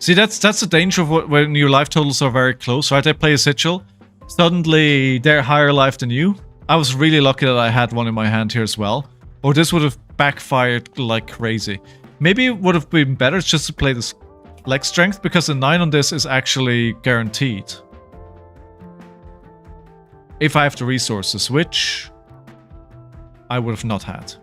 See, that's the danger of when your life totals are very close, right? I play a sigil, suddenly they're higher life than you. I was really lucky that I had one in my hand here as well, or this would have backfired like crazy. Maybe it would have been better just to play this leg strength, because the 9 on this is actually guaranteed. if I have the resources, which I would have not had.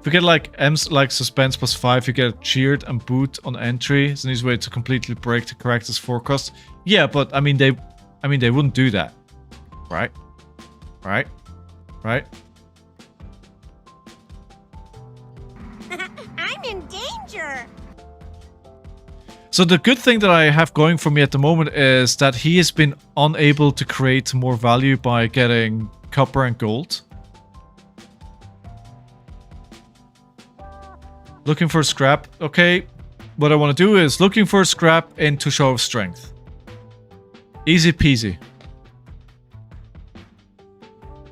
If you get like M's like suspense +5, you get cheered and boot on entry. It's an easy way to completely break the character's forecast. Yeah, but I mean they wouldn't do that. Right? Right? Right? I'm in danger. So the good thing that I have going for me at the moment is that he has been unable to create more value by getting copper and gold. Looking for scrap. Okay, what I want to do is looking for scrap into show of strength. Easy peasy.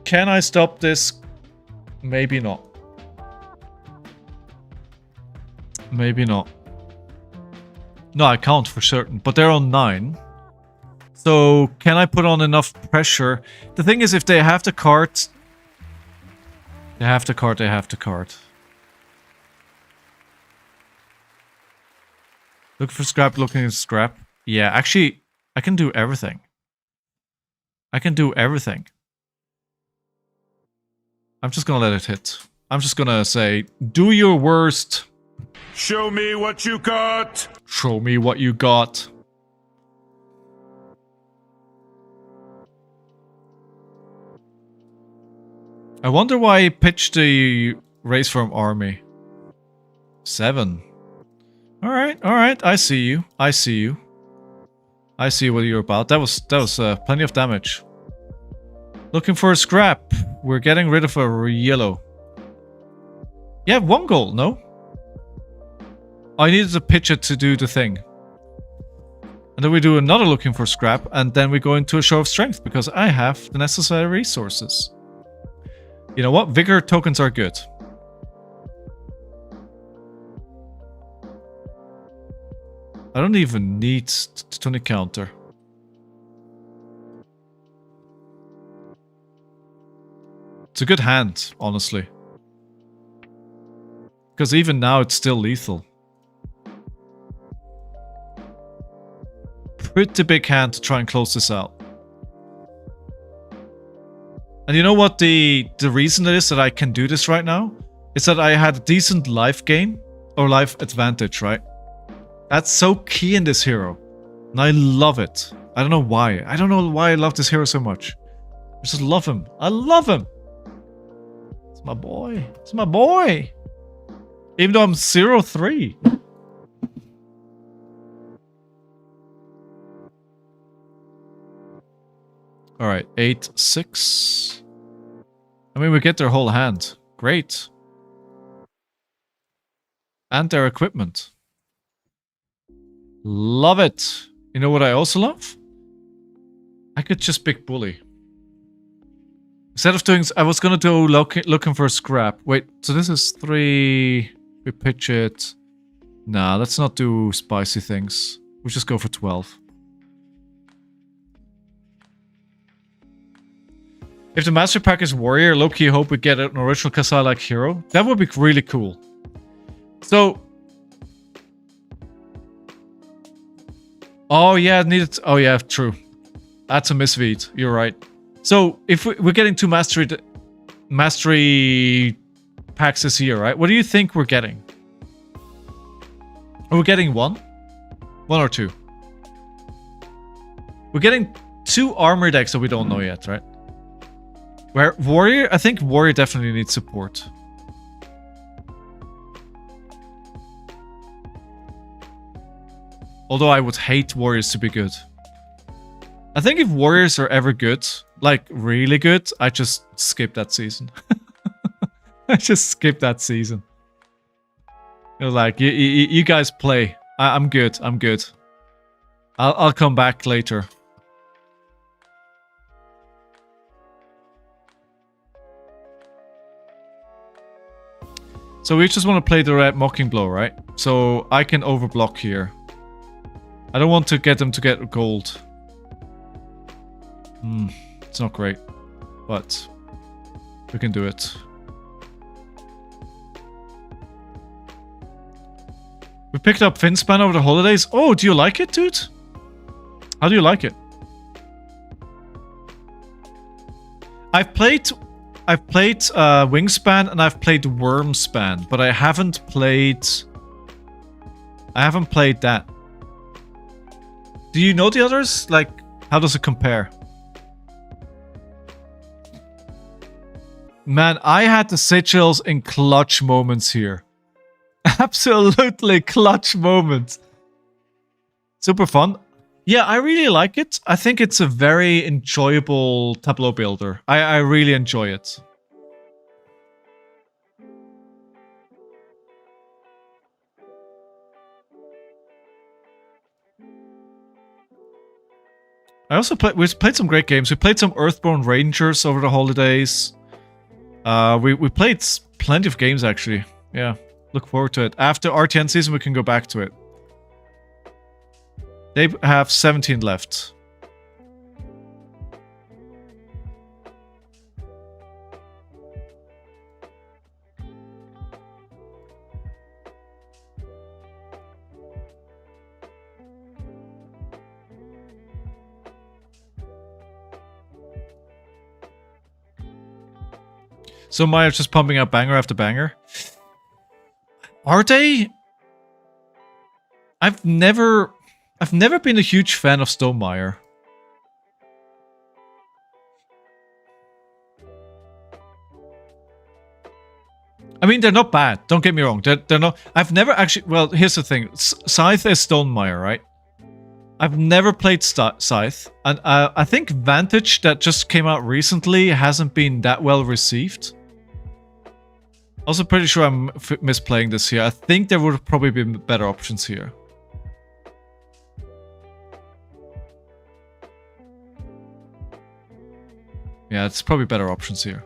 Can I stop this? Maybe not. Maybe not. No, I can't for certain, but they're on 9. So, can I put on enough pressure? The thing is, if they have the card... They have the card, they have the card. Look for scrap, looking at scrap. Yeah, actually, I can do everything. I can do everything. I'm just gonna let it hit. I'm just gonna say, do your worst. Show me what you got. Show me what you got. I wonder why he pitched the race from army. 7. Alright, I see you. I see you. I see what you're about. That was plenty of damage. Looking for a scrap. We're getting rid of a yellow. You have 1 gold, no? I needed to pitch it to do the thing. And then we do another looking for scrap, and then we go into a show of strength, because I have the necessary resources. You know what? Vigor tokens are good. I don't even need to counter. It's a good hand, honestly. Because even now it's still lethal. Pretty big hand to try and close this out. And you know what the reason it is that I can do this right now? Is that I had a decent life gain, or life advantage, right? That's so key in this hero. And I love it. I don't know why. I don't know why I love this hero so much. I just love him. I love him. It's my boy. It's my boy. Even though I'm 0-3. Alright, 8-6. I mean, we get their whole hand. Great. And their equipment. Love it. You know what I also love? I could just big bully. Instead of doing... I was gonna do looking for a scrap. Wait, so this is 3... We pitch it. Nah, let's not do spicy things. We'll just go for 12. If the master pack is warrior, low-key hope we get an original Kassai-like hero. That would be really cool. So... Oh yeah, it needed... Oh yeah, true. That's a misread. You're right. So, if we're getting 2 mastery packs this year, right? What do you think we're getting? Are we getting 1? 1 or 2? We're getting 2 armor decks that we don't know yet, right? Where warrior? I think warrior definitely needs support. Although I would hate warriors to be good. I think if warriors are ever good, like really good, I just skip that season. I just skip that season. You know, like, you guys play. I'm good. I'm good. I'll come back later. So we just want to play the red mocking blow, right? So I can overblock here. I don't want to get them to get gold. It's not great, but we can do it. We picked up Finspan over the holidays. Oh, do you like it, dude? How do you like it? I've played Wingspan and I've played Wormspan, but I haven't played that. Do you know the others? Like, how does it compare? Man, I had the sigils in clutch moments here. Absolutely clutch moments. Super fun. Yeah, I really like it. I think it's a very enjoyable tableau builder. I really enjoy it. We played some great games. We played some Earthborn Rangers over the holidays. We played plenty of games actually. Yeah, look forward to it. After RtN season, we can go back to it. They have 17 left. So Maya's just pumping out banger after banger. Are they? I've never been a huge fan of Stonemeyer. I mean, they're not bad. Don't get me wrong. They're not. I've never actually. Well, here's the thing. Scythe is Stonemeyer, right? I've never played Scythe, and I think Vantage that just came out recently hasn't been that well received. Also, pretty sure I'm misplaying this here. I think there would have probably been better options here. Yeah, it's probably better options here.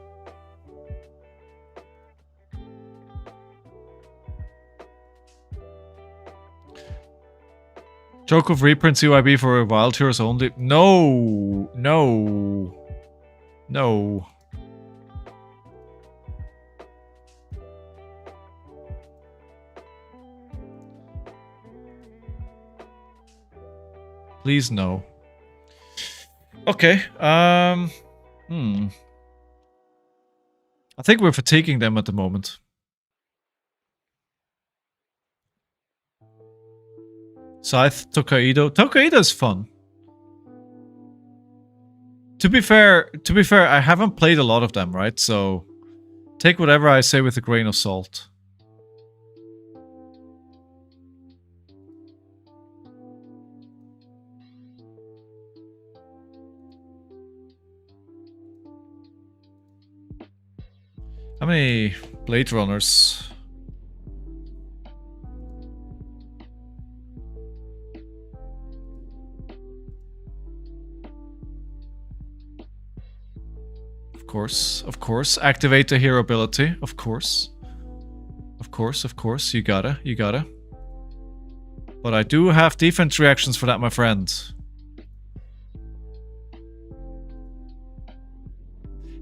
Joke of reprints UIB for Wild Heroes only. No. No. No. Please no. Okay. I think we're fatiguing them at the moment. Scythe, Tokaido. Tokaido is fun. To be fair, I haven't played a lot of them, right? So take whatever I say with a grain of salt. How many Blade Runners? Of course. Activate the hero ability. Of course. Of course. You gotta. But I do have defense reactions for that, my friend.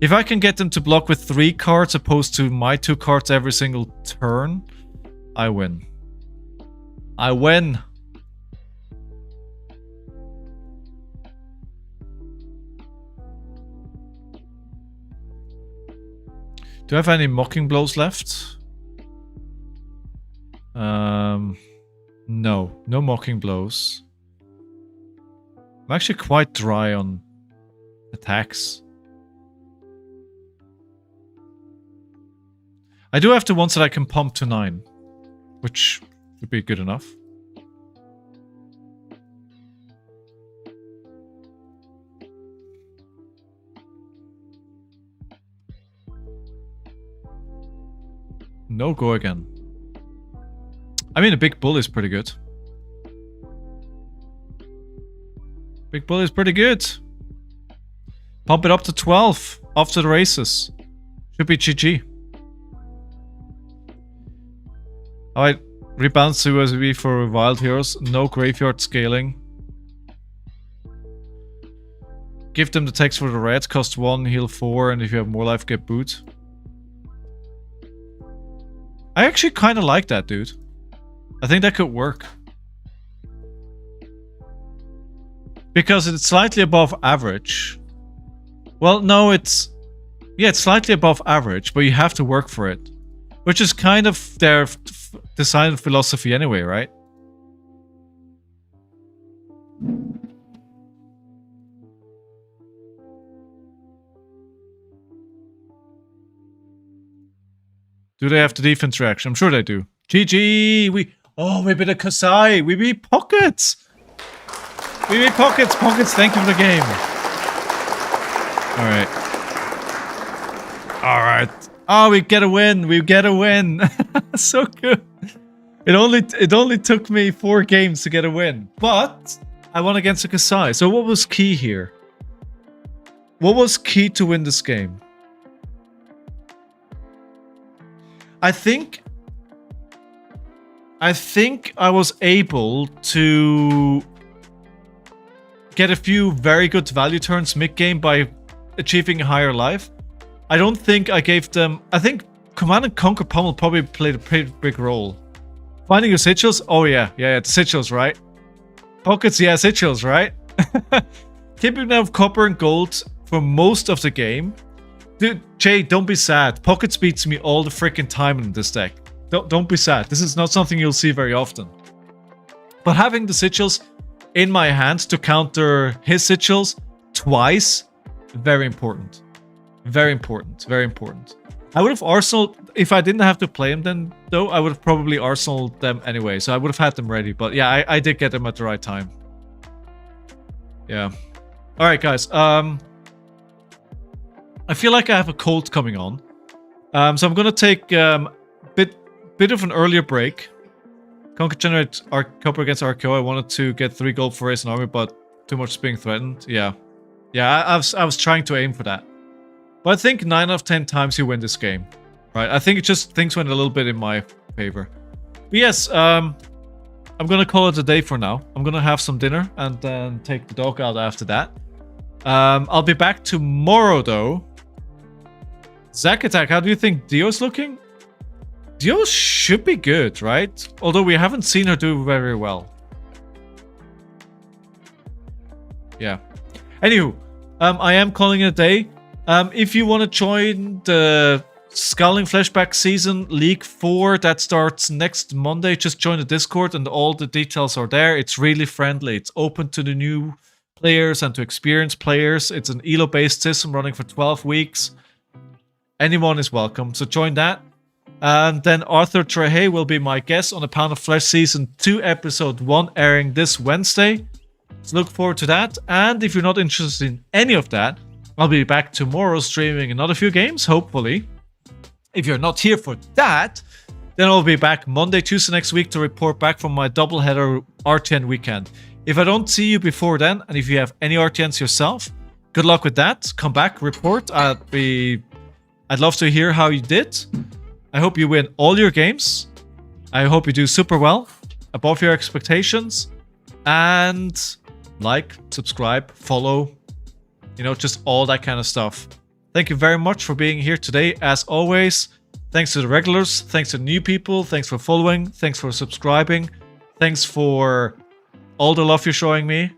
If I can get them to block with 3 cards opposed to my 2 cards every single turn, I win. I win. Do I have any Mocking Blows left? No. No Mocking Blows. I'm actually quite dry on attacks. I do have the ones that I can pump to 9, which would be good enough. No go again. I mean, a big bull is pretty good. Big bull is pretty good. Pump it up to 12 after the races. Should be GG. Alright, rebalance USB for Wild Heroes. No graveyard scaling. Give them the text for the red. Cost 1, heal 4, and if you have more life, get boot. I actually kind of like that, dude. I think that could work. Because it's slightly above average. Well, no, it's Yeah, it's slightly above average, but you have to work for it. Which is kind of their design philosophy anyway, right? Do they have the defense reaction? I'm sure they do. GG! We beat a Kassai! We beat Pockets! We beat Pockets! Pockets, thank you for the game! Alright. Alright. Oh, we get a win! We get a win! So good! It only took me 4 games to get a win. But I won against a Kassai. So what was key here? What was key to win this game? I think I was able to get a few very good value turns mid-game by achieving a higher life. I don't think I gave them... I think Command and Conquer Pummel probably played a pretty big role. Finding your sigils? Oh yeah, the sigils, right? Pockets, yeah, sigils, right? Keeping them of copper and gold for most of the game. Dude, Jay, don't be sad. Pockets beats me all the freaking time in this deck. Don't be sad. This is not something you'll see very often. But having the sigils in my hand to counter his sigils twice, very important. Very important. Very important. I would have arsenaled... If I didn't have to play them then, though, I would have probably arsenaled them anyway. So I would have had them ready. But yeah, I did get them at the right time. Yeah. Alright, guys. I feel like I have a cold coming on. So I'm going to take bit of an earlier break. Conquer generate copper against RKO. I wanted to get 3 gold for race and army, but too much is being threatened. Yeah. Yeah, I was trying to aim for that. But I think 9 out of 10 times you win this game. Right? I think it just things went a little bit in my favor. But yes, I'm going to call it a day for now. I'm going to have some dinner and then take the dog out after that. I'll be back tomorrow, though. Zack Attack, how do you think Dio's looking? Dio should be good, right? Although we haven't seen her do very well. Yeah. Anywho, I am calling it a day. If you want to join the Scowling Flashback Season League 4 that starts next Monday, just join the Discord and all the details are there. It's really friendly. It's open to the new players and to experienced players. It's an ELO-based system running for 12 weeks. Anyone is welcome, so join that. And then Arthur Trehay will be my guest on A Pound of Flesh Season 2 Episode 1 airing this Wednesday. So look forward to that. And if you're not interested in any of that, I'll be back tomorrow streaming another few games, hopefully. If you're not here for that, then I'll be back Monday, Tuesday next week to report back from my doubleheader RtN weekend. If I don't see you before then, and if you have any RtNs yourself, good luck with that. Come back, report. I'd love to hear how you did. I hope you win all your games. I hope you do super well, above your expectations. And like, subscribe, follow, just all that kind of stuff. Thank you very much for being here today. As always, thanks to the regulars, thanks to new people, thanks for following, thanks for subscribing, thanks for all the love you're showing me.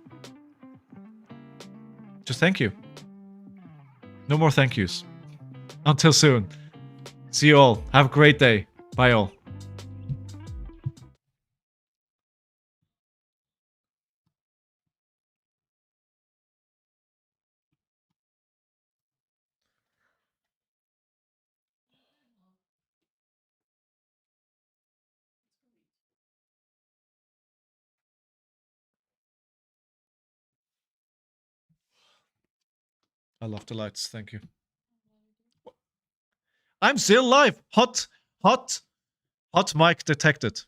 Just thank you. No more thank yous. Until soon. See you all. Have a great day. Bye all. I love the lights. Thank you. I'm still live. Hot mic detected.